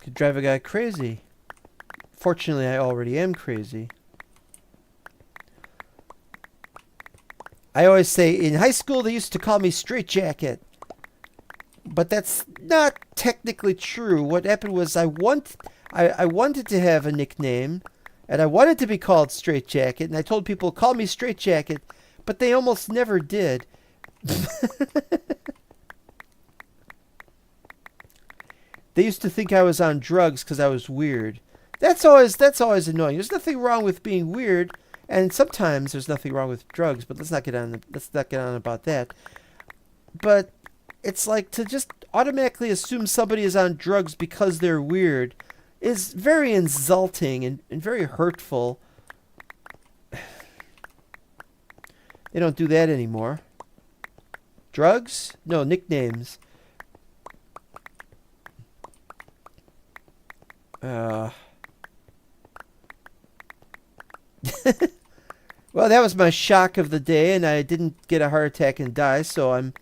Could drive a guy crazy. Fortunately, I already am crazy. I always say, in high school, they used to call me Straightjacket. But that's not technically true. What happened was I wanted to have a nickname, and I wanted to be called Straightjacket, and I told people, call me Straightjacket, but they almost never did. They used to think I was on drugs because I was weird. That's always annoying. There's nothing wrong with being weird, and sometimes there's nothing wrong with drugs. But let's not get on about that. But it's like to just automatically assume somebody is on drugs because they're weird is very insulting and very hurtful. They don't do that anymore. Drugs? No, nicknames. Well, that was my shock of the day, and I didn't get a heart attack and die, so I'm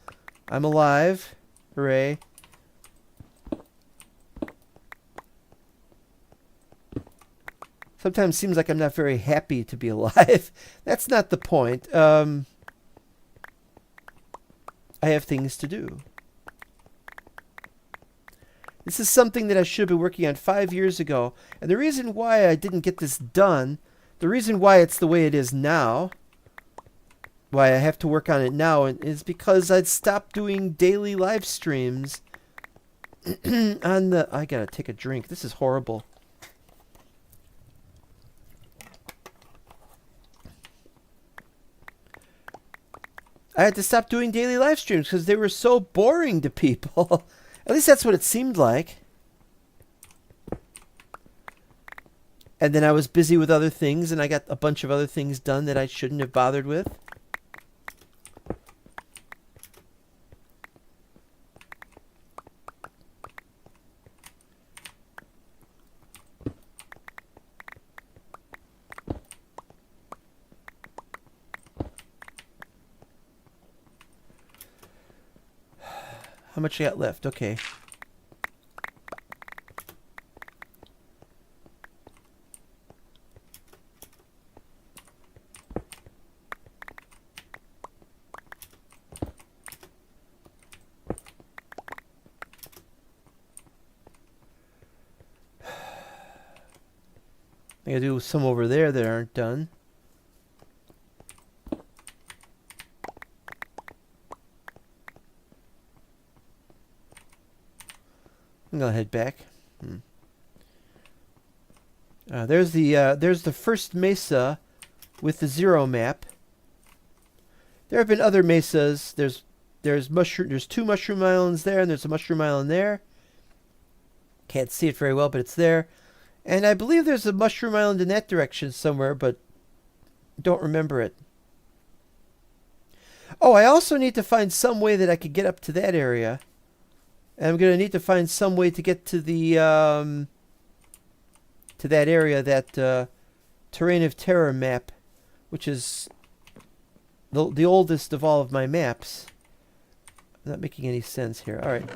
alive. Hooray. Sometimes it seems like I'm not very happy to be alive. That's not the point. I have things to do. This is something that I should have been working on 5 years ago. And the reason why I didn't get this done, the reason why it's the way it is now, why I have to work on it now, is because I'd stopped doing daily live streams on the... I gotta take a drink. This is horrible. I had to stop doing daily live streams because they were so boring to people. At least that's what it seemed like. And then I was busy with other things, and I got a bunch of other things done that I shouldn't have bothered with. How much I got left? Okay. I gotta do some over there that aren't done. I'm gonna head back. There's the first mesa with the 0 map. There have been other mesas. There's two mushroom islands there, and there's a mushroom island there. Can't see it very well, but it's there. And I believe there's a mushroom island in that direction somewhere, but don't remember it. Oh, I also need to find some way that I could get up to that area. And I'm going to need to find some way to get to the to that area, that Terrain of Terror map, which is the oldest of all of my maps. Not making any sense here. All right.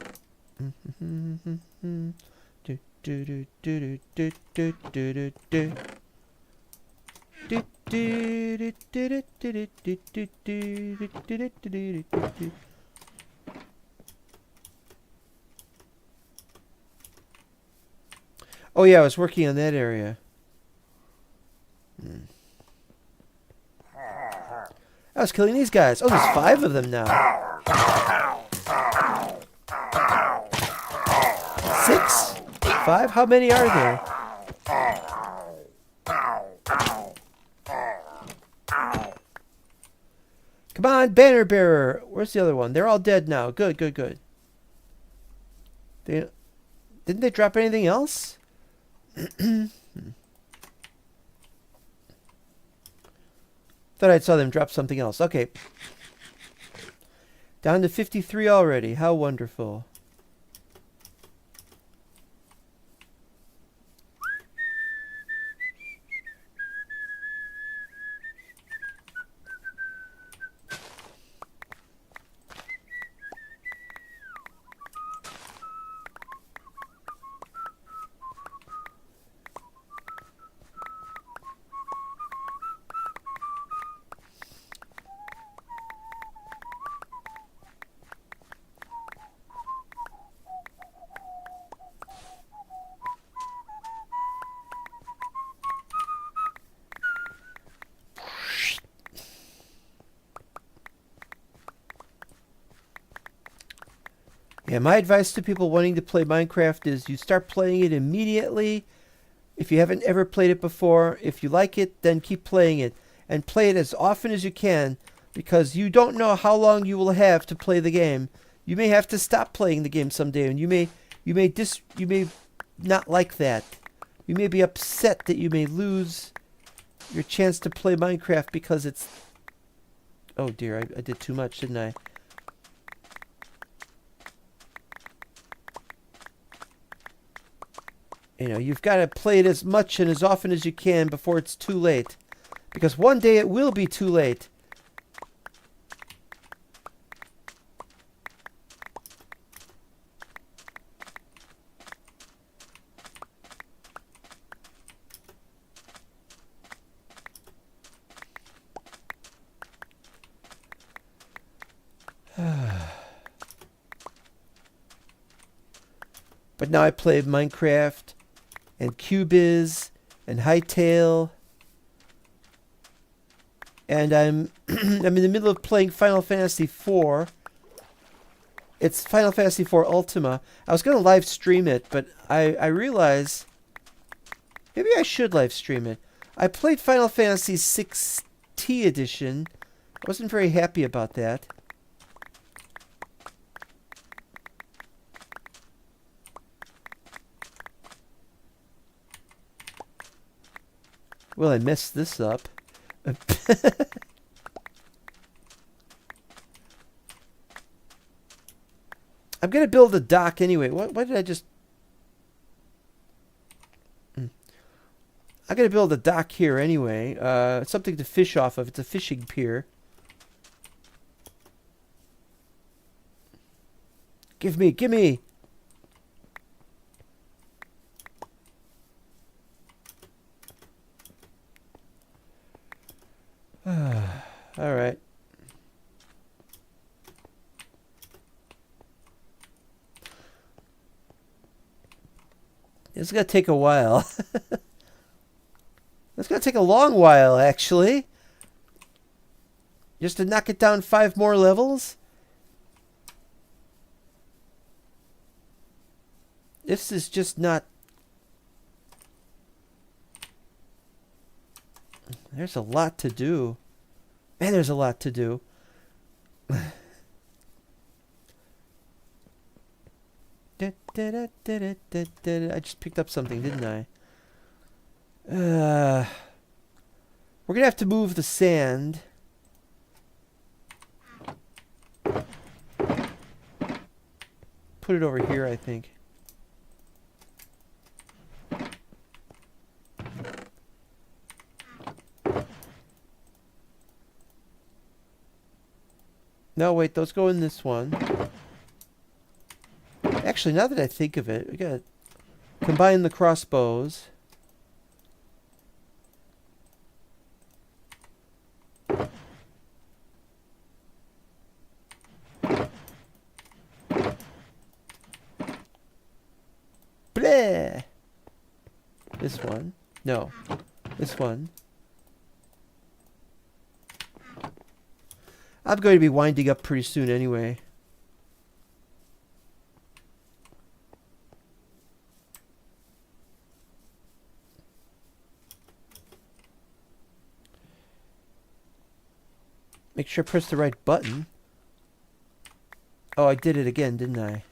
Oh yeah, I was working on that area. I was killing these guys. Oh, there's 5 of them now. 6? 5? How many are there? Come on, banner bearer. Where's the other one? They're all dead now. Good, good, good. Didn't they drop anything else? Thought I saw them drop something else. Okay. Down to 53 already. How wonderful. Yeah, my advice to people wanting to play Minecraft is you start playing it immediately. If you haven't ever played it before, if you like it, then keep playing it. And play it as often as you can, because you don't know how long you will have to play the game. You may have to stop playing the game someday, and you may not like that. You may be upset that you may lose your chance to play Minecraft because it's... Oh dear, I did too much, didn't I? You know, you've got to play it as much and as often as you can before it's too late. Because one day it will be too late. But now I play Minecraft and Cubiz and Hytale. And I'm I'm in the middle of playing Final Fantasy IV. It's Final Fantasy IV Ultima. I was going to live stream it, but I realize maybe I should live stream it. I played Final Fantasy VI-T edition. I wasn't very happy about that. Well, I messed this up. I'm going to build a dock anyway. Why did I just... I'm going to build a dock here anyway. Something to fish off of. It's a fishing pier. Give me, give me! All right. It's going to take a while. It's going to take a long while, actually. Just to knock it down 5 more levels. This is just not... There's a lot to do. Man, there's a lot to do. I just picked up something, didn't I? We're going to have to move the sand. Put it over here, I think. No, wait, those go in this one. Actually, now that I think of it, we gotta combine the crossbows. Bleh! This one. No. This one. I'm going to be winding up pretty soon anyway. Make sure I press the right button. Oh, I did it again, didn't I?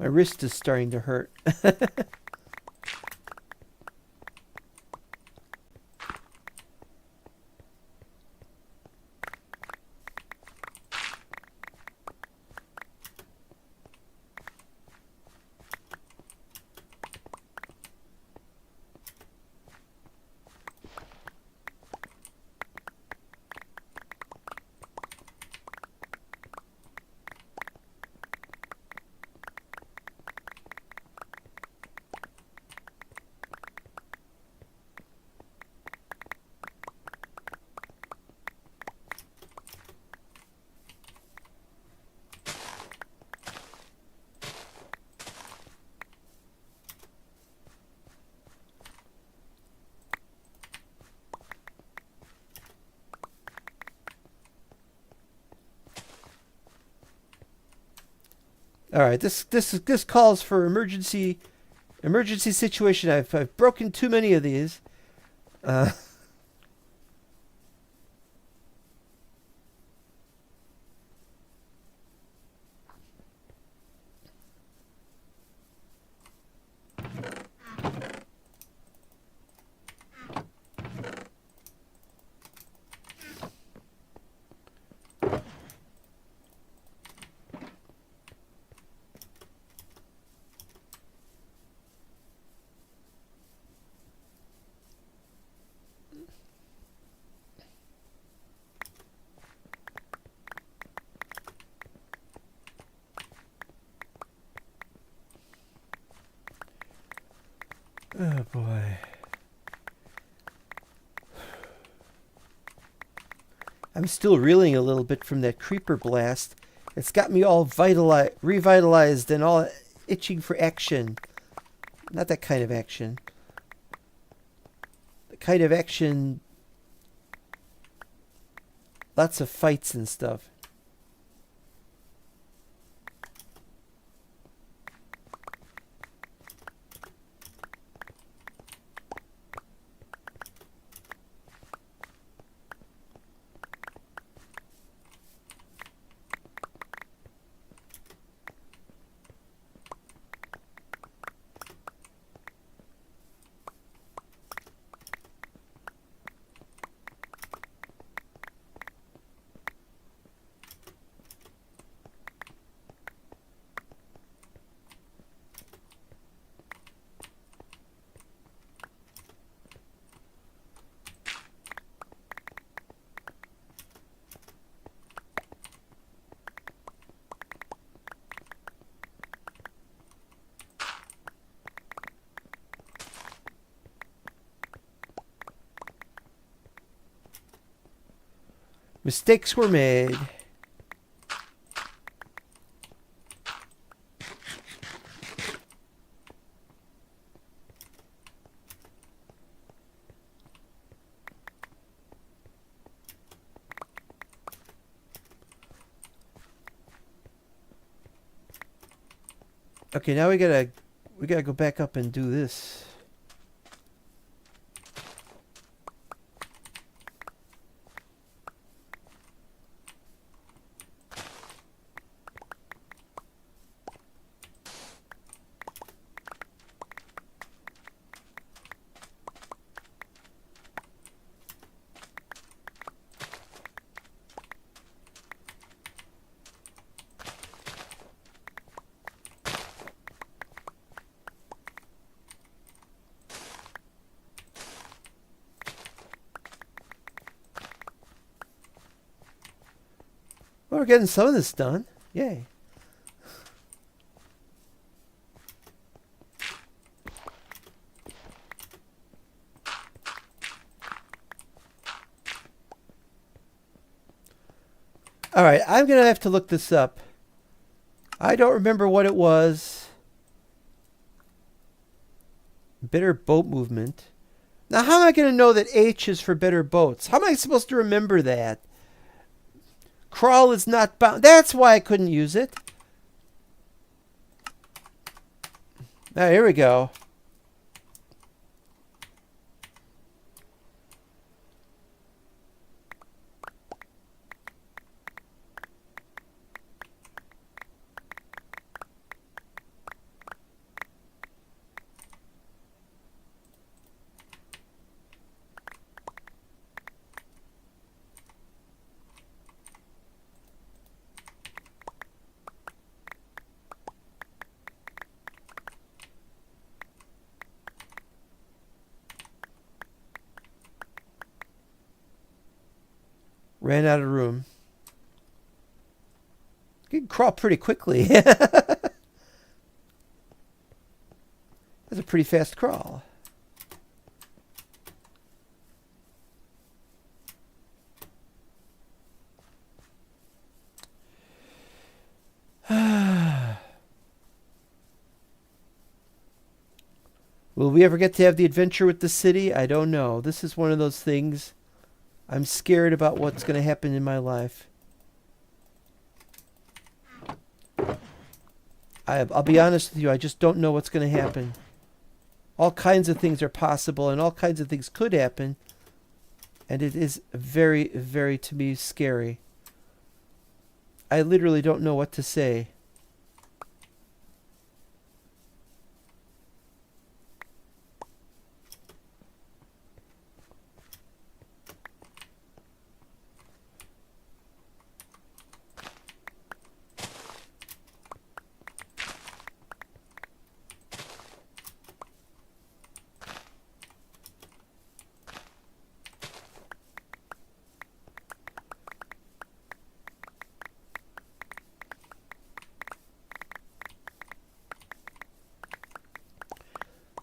My wrist is starting to hurt. All right, this calls for emergency situation. I've broken too many of these. Uh, oh boy. I'm still reeling a little bit from that creeper blast. It's got me all revitalized and all itching for action. Not that kind of action. The kind of action... Lots of fights and stuff. Mistakes were made. Okay, now we gotta go back up and do this. Well, we're getting some of this done. Yay. All right, I'm going to have to look this up. I don't remember what it was. Better boat movement. Now, how am I going to know that H is for better boats? How am I supposed to remember that? Crawl is not bound. That's why I couldn't use it. Now, here we go. Ran out of room. You can crawl pretty quickly. That's a pretty fast crawl. Will we ever get to have the adventure with the city? I don't know. This is one of those things. I'm scared about what's going to happen in my life. I'll be honest with you. I just don't know what's going to happen. All kinds of things are possible, and all kinds of things could happen. And it is very, very, to me, scary. I literally don't know what to say.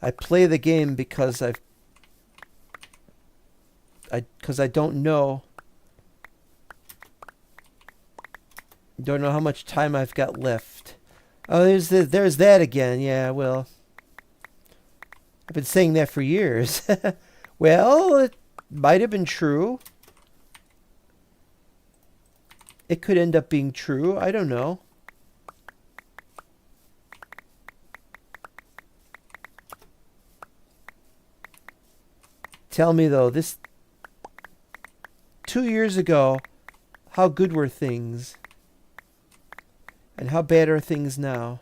I play the game because I don't know. Don't know how much time I've got left. Oh, there's that again. Yeah, well, I've been saying that for years. Well, it might have been true. It could end up being true. I don't know. Tell me, though, this 2 years ago, how good were things? And how bad are things now?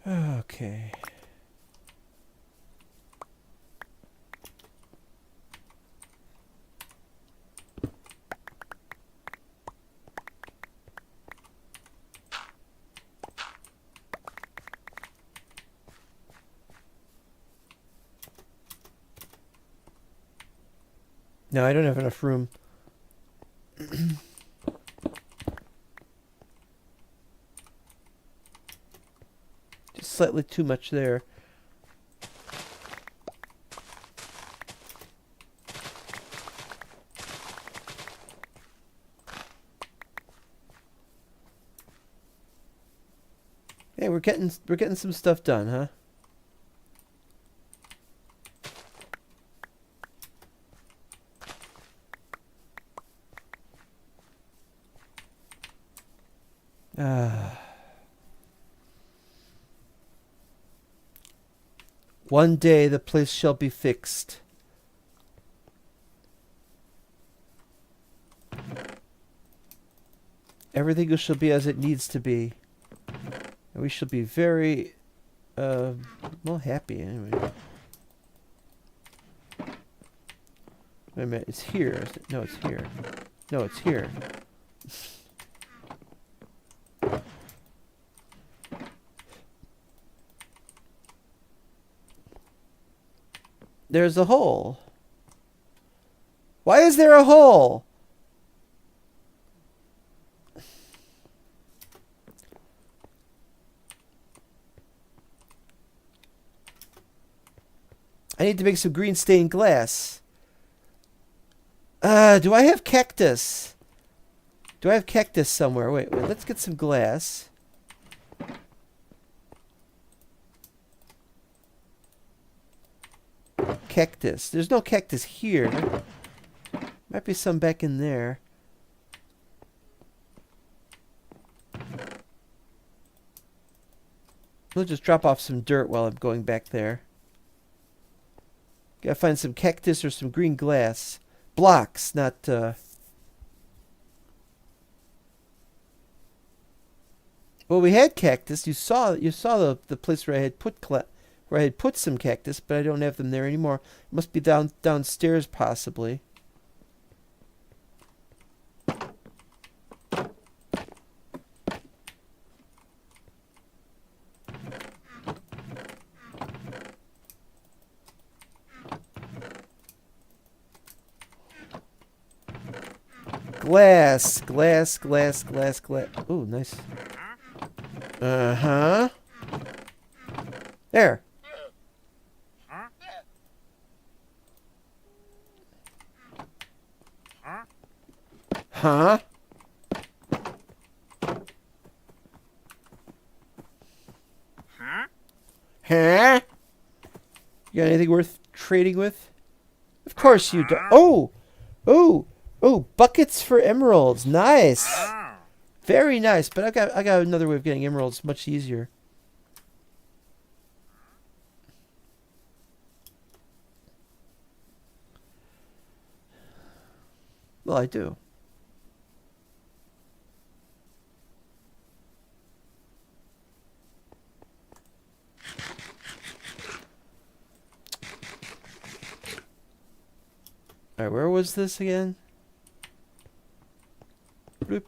Okay. No, I don't have enough room. Just slightly too much there. Hey, we're getting some stuff done, huh? One day the place shall be fixed. Everything shall be as it needs to be. And we shall be very, well, happy anyway. Wait a minute, it's here. No, it's here. No, it's here. There's a hole. Why is there a hole? I need to make some green stained glass. Do I have cactus? Do I have cactus somewhere? Wait, let's get some glass. Cactus. There's no cactus here. Might be some back in there. We'll just drop off some dirt while I'm going back there. Gotta find some cactus or some green glass. Blocks, not Well, we had cactus. You saw the place where I had put some cactus, but I don't have them there anymore. It must be downstairs possibly. Glass. Ooh, nice. Uh-huh. There. Huh? Huh? You got anything worth trading with? Of course you do. Oh, buckets for emeralds. Nice. Very nice. But I got another way of getting emeralds much easier. Well, I do. All right, where was this again? Bloop.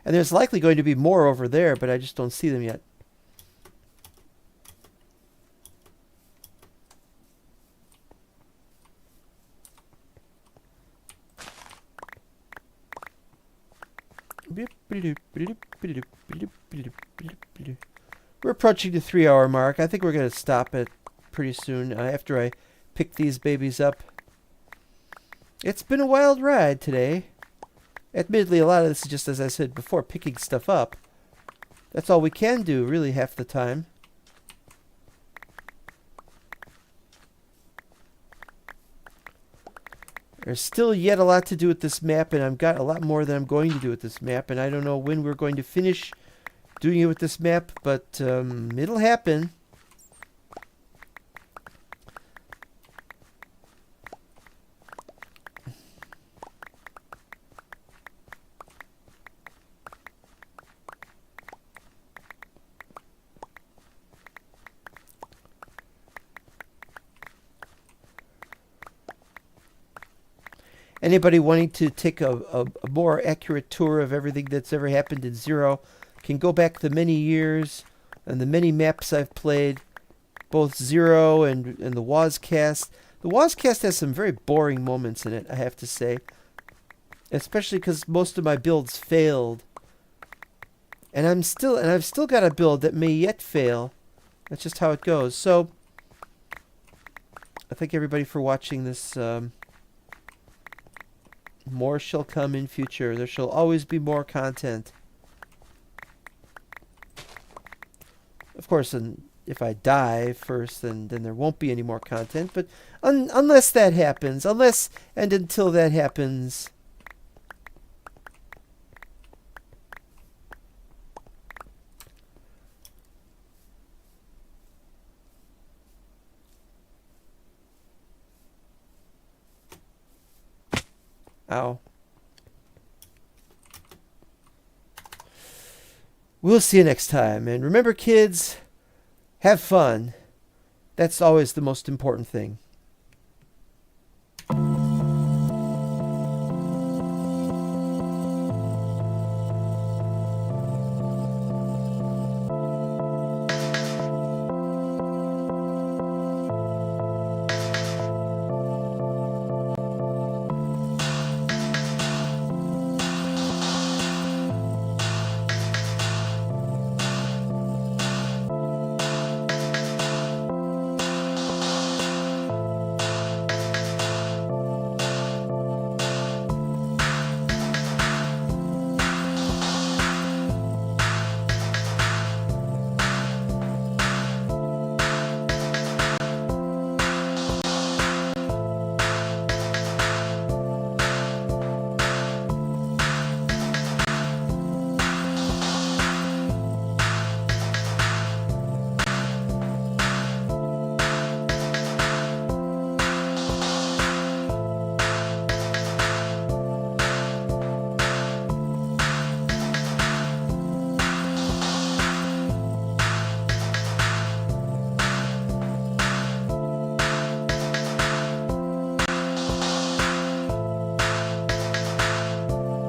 And there's likely going to be more over there, but I just don't see them yet. We're approaching the 3-hour mark. I think we're going to stop it pretty soon after I pick these babies up. It's been a wild ride today. Admittedly, a lot of this is just, as I said before, picking stuff up. That's all we can do, really, half the time. There's still yet a lot to do with this map, and I've got a lot more that I'm going to do with this map, and I don't know when we're going to finish doing it with this map, but it'll happen. Anybody wanting to take a more accurate tour of everything that's ever happened in Zero can go back the many years and the many maps I've played, both Zero and the Wozcast. The Wozcast has some very boring moments in it, I have to say. Especially because most of my builds failed. And I've still got a build that may yet fail. That's just how it goes. So, I thank everybody for watching this. More shall come in future. There shall always be more content. Of course, and if I die first, then there won't be any more content. But unless that happens, unless and until that happens, ow. We'll see you next time. And remember, kids, have fun. That's always the most important thing.